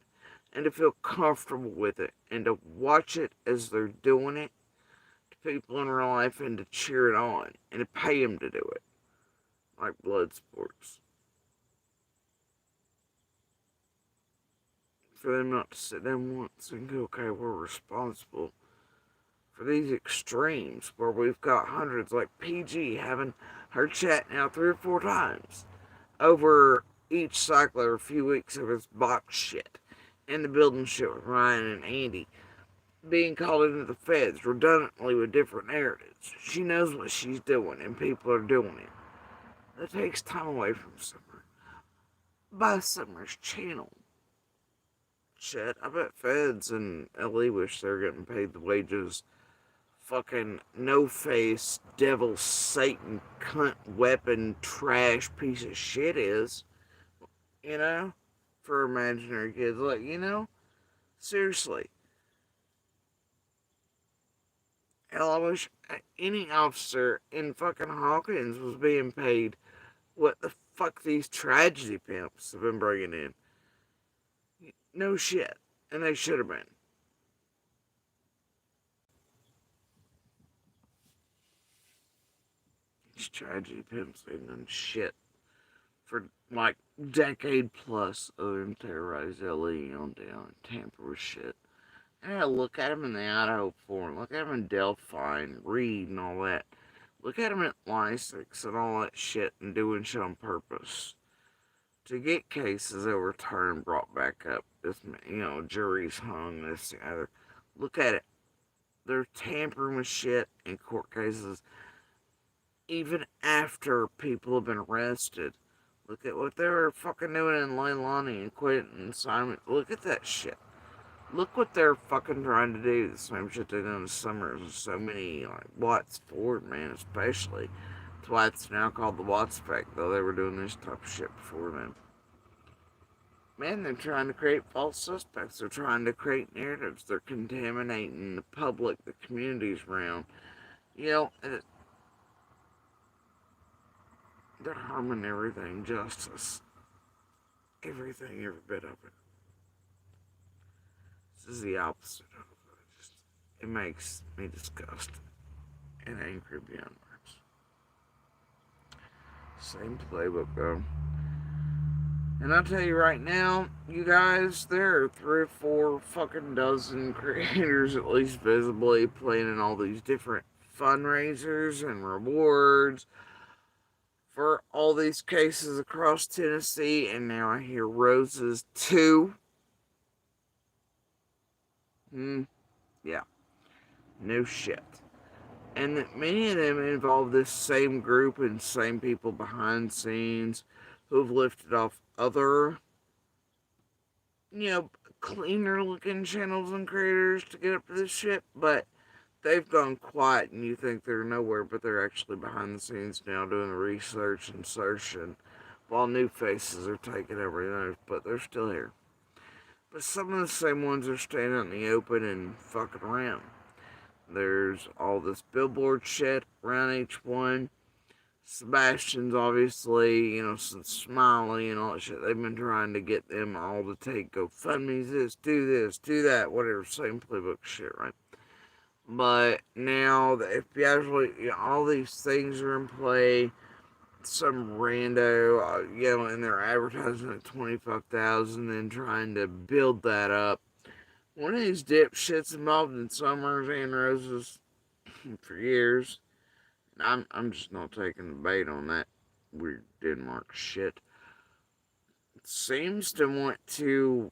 and to feel comfortable with it and to watch it as they're doing it to people in real life and to cheer it on and to pay them to do it like blood sports. For them not to sit down once and go, okay, we're responsible for these extremes where we've got hundreds like PG having her chat now 3 or 4 times over each cycle or a few weeks of his box shit and the building shit with Ryan and Andy being called into the feds redundantly with different narratives. She knows what she's doing and people are doing it. That takes time away from Summer. By Summer's channel. Shit, I bet feds in LA wish they're getting paid the wages fucking no face, devil, Satan, cunt, weapon, trash piece of shit is. You know? For imaginary kids. Like, seriously. Hell, I wish any officer in fucking Hawkins was being paid what the fuck these tragedy pimps have been bringing in. No shit. And they should have been. These tragedy pimps ain't done shit for like decade plus of them terrorize LE on down and tamper with shit. And I look at them in the Idaho Forum, look at them in Delphi and Reed and all that. Look at them at Lysics and all that shit and doing shit on purpose. To get cases overturned, brought back up, this, juries hung, this, the other. Look at it. They're tampering with shit in court cases even after people have been arrested. Look at what they were fucking doing in Leilani and Quentin Simon. Look at that shit. Look what they're fucking trying to do. The same shit they did in the summers. So many, like, Watts Ford, man, especially. That's why it's now called the Watts effect, though they were doing this type of shit before then. Man, they're trying to create false suspects. They're trying to create narratives. They're contaminating the public, the communities around. They're harming everything, justice. Everything, every bit of it. This is the opposite of it. It makes me disgusted and angry beyond words. Same playbook, though. And I'll tell you right now, you guys, there are 3 or 4 fucking dozen creators, at least visibly, planning all these different fundraisers and rewards for all these cases across Tennessee. And now I hear Rose's too. Yeah. No shit. And that many of them involve this same group and same people behind scenes who've lifted off other, cleaner looking channels and creators to get up to this shit, but they've gone quiet and you think they're nowhere, but they're actually behind the scenes now doing the research and searching while new faces are taking over, but they're still here. But some of the same ones are staying out in the open and fucking around. There's all this billboard shit around each one. Sebastian's obviously, since Smiley and all that shit, they've been trying to get them all to take GoFundMe's this, do that, whatever, same playbook shit, right? But now the FBI's really, all these things are in play. Some rando, and they're advertising at 25,000, then trying to build that up one of these dipshits involved in Summers and Roses for years. I'm just not taking the bait on that weird Denmark shit. Seems to want to,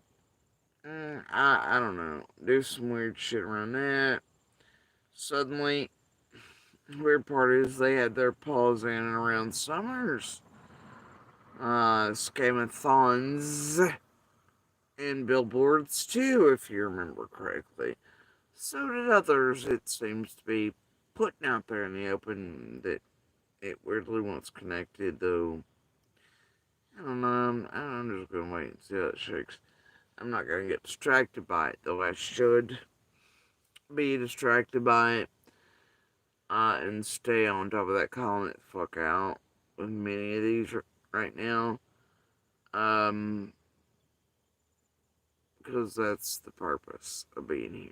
I don't know, do some weird shit around that. Suddenly, weird part is they had their paws in and around Summers. Scamathons and billboards too, if you remember correctly. So did others, it seems to be putting out there in the open that it weirdly wants connected, though. I don't know, I'm just gonna wait and see how it shakes. I'm not gonna get distracted by it, though I should be distracted by it, and stay on top of that, calling it the fuck out with many of these right now. Because that's the purpose of being here.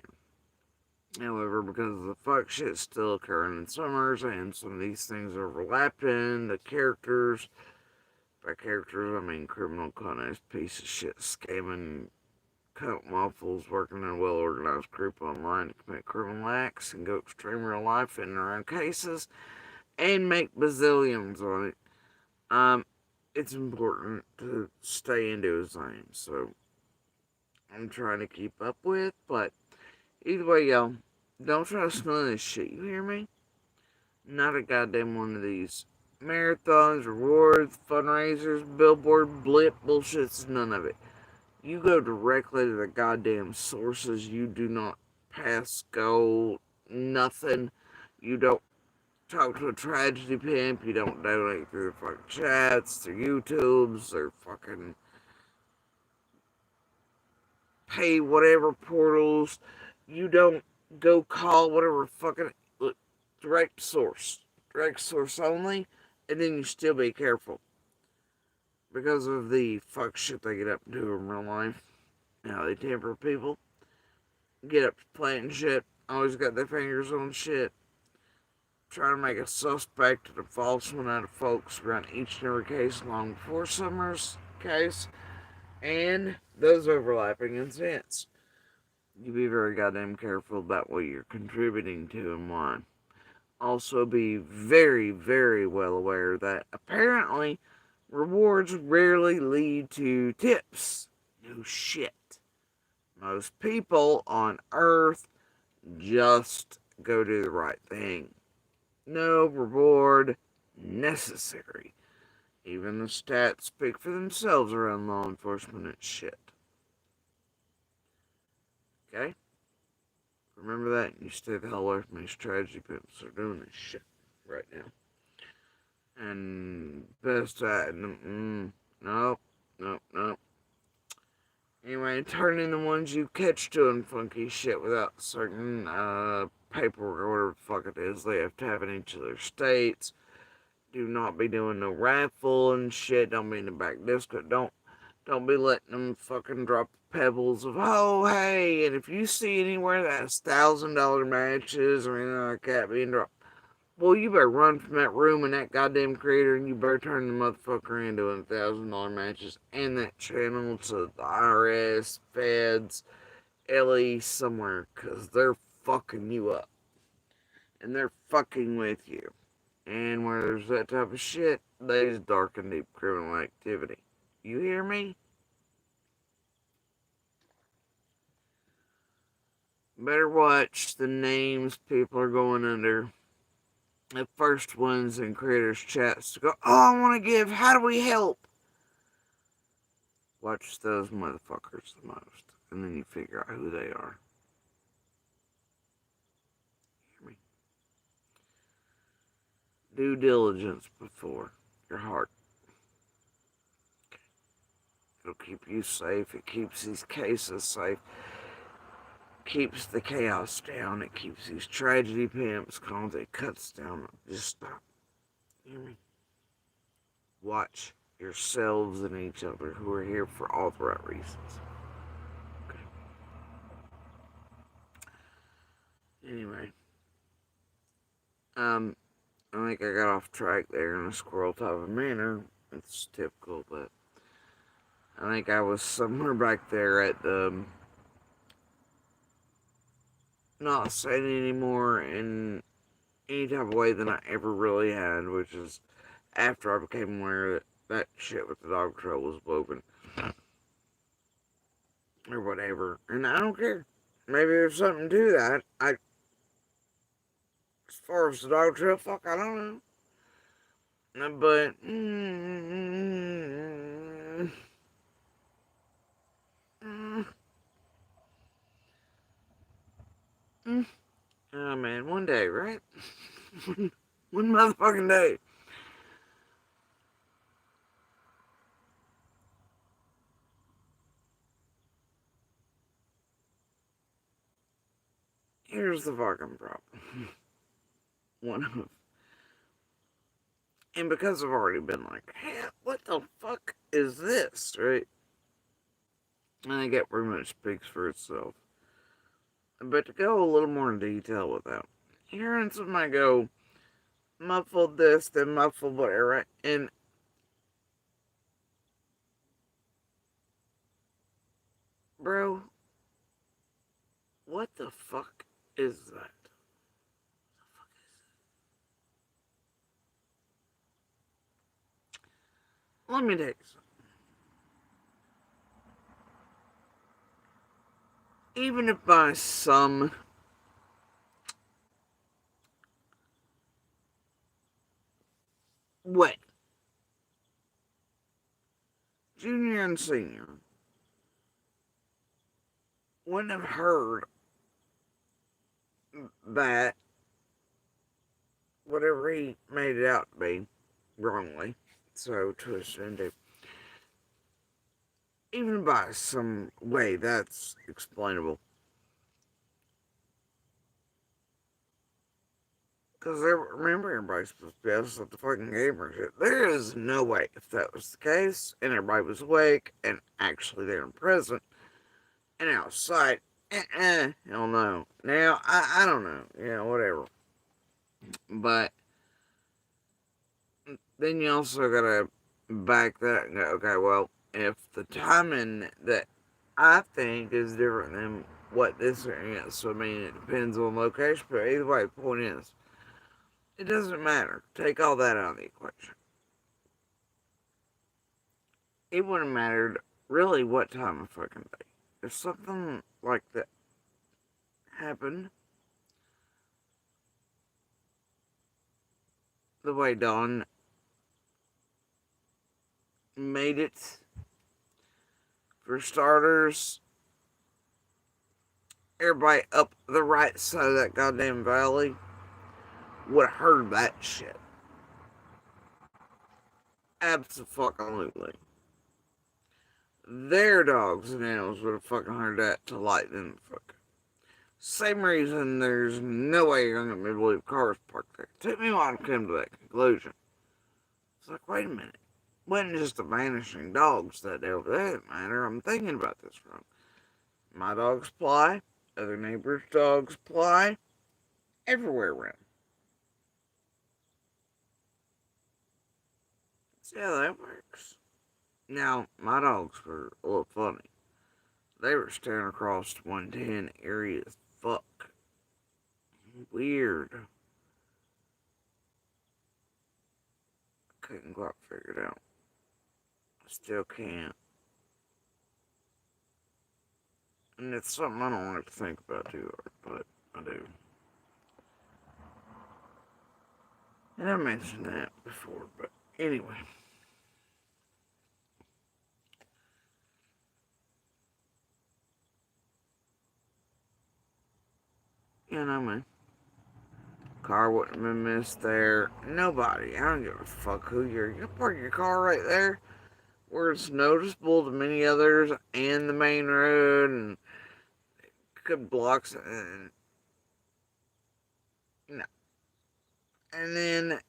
However, because the fuck shit still occurring in Summers, and some of these things overlapping, the characters, by characters, I mean criminal, con-ass piece of shit, scamming cunt waffles, working in a well-organized group online to commit criminal acts and go extreme real life in their own cases, and make bazillions on it. It's important to stay into his lane, so I'm trying to keep up with, but either way, y'all, don't trust none of this shit, you hear me? Not a goddamn one of these marathons, rewards, fundraisers, billboard, blip, bullshits, none of it. You go directly to the goddamn sources. You do not pass go, nothing. You don't talk to a tragedy pimp. You don't donate through the fucking chats, their YouTubes, their fucking pay whatever portals. You don't go call whatever fucking, look, direct source only, and then you still be careful because of the fuck shit they get up to in real life. How they tamper people, get up to planting shit, always got their fingers on shit, trying to make a suspect and a false one out of folks around each and every case long before Summers' case, and those overlapping incidents. You be very goddamn careful about what you're contributing to and why. Also be very, very well aware that apparently rewards rarely lead to tips. No shit. Most people on Earth just go do the right thing. No reward necessary. Even the stats speak for themselves around law enforcement and shit. Okay? Remember that, and you stay the hell away from these tragedy pimps that are doing this shit right now. And best nope. Anyway, turn in the ones you catch doing funky shit without certain paperwork or whatever the fuck it is they have to have in each of their states. Do not be doing no raffle and shit. Don't be in the back disco. Don't be letting them fucking drop the pebbles of, oh, hey, and if you see anywhere that has $1,000 matches or anything like that being dropped, well, you better run from that room and that goddamn creator, and you better turn the motherfucker into $1,000 matches and that channel to the IRS, Feds, LE, somewhere, because they're fucking you up. And they're fucking with you. And where there's that type of shit, there's dark and deep criminal activity. You hear me? Better watch the names people are going under. The first ones in creators' chats to go, oh, I want to give, how do we help? Watch those motherfuckers the most, and then you figure out who they are. Hear me? Due diligence before your heart. Okay. It'll keep you safe. It keeps these cases safe. Keeps the chaos down. It keeps these tragedy pimps calm. It cuts down. Just stop. Hear me? Watch yourselves and each other who are here for all the right reasons. Okay. Anyway. I think I got off track there in a squirrel type of manner. It's typical, but I think I was somewhere back there at the not saying anymore in any type of way than I ever really had, which is after I became aware that that shit with the dog trail was woven or whatever. And I don't care. Maybe there's something to that. As far as the dog trail, fuck, I don't know. But, mm, oh man, one day, right? One motherfucking day. Here's the fucking problem. One of, and because I've already been like, hey, what the fuck is this, right? And I think it pretty much speaks for itself. But to go a little more in detail with that, hearing somebody go, muffled this, then muffled whatever, right? And, bro, what the fuck is that? Let me tell you something. Even if by some way, junior and senior wouldn't have heard that whatever he made it out to be wrongly, so twisted into, even by some way that's explainable. Because remember, everybody's supposed to be us at the fucking gamer shit. There is no way, if that was the case, and everybody was awake and actually there and present and outside, hell no. Now, I don't know, whatever. But then you also gotta back that and go, okay, well, if the timing that I think is different than what this is, so I mean, it depends on location, but either way, the point is, it doesn't matter. Take all that out of the equation. It wouldn't have mattered really what time of fucking day. If something like that happened, the way Dawn made it, for starters, everybody up the right side of that goddamn valley would have heard that shit. Absolutely. Their dogs and animals would have fucking heard that to light them the fuck. Same reason there's no way you're gonna get me to believe cars parked there. It took me a while to come to that conclusion. It's like, wait a minute. It wasn't just the vanishing dogs that day over there that matter. I'm thinking about this wrong. My dogs ply, other neighbors' dogs ply, everywhere around. See how that works. Now, my dogs were a little funny. They were staring across 110 area as fuck. Weird. Couldn't quite figure it out. I still can't. And it's something I don't like to think about too hard, but I do. And I mentioned that before, but anyway. Man. Car wouldn't have been missed there. Nobody. I don't give a fuck who you're. You park your car right there where it's noticeable to many others and the main road and could blocks and no. And then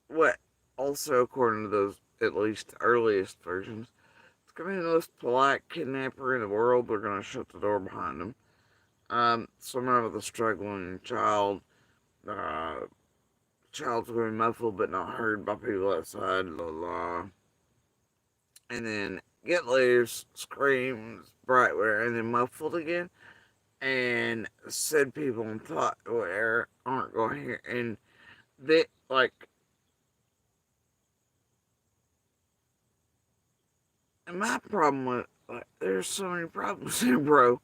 what? Also, according to those at least earliest versions, it's gonna be the most polite kidnapper in the world. They're gonna shut the door behind them. Someone with a struggling child. Uh, Child's going to be muffled but not heard by people outside. La la. And then get loose, screams, bright wear, and then muffled again. and said people in thought where aren't going here, and they like. And my problem with like, there's so many problems here, bro.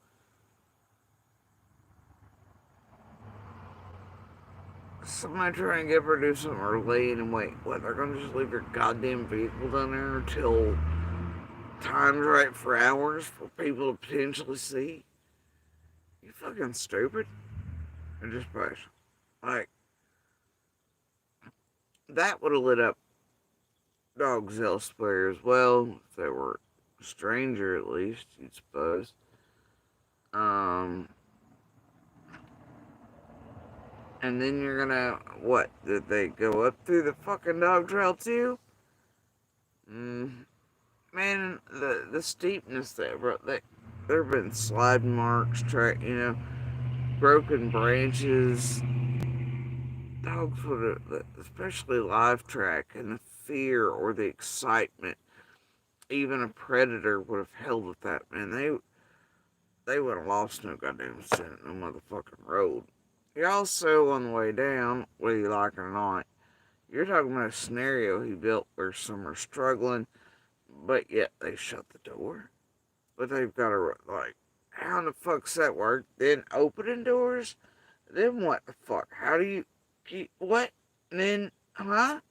Somebody trying to get her to do something or late and wait. What, they're gonna just leave your goddamn vehicle down there until time's right for hours for people to potentially see? You fucking stupid. Or just patient. Like, that would have lit up dogs elsewhere as well, if they were a stranger at least, you'd suppose. Um, and then you're gonna, what, did they go up through the fucking dog trail too? Mm, man, the steepness there, bro. There have been slide marks, broken branches. Dogs would have, especially live track, and the fear or the excitement. Even a predator would have held with that, man. They would have lost no goddamn scent, no motherfucking road. You're also on the way down, whether you like it or not. You're talking about a scenario he built where some are struggling, but yet they shut the door. But they've got to, like, how in the fuck's that work? Then opening doors? Then what the fuck? How do you keep, what? And then, huh?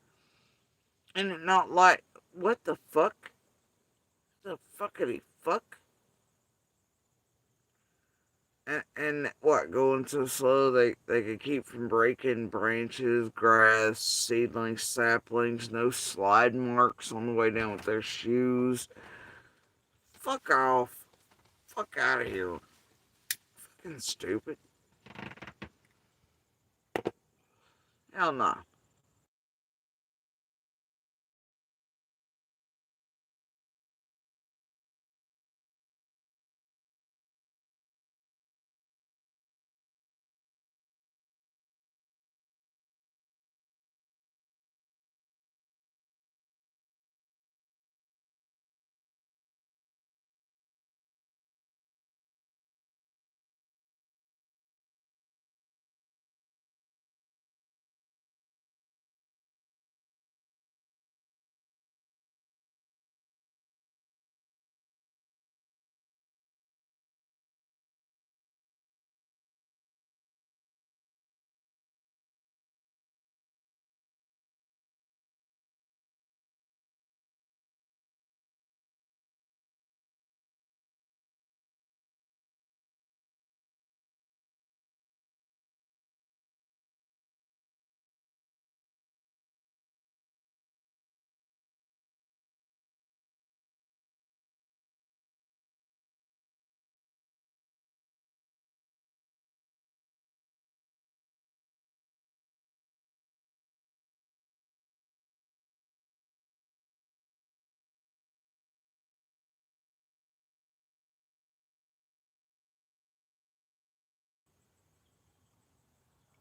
And it not like, what the fuck? The fuckity fuck? And what, going so slow they could keep from breaking branches, grass, seedlings, saplings, no slide marks on the way down with their shoes. Fuck off. Fuck out of here. Fucking stupid. Hell nah.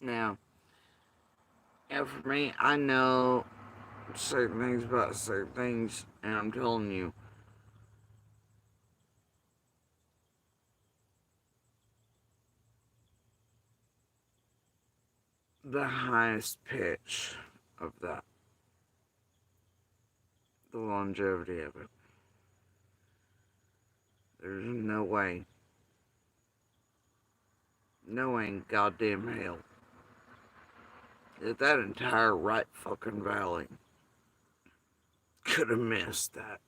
Now, for me, I know certain things about certain things, and I'm telling you, the highest pitch of that, the longevity of it. There's no way, no way in goddamn hell that that entire right fucking valley could have missed that.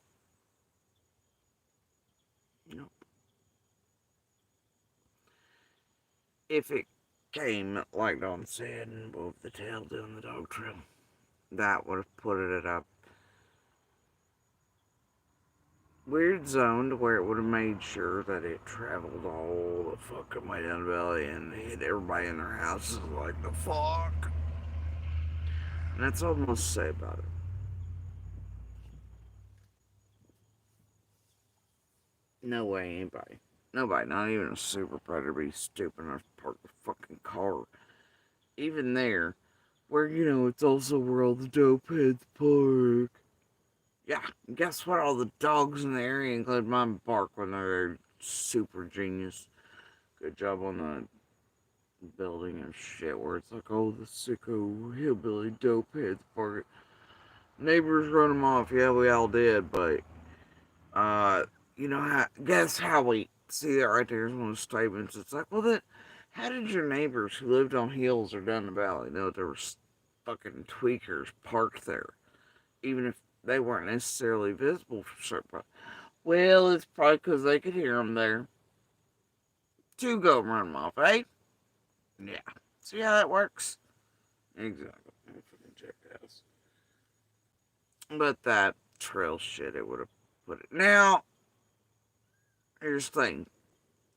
You know, if it came, like Don said, and moved the tail down the dog trail, that would have put it at a weird zone to where it would have made sure that it traveled all the fucking way down the valley and hit everybody in their houses like the fuck. And that's all I'm gonna say about it. No way anybody, nobody, not even a super predator, be stupid enough to park the fucking car. Even there, where, it's also where all the dope heads park. Yeah, guess what? All the dogs in the area, including mine, bark when they're super genius. good job on the building and shit where it's like, oh, the sicko hillbilly dope heads park. Neighbors run them off. Yeah, we all did, but uh, guess how we see that right there is one of those statements. It's like, well, then, how did your neighbors who lived on hills or down the valley know there were fucking tweakers parked there, even if they weren't necessarily visible for certain? Well, it's probably because they could hear them there. To go run them off, eh? Yeah. See how that works? Exactly. Fucking jackass. But that trail shit, it would have put it. Now, here's the thing.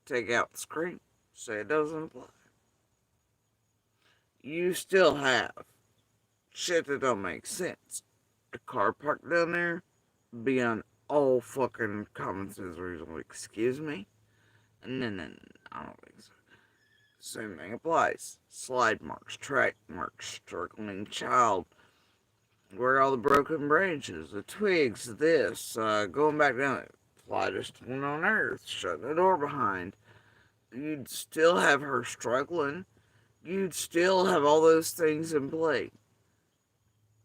Take out the screen. Say it doesn't apply. You still have shit that don't make sense. A car parked down there beyond all fucking common sense reason. Excuse me? No, no, no, I don't think so. Same thing applies. Slide marks, track marks, struggling child. Where are all the broken branches, the twigs, this, going back down, flightest one on earth, shutting the door behind. You'd still have her struggling. You'd still have all those things in play.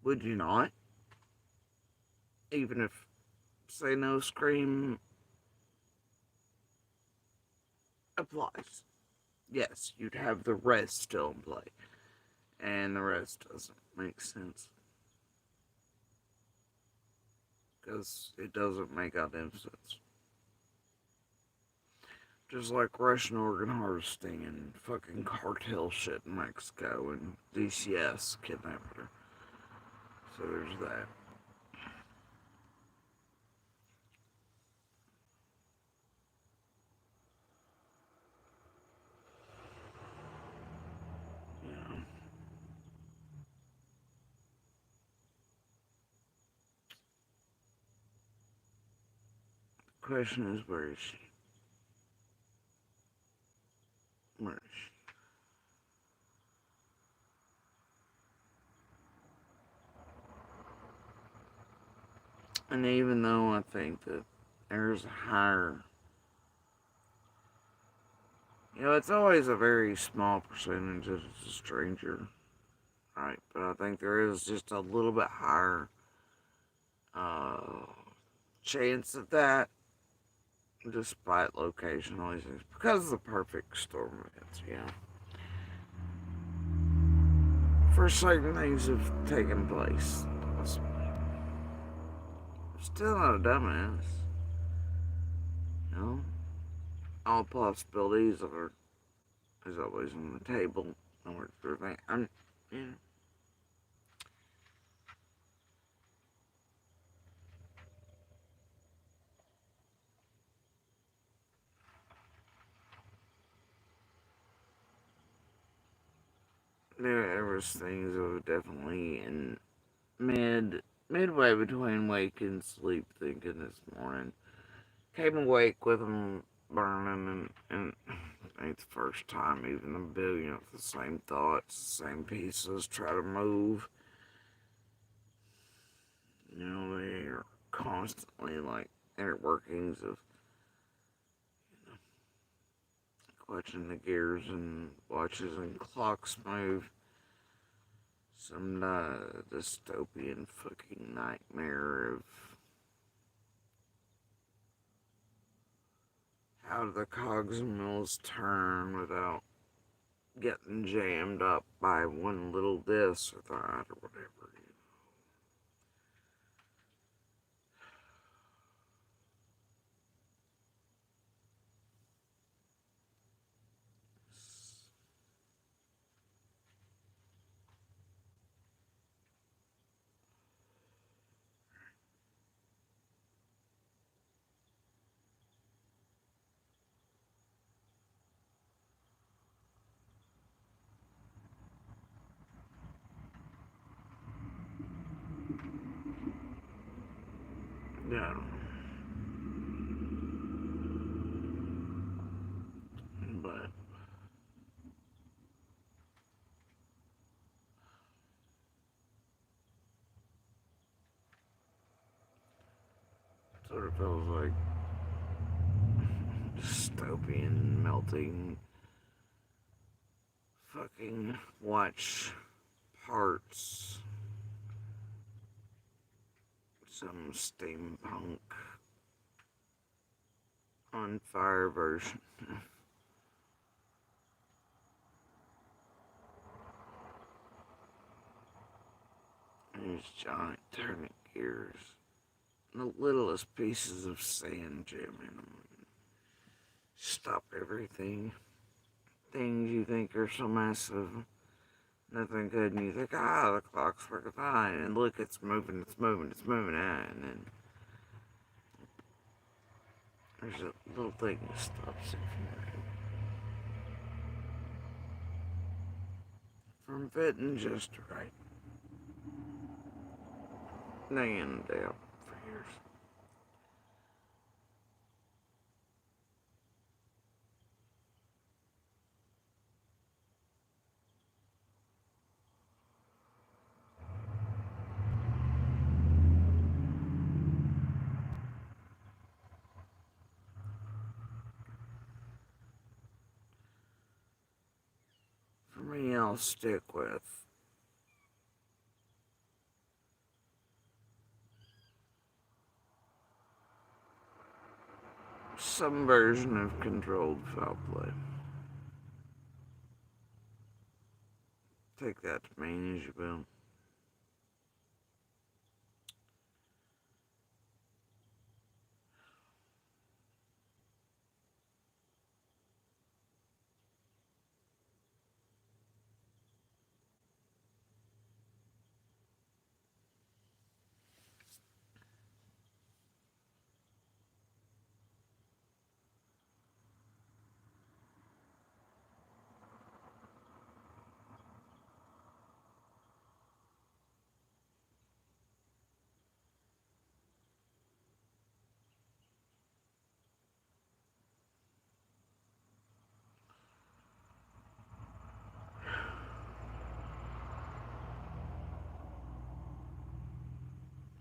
Would you not? Even if, say, no scream applies. Yes, you'd have the rest still in play. And the rest doesn't make sense. Because it doesn't make goddamn sense. Just like Russian organ harvesting and fucking cartel shit in Mexico and DCS kidnapped her. So there's that. Yeah. The question is, where is she? Where is she? And even though I think that there's a higher, it's always a very small percentage that it's a stranger, right? But I think there is just a little bit higher uh, chance of that, despite location always is, because of the perfect storm events, for certain things have taken place, possibly. Still not a dumbass, you know? All possibilities are, is always on the table. In order to prevent, there was things that were definitely in midway between wake and sleep thinking this morning. Came awake with them burning, and ain't the first time even a billion of the same thoughts, same pieces try to move. They are constantly like inner workings of watching the gears and watches and clocks move. Some dystopian fucking nightmare of how do the cogs and mills turn without getting jammed up by one little this or that or whatever. Yeah. But sort of feels like dystopian melting. fucking watch parts, some steampunk on fire version. There's Johnny turning gears. The littlest pieces of sand jamming them. Stop everything. Things you think are so massive, nothing good, and you think, the clock's working fine, and look, it's moving, and then there's a little thing that stops it from fitting just right. Day in and day out for years. For me, I'll stick with some version of controlled foul play. Take that to mean as you will.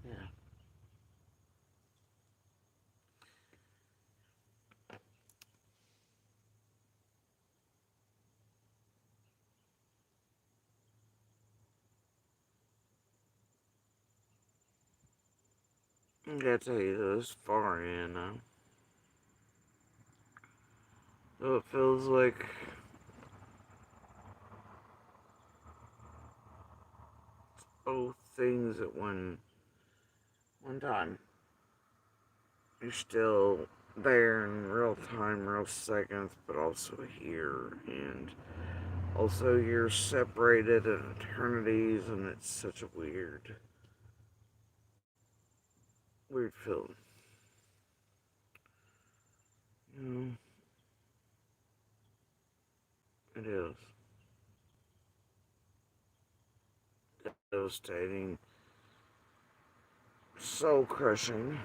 Yeah. I gotta tell you this far in, so it feels like both things at one time. You're still there in real time, real seconds, but also here, and also you're separated at eternities, and it's such a weird feeling. You know, it is devastating, soul crushing.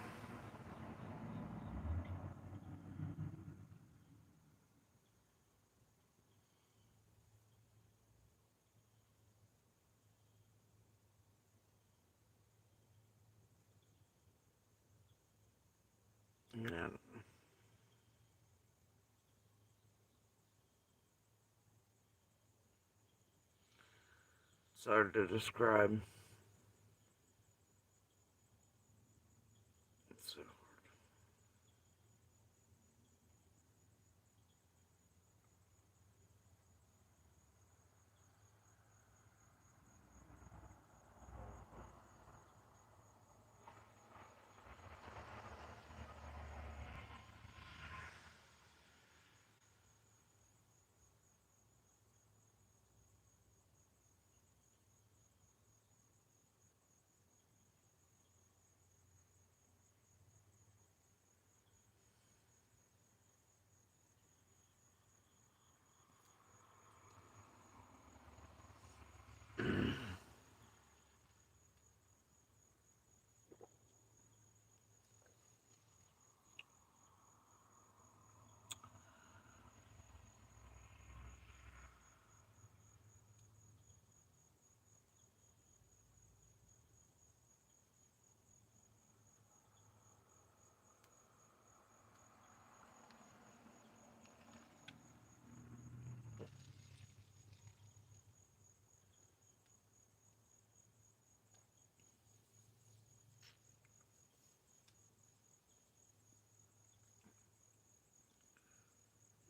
Yeah, it's hard to describe. It's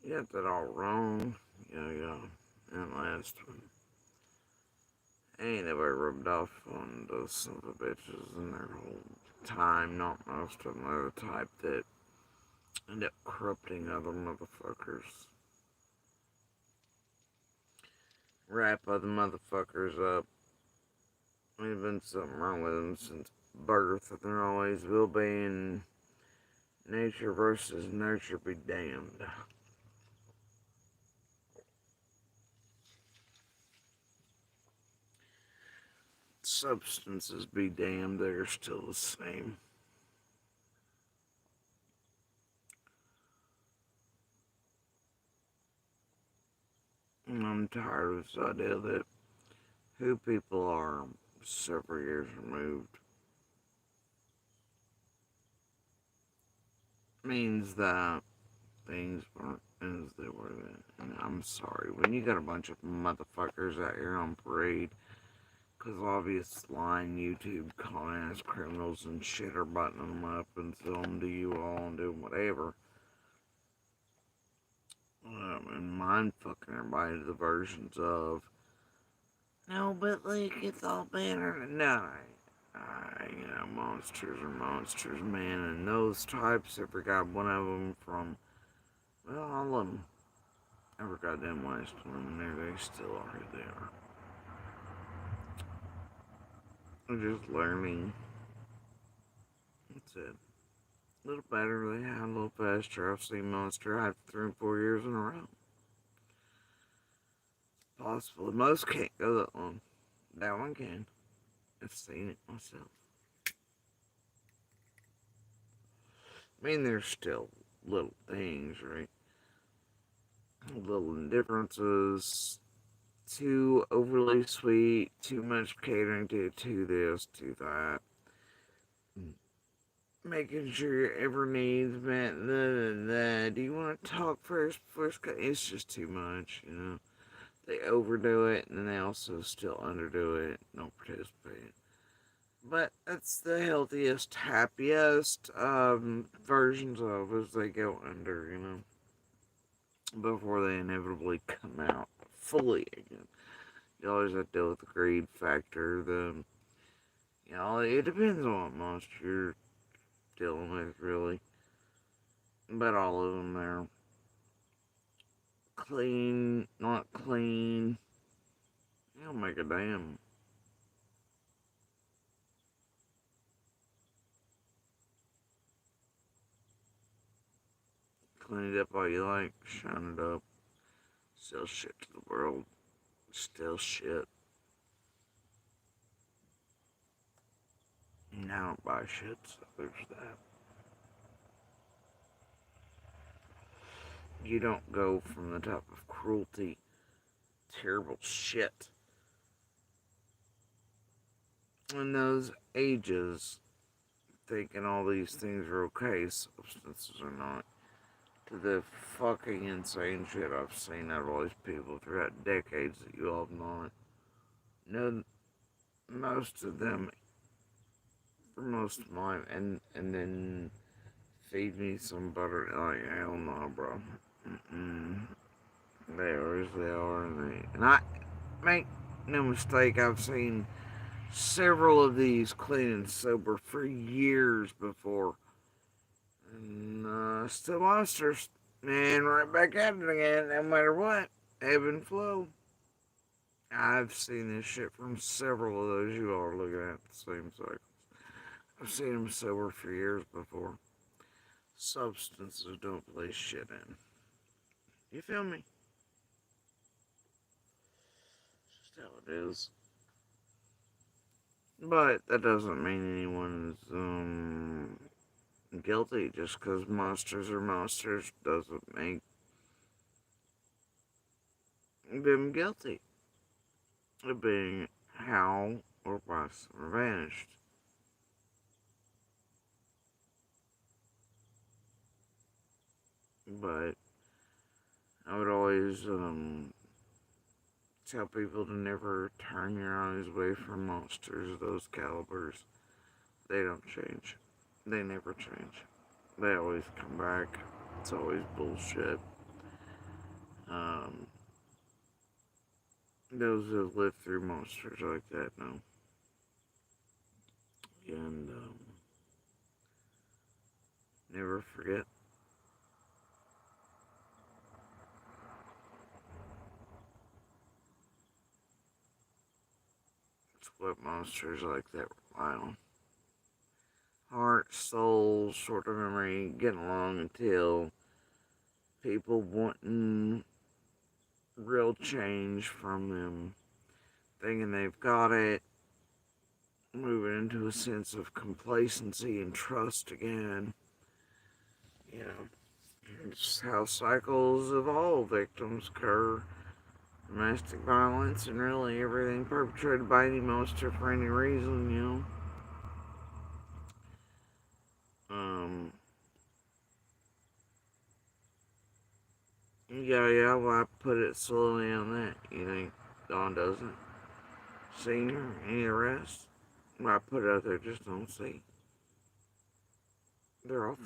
You got that all wrong. Yeah. And last one. I ain't never rubbed off on those son of a bitches in their whole time. Not most of them are the type that end up corrupting other motherfuckers. Wrap other motherfuckers up. There's been something wrong with them since birth, and there always will be, and nature versus nurture be damned. Substances be damned, they're still the same. And I'm tired of this idea that who people are several years removed means that things weren't as they were then. And I'm sorry, when you got a bunch of motherfuckers out here on parade, because obvious line YouTube calling as criminals and shit are buttoning them up and selling them to you all and doing whatever. And mind fucking everybody to the versions of, no, but like, it's all better. No, monsters are monsters, man. And those types, every got one of them from, well, all of them. Every goddamn last one, and they still are who they are. They're just learning. That's it. A little better, they had a little faster. I've seen Monster have 3 and 4 years in a row. Possible. Most can't go that long. That one can. I've seen it myself. I mean, there's still little things, right? Little indifferences. Too overly sweet. Too much catering to this, to that. Making sure your every needs met. Do you want to talk first? It's just too much, you know. They overdo it, and then they also still underdo it. Don't participate. But that's the healthiest, happiest versions of as they go under, you know, before they inevitably come out fully again. You always have to deal with the greed factor. It depends on what monster you're dealing with, really. But all of them, they're clean, not clean. You don't make a damn. Clean it up all you like, shine it up, sell shit to the world, still shit. And I don't buy shit, so there's that. You don't go from the type of cruelty, terrible shit in those ages, thinking all these things are okay, substances are not, to the fucking insane shit I've seen out of all these people throughout decades that you all have not. No, most of them, for most of mine, and then feed me some butter. Like, hell no, bro. Mm-mm. They are as they are, and I make no mistake. I've seen several of these clean and sober for years before, and still monsters, man. Right back at it again, no matter what. Ebb and flow. I've seen this shit from several of those you all are looking at the same cycles. I've seen them sober for years before. Substances don't play shit in. You feel me? It's just how it is. But that doesn't mean anyone's guilty. Just because monsters are monsters doesn't make them guilty of being how or worse or vanished. But I would always tell people to never turn your eyes away from monsters of those calibers. They don't change. They never change. They always come back. It's always bullshit. Um, those who have lived through monsters like that know. And never forget. It's what monsters like that rely on. Heart, soul, short of memory, getting along until people wanting real change from them, thinking they've got it, moving into a sense of complacency and trust again. You know, it's how cycles of all victims occur. Domestic violence and really everything perpetrated by any monster for any reason, you know. Um, yeah, well, I put it slowly on that. You think Dawn doesn't? Senior, any arrests? Well, I put it out there, just don't see. They're all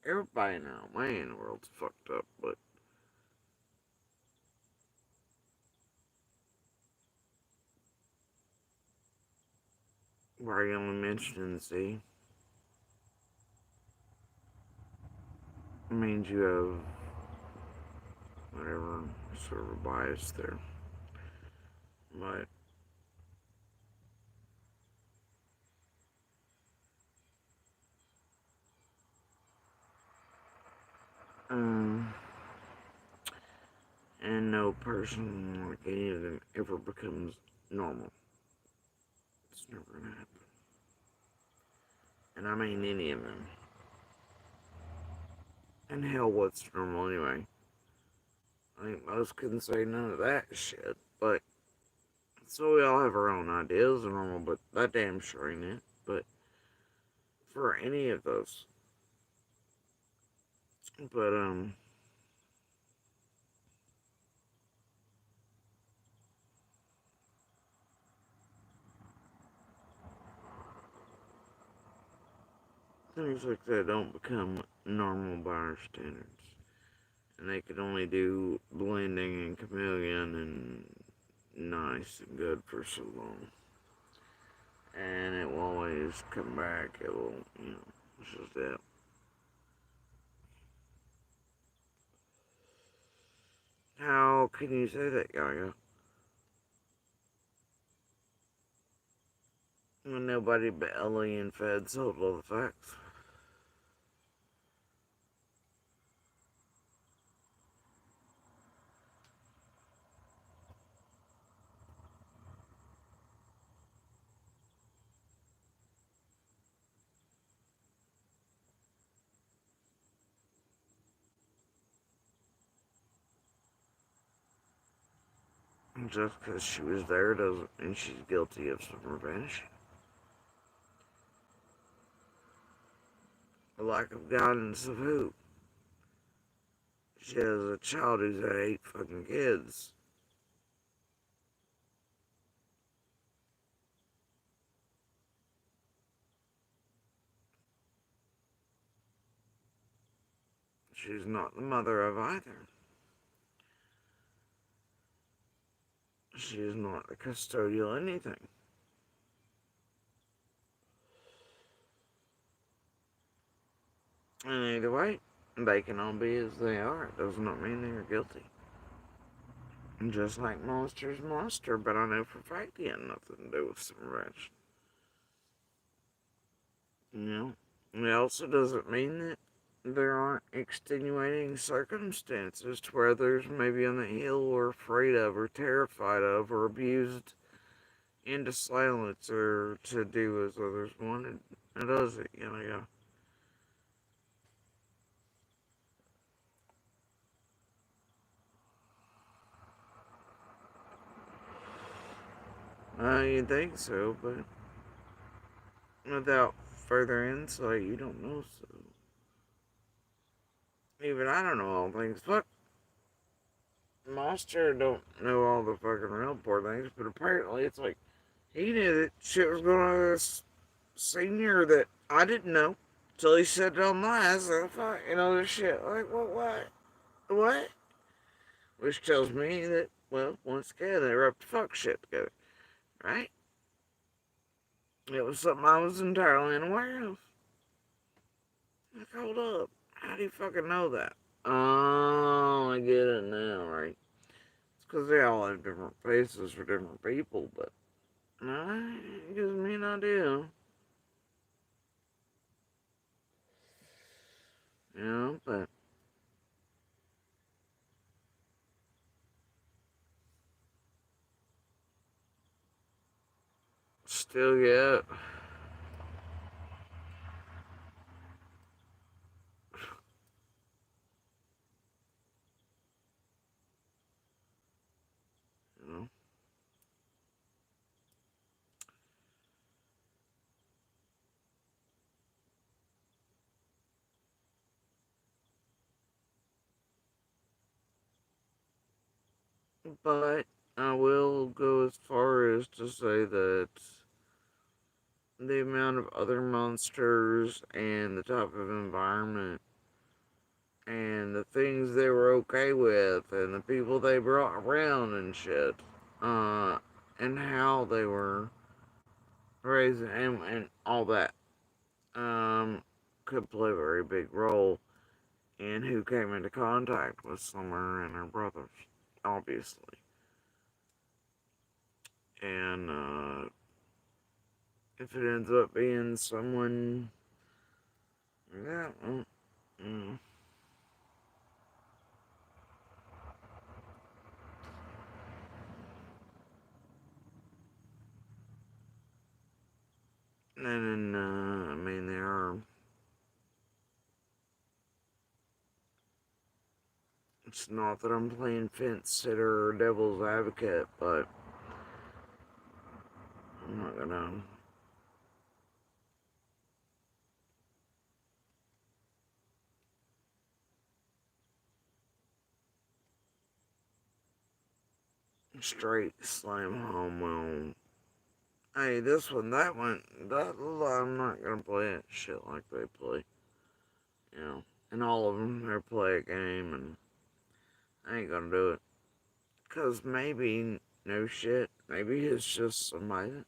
everybody in their own way in the world's fucked up, but why are you only mentioning C? It means you have whatever sort of a bias there. But um and no person like any of them ever becomes normal. It's never gonna happen. And I mean any of them. And hell, what's normal anyway? I think most couldn't say none of that shit, but so we all have our own ideas of normal, but that damn sure ain't it. But for any of those. But things like that don't become normal by our standards. And they could only do blending and chameleon and nice and good for so long. And it will always come back. It will, you know, it's just that. How can you say that, Gaga? When nobody but Ellie and Feds hold all the facts. Just because she was there doesn't mean she's guilty of some revenge. A lack of guidance of who? She has a child who's had 8 fucking kids. She's not the mother of either. She is not the custodial anything. And either way, they can all be as they are. It does not mean they are guilty. And just like monster's monster, but I know for a fact he had nothing to do with some revenge. You know? It also doesn't mean that there aren't extenuating circumstances to where others may be on the hill or afraid of or terrified of or abused into silence or to do as others wanted. It does it, yeah. You'd think so, but without further insight, you don't know so. Even I don't know all things. Fuck, Monster don't know all the fucking real poor things, but apparently it's like he knew that shit was going on with this senior that I didn't know till he said it on last. And fuck, you know, this shit. Like, what? What? Which tells me that, well, once again, they were up to fuck shit together, right? It was something I was entirely unaware of. Like, hold up. How do you fucking know that? Oh, I get it now, right? It's because they all have different faces for different people, but no, it gives me an idea. You know, but still, yeah. You know, but I will go as far as to say that the amount of other monsters and the type of environment and the things they were okay with and the people they brought around and shit, uh, and how they were raised and all that, um, could play a very big role in who came into contact with Summer and her brothers, obviously. And if it ends up being someone, yeah, mm, and I mean, there are. It's not that I'm playing fence sitter or devil's advocate, but I'm not gonna. Straight slam home. Well, hey, this one, that one, that I'm not gonna play it shit like they play. You know, and all of them, they play a game, and I ain't gonna do it. Cause maybe, no shit, maybe it's just somebody that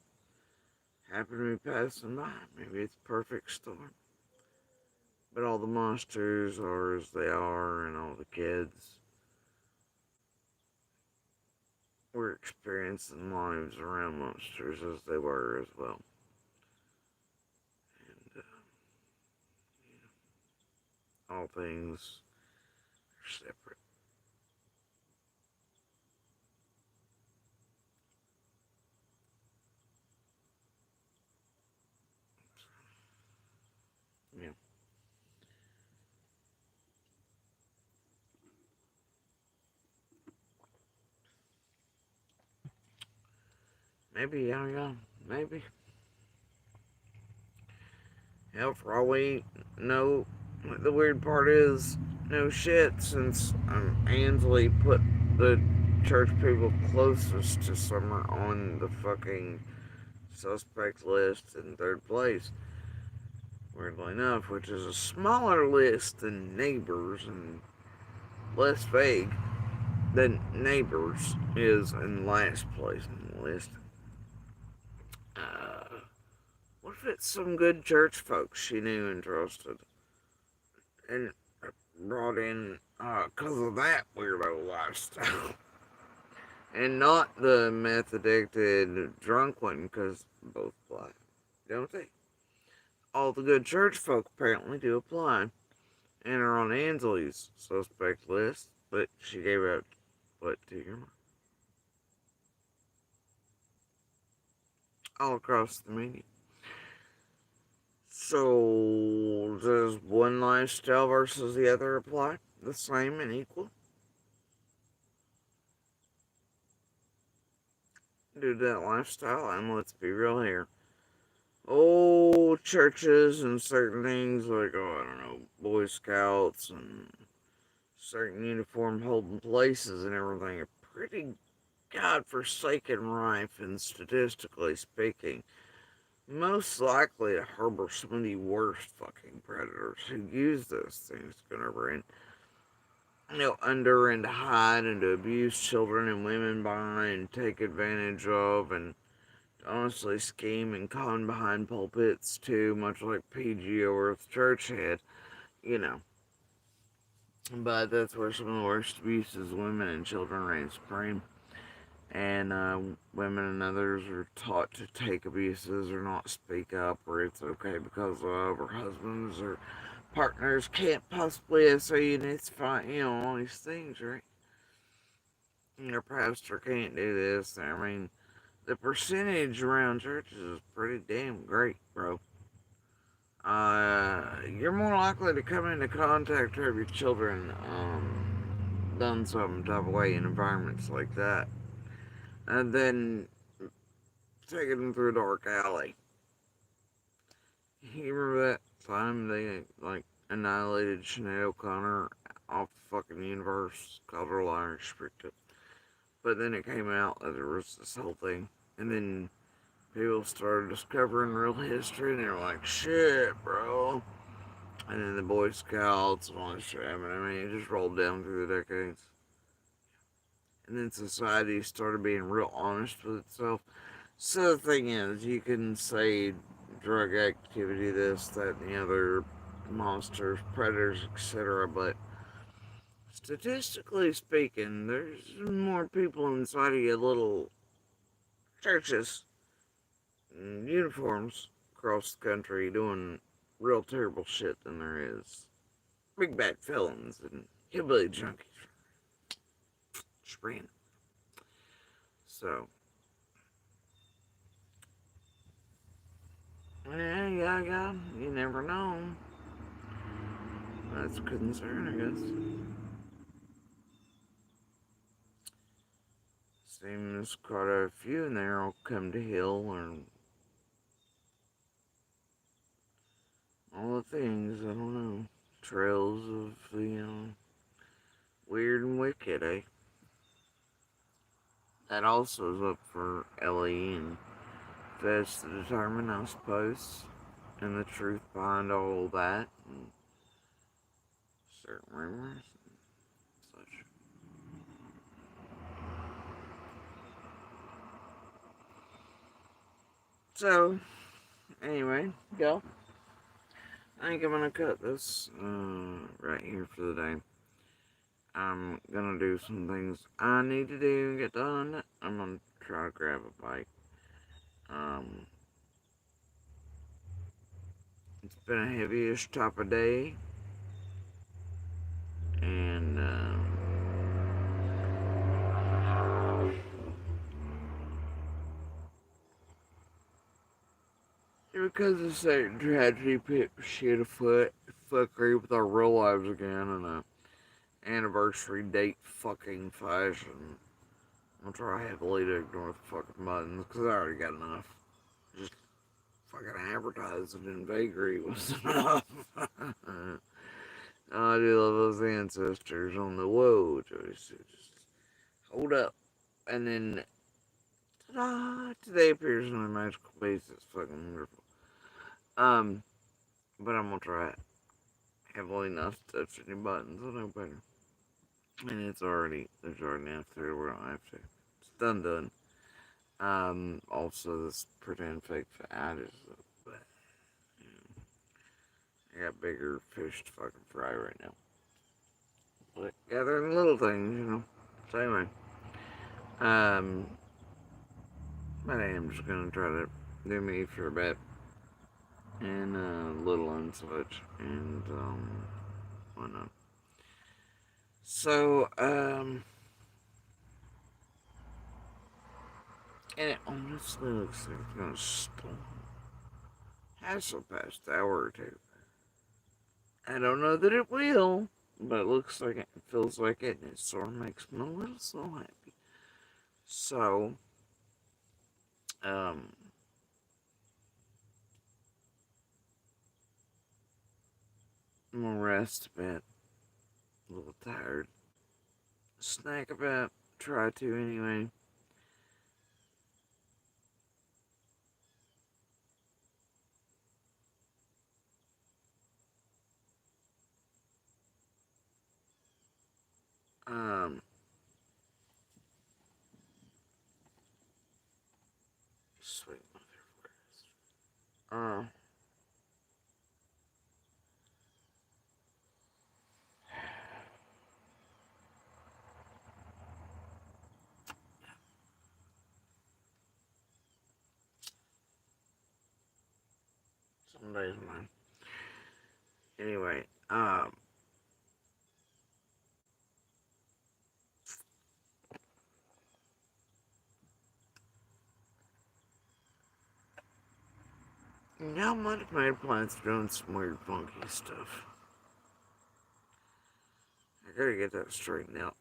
happened to be passing by. Maybe it's a perfect storm. But all the monsters are as they are, and all the kids were experiencing lives around monsters as they were as well. And all things are separate. Yeah. Maybe, yeah, yeah. Maybe. Hell, for all we know, the weird part is, no shit, since Ansley put the church people closest to Summer on the fucking suspect list in third place, weirdly enough, which is a smaller list than Neighbors and less vague than Neighbors is in last place on the list. Uh, what if it's some good church folks she knew and trusted and brought in because of that weirdo lifestyle? And not the meth addicted drunk one, because both apply, don't they? All the good church folk apparently do apply and are on Ansley's suspect list, but she gave out what to your mom? All across the media. So does one lifestyle versus the other apply the same and equal? Do that lifestyle, and let's be real here. Old churches and certain things like, oh, I don't know, Boy Scouts and certain uniform holding places and everything are pretty godforsaken rife, and statistically speaking, most likely to harbor some of the worst fucking predators who use those things to go over. And under and to hide and to abuse children and women by and take advantage of and honestly scheme and con behind pulpits too, much like P.G. Orth Church had, you know. But that's where some of the worst abuses of women and children reign supreme. And women and others are taught to take abuses or not speak up, or it's okay because of her husbands or partners can't possibly say it's fine, all these things, right? And their pastor can't do this. I mean, the percentage around churches is pretty damn great, bro. You're more likely to come into contact with your children done some type of way in environments like that, and then taking them through a dark alley. You remember that time they like annihilated Sinead O'Connor off the fucking universe, called her liar, restricted. But then it came out that there was this whole thing, and then people started discovering real history, and they were like, "Shit, bro." And then the Boy Scouts and all this shit. I mean, it just rolled down through the decades. And then society started being real honest with itself. So the thing is, you can say drug activity, this, that, and the other, monsters, predators, etc. But statistically speaking, there's more people inside of your little churches in uniforms across the country doing real terrible shit than there is big bad felons and hillbilly junkies. Spraying. So, yeah, you never know. That's a concern, I guess. Seems quite a few in there will come to Hill and all the things, I don't know. Trails of the weird and wicked, eh? That also is up for Ellie and Fez to determine, I suppose, and the truth behind all that, and certain rumors and such. So, anyway, go. I think I'm gonna cut this right here for the day. I'm gonna do some things I need to do and get done. I'm gonna try to grab a bike. Um, it's been a heavyish type of day, and because of certain tragedy, shit afoot, fuckery with our real lives again, and a anniversary date fucking fashion. I'll try heavily to ignore the fucking buttons because I already got enough. Just fucking advertising and vagary was enough. I do love those ancestors on the whoa. Just hold up. And then, ta-da! Today appears on a magical base. It's fucking wonderful. But I'm gonna try it heavily enough to touch any buttons. I know better. And there's already enough there where I don't have to. It's done. Also this pretend fake fat is, I got bigger fish to fucking fry right now. But yeah, they're little things. So anyway, but I am just gonna try to do me for a bit and little and such, and whatnot. So and it honestly looks like it's gonna storm. Has the past hour or two. I don't know that it will, but it looks like it feels like it, and it sort of makes me a little so happy. So, I'm gonna rest a bit, a little tired. Snack a bit, try to anyway. Um, sweet motherfuckers. Some days, man. Anyway, now I might have made plans for doing some weird, funky stuff. I gotta get that straightened out.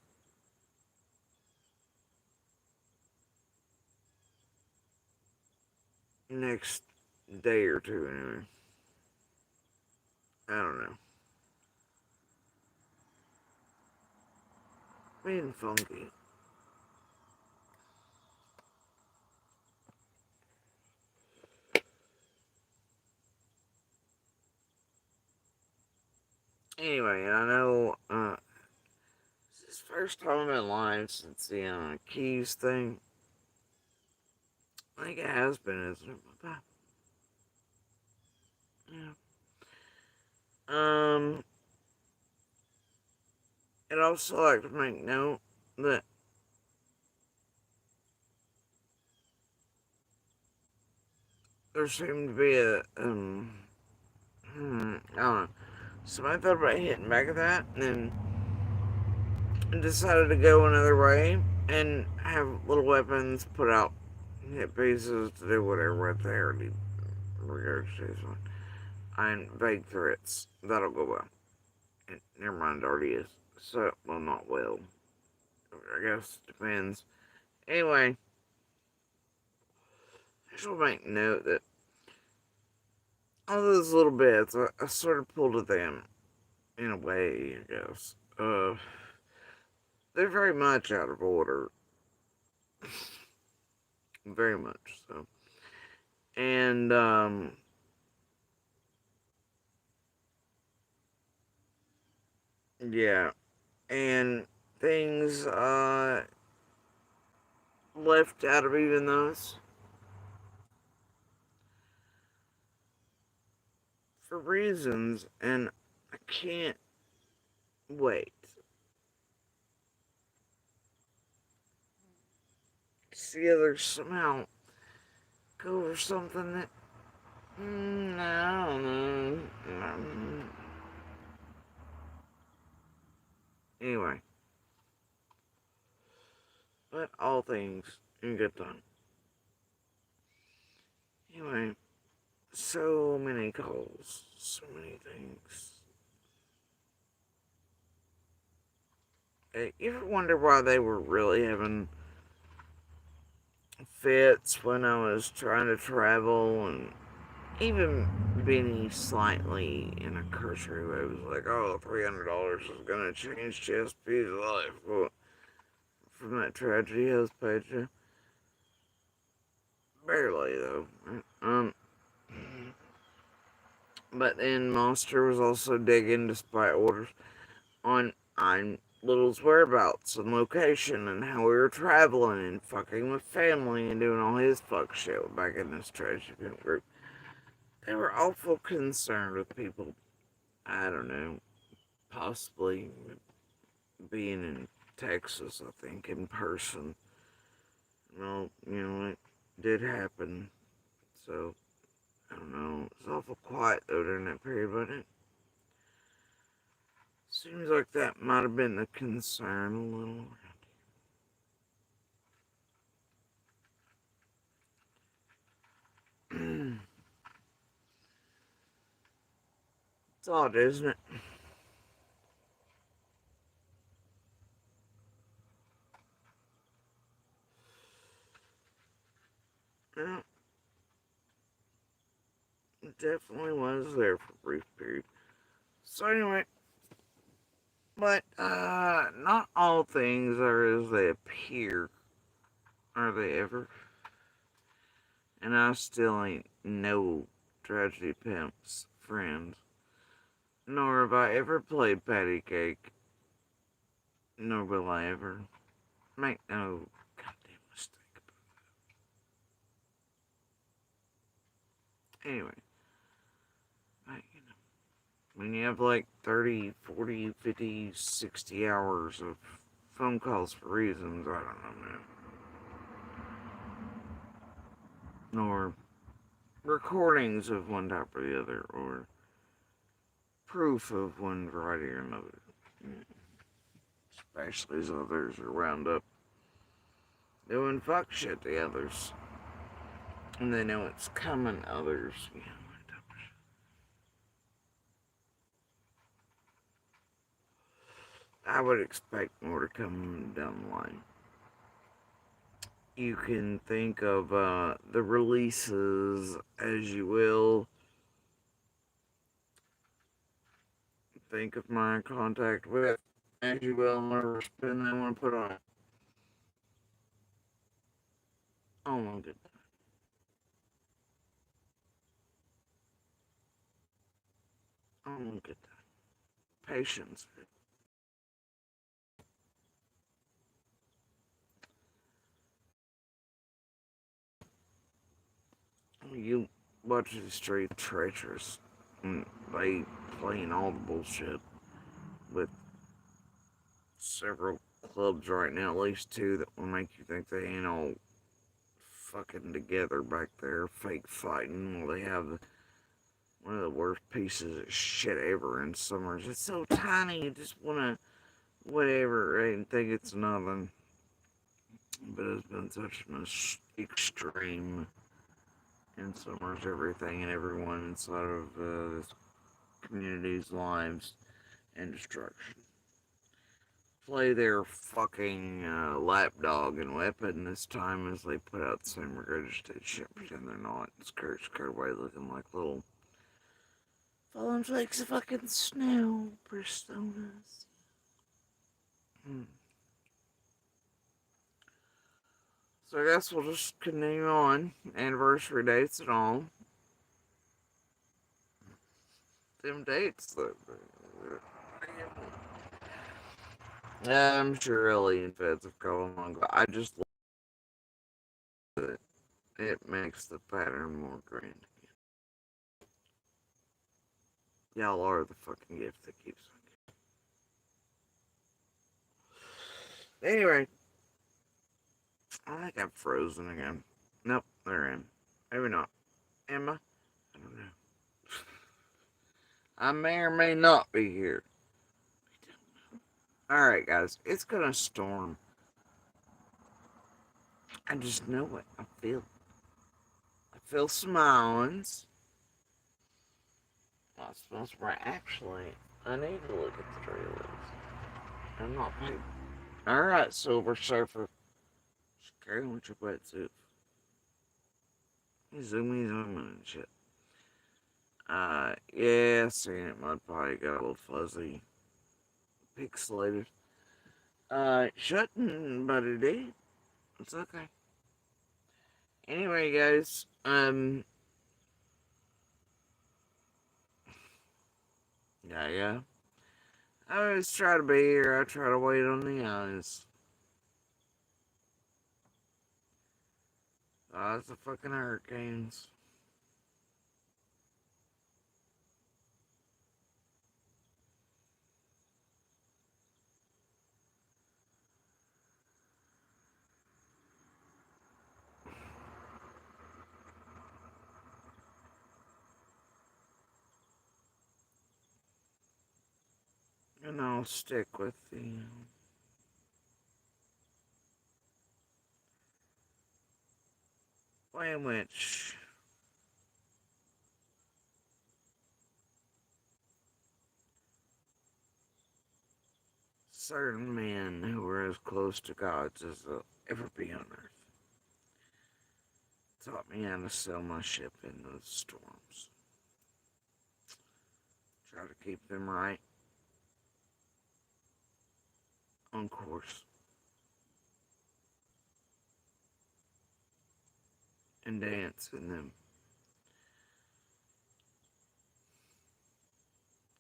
Next day or two, anyway. I don't know. Being funky. Anyway, I know, this is the first time in life since the, keys thing. I think it has been, isn't it? Yeah. Um, I'd also like to make note that there seemed to be I don't know. Somebody thought about hitting back at that and decided to go another way and have little weapons put out, hit pieces to do whatever with they already regurgitated one. And vague threats. That'll go well. Never mind, it already is. So, well, not well. I guess depends. Anyway, I just want to make note that all those little bits, I sort of pulled at them in a way, I guess. They're very much out of order. Very much so. And, yeah. And things, left out of even those for reasons, and I can't wait. See others somehow go over something that, I don't know. Anyway, but all things in good time. Anyway, so many calls, so many things. You ever wonder why they were really having fits when I was trying to travel and even being slightly in a cursory way was like, oh, $300 is gonna change Chesapeake's life. Well, from that tragedy I was paid to. Barely though. But then Monster was also digging despite orders on Little's whereabouts and location and how we were traveling and fucking with family and doing all his fuck shit back in this tragedy group. They were awful concerned with people, I don't know, possibly being in Texas, I think, in person. Well, it did happen. So, I don't know. It was awful quiet, though, during that period, wasn't it? Seems like that might have been the concern a little. It's odd, isn't it? Yeah, it definitely was there for a brief period. So anyway, but not all things are as they appear, are they ever? And I still ain't no tragedy pimp's friend. Nor have I ever played patty cake. nor will I ever make no goddamn mistake about it. Anyway, when you have like 30, 40, 50, 60 hours of phone calls for reasons, I don't know, man. Nor recordings of one type or the other, or proof of one variety or another. Especially as others are wound up doing fuck shit to others. And they know it's coming, others, I would expect more to come down the line. You can think of the releases as you will. Think of my contact with as you will, and whatever spin they want to put on it. Oh my goodness. Oh my goodness. Patience. You watch the street treacherous. And they playing all the bullshit with several clubs right now, at least two that will make you think they ain't all fucking together back there, fake fighting. Well, they have one of the worst pieces of shit ever in summers. It's so tiny, you just wanna whatever, right, and think it's nothing. But it's been such an extreme in summers, everything and everyone inside of this community's lives and destruction. Play their fucking lapdog and weapon this time as they put out the same regurgitated shit, pretend they're not. Skirt away looking like little fallen flakes of fucking snow personas. So I guess we'll just continue on. Anniversary dates and all. Them dates though. I'm sure Ellie and Feds have gone along. I just love it. It makes the pattern more grand. Y'all are the fucking gift that keeps on giving. Anyway, I think I'm frozen again. Nope, there I am. Maybe not. Am I? I don't know. I may or may not be here. Alright, guys, it's gonna storm. I just know it. I feel some islands. I smells right. Actually, I need to look at the tree leaves. I'm not paid. Alright, Silver Surfer. Just carry on with your wetsuit. Zoom and shit. Yeah, seeing it, mud pie got a little fuzzy. Pixelated. Shouldn't, but it did. It's okay. Anyway, guys, yeah. I always try to be here. I try to wait on the eyes. It's the fucking hurricanes. And I'll stick with the way in which certain men who were as close to gods as they'll ever be on earth taught me how to sail my ship in those storms. Try to keep them right on course and dance in them.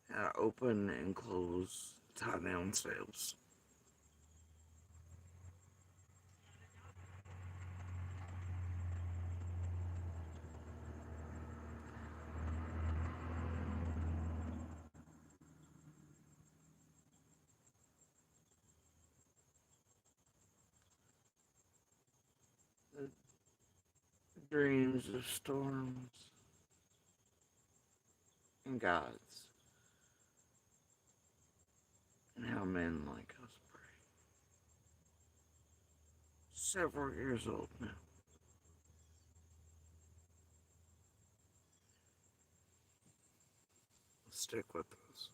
How to open and close tie down sails. dreams of storms and gods, and how men like us pray. Several years old now. Stick with us.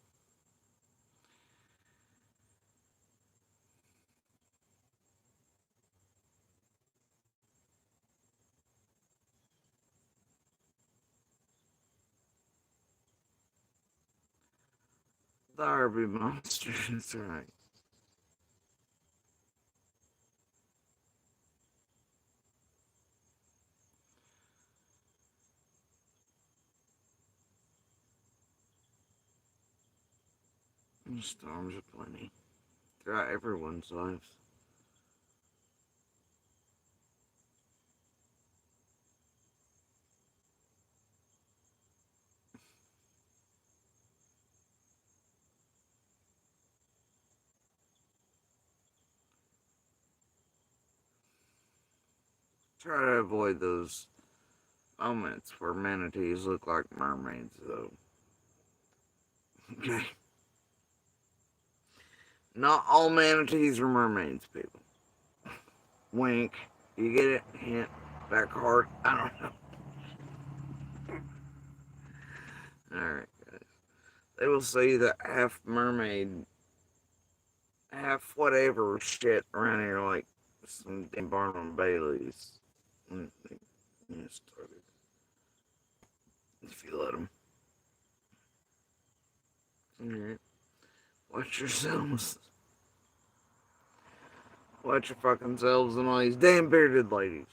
The Arby monster is right. Storms are plenty throughout everyone's lives. Try to avoid those moments where manatees look like mermaids, though. Okay? Not all manatees are mermaids, people. Wink. You get it? Hint. Back hard. I don't know. Alright, guys. They will say that half mermaid, half whatever shit around here, like some damn Barnum Baileys. When they started. If you let them. Alright. Watch yourselves. Watch your fucking selves and all these damn bearded ladies.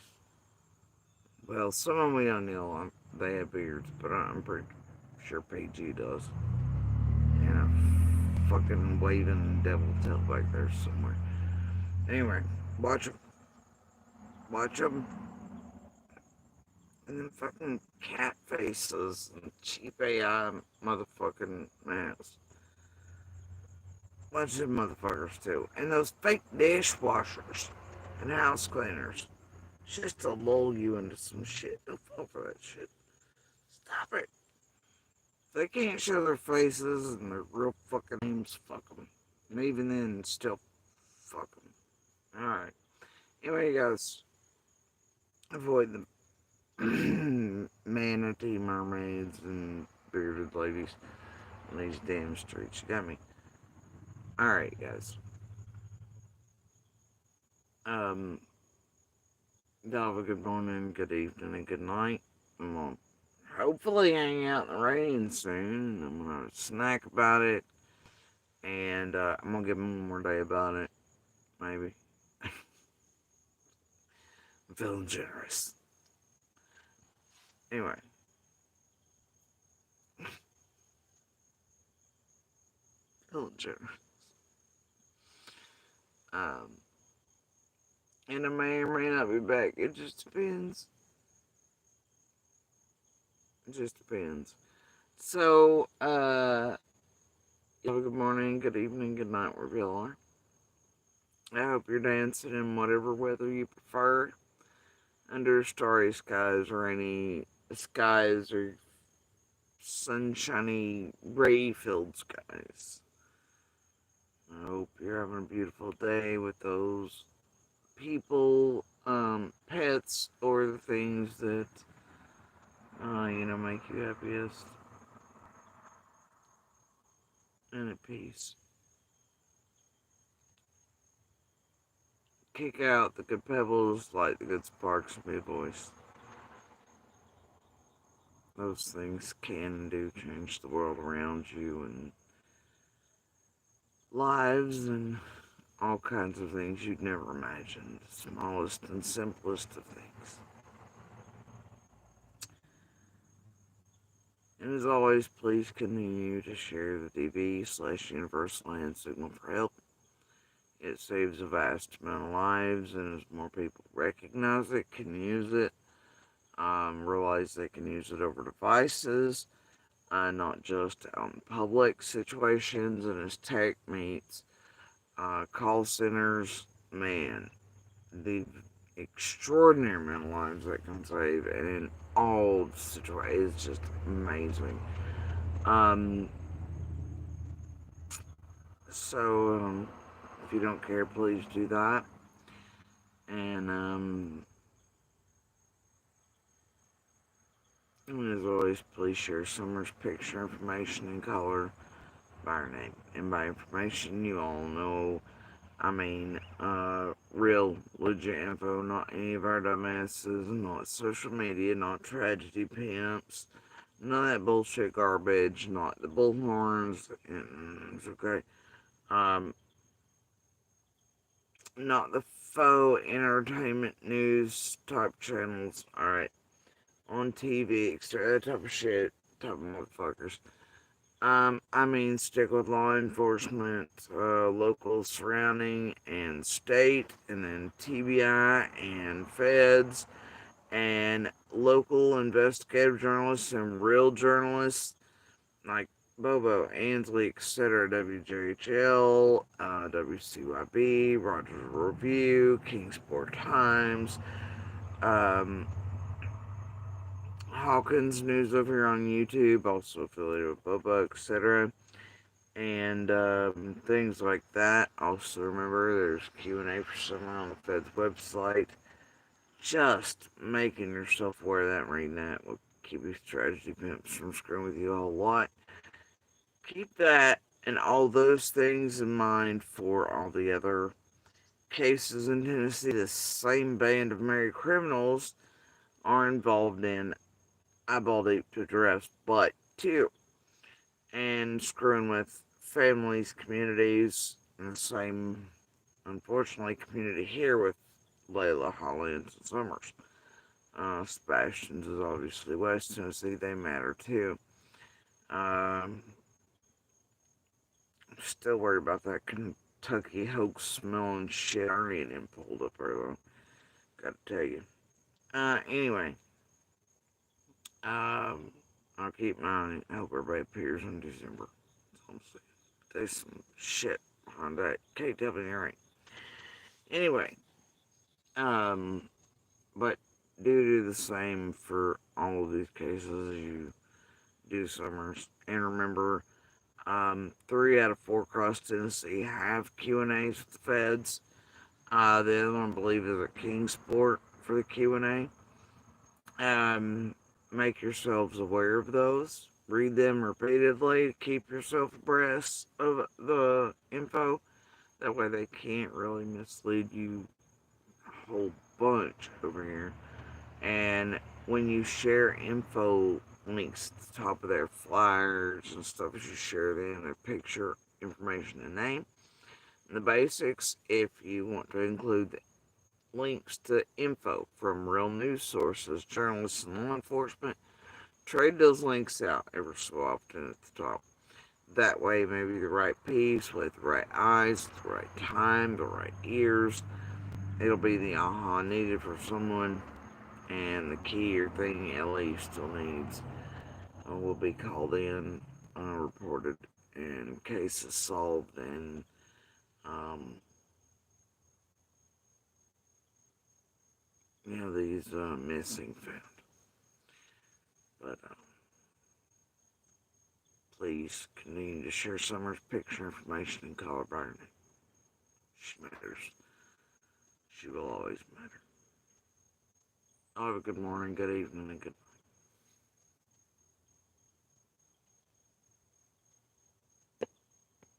Well, some of me don't know they have beards, but I'm pretty sure PG does. And a fucking waving devil tail back there somewhere. Anyway, watch them. Watch them. And then fucking cat faces and cheap AI motherfucking masks. Watch them motherfuckers too. And those fake dishwashers and house cleaners. Just to lull you into some shit. Don't fall for that shit. Stop it. If they can't show their faces and their real fucking names, fuck them. And even then, still fuck them. Alright. Anyway, guys, avoid the manatee mermaids and bearded ladies on these damn streets. You got me. Alright, guys. Y'all have a good morning, good evening, and good night. I'm gonna hopefully hang out in the rain soon. I'm gonna snack about it. And I'm gonna give him one more day about it. Maybe. I'm feeling generous. Anyway. Feeling generous. Um, and I may or may not be back. It just depends. It just depends. So, you have a good morning, good evening, good night, wherever you are. I hope you're dancing in whatever weather you prefer. Under starry skies, rainy skies, or sunshiny, ray-filled skies. I hope you're having a beautiful day with those people, pets, or the things that, make you happiest. And at peace. Kick out the good pebbles, like the good sparks, and be a voice. Those things can and do change the world around you and lives and all kinds of things you'd never imagined. Smallest and simplest of things. And as always, please continue to share the DV/Universal Hand Signal for help. It saves a vast amount of lives, and as more people recognize it, can use it, realize they can use it over devices, not just out in public situations, and as tech meets call centers, man, extraordinary amount of lives that can save, and in all situations, it's just amazing. Um, so, if you don't care, please do that. And, as always, please share Summer's picture, information, and color by her name. And by information, you all know, I mean, real, legit info, not any of our dumbasses, not social media, not tragedy pimps, none of that bullshit garbage, not the bullhorns, it's okay. Um, not the faux entertainment news type channels, alright, on TV, that type of shit, type of motherfuckers. I mean, stick with law enforcement, local surrounding and state, and then TBI and feds, and local investigative journalists and real journalists like Bobo, Ansley, etc., WJHL, WCYB, Rogers Review, Kingsport Times, um, Hawkins News over here on YouTube, also affiliated with Bobo, etc., and things like that. Also remember, there's Q&A for someone on the Fed's website. Just making yourself aware of that and reading that will keep these tragedy pimps from screwing with you a whole lot. Keep that and all those things in mind for all the other cases in Tennessee. The same band of married criminals are involved in eyeball deep to address, but too, and screwing with families, communities, and the same, unfortunately, community here with Layla, Hollins, and Summers. Sebastian's is obviously West Tennessee, they matter too. Um, Still worried about that Kentucky hoax smelling shit already and pulled up earlier. Gotta tell you. Anyway, I'll keep my eye on it. I hope everybody appears in December. That's all I'm saying. There's some shit behind that. Can't tell me right. Anyway, um, but do the same for all of these cases as you do Summers. And remember, 3 out of 4 across Tennessee have Q&As with the feds. The other one, I believe, is a Kingsport for the Q&A. Make yourselves aware of those. Read them repeatedly. Keep yourself abreast of the info. That way they can't really mislead you a whole bunch over here. And when you share info links at the top of their flyers and stuff, as you share them, their picture, information, and name, and the basics, if you want to include the links to info from real news sources, journalists, and law enforcement, trade those links out every so often at the top. That way, maybe the right piece with the right eyes, the right time, the right ears. It'll be the aha needed for someone, and the key or thing Ellie still needs will be called in reported and cases solved and these missing found. But please continue to share Summer's picture, information, and call her by her name. She matters. She will always matter. Have a good morning, good evening, and good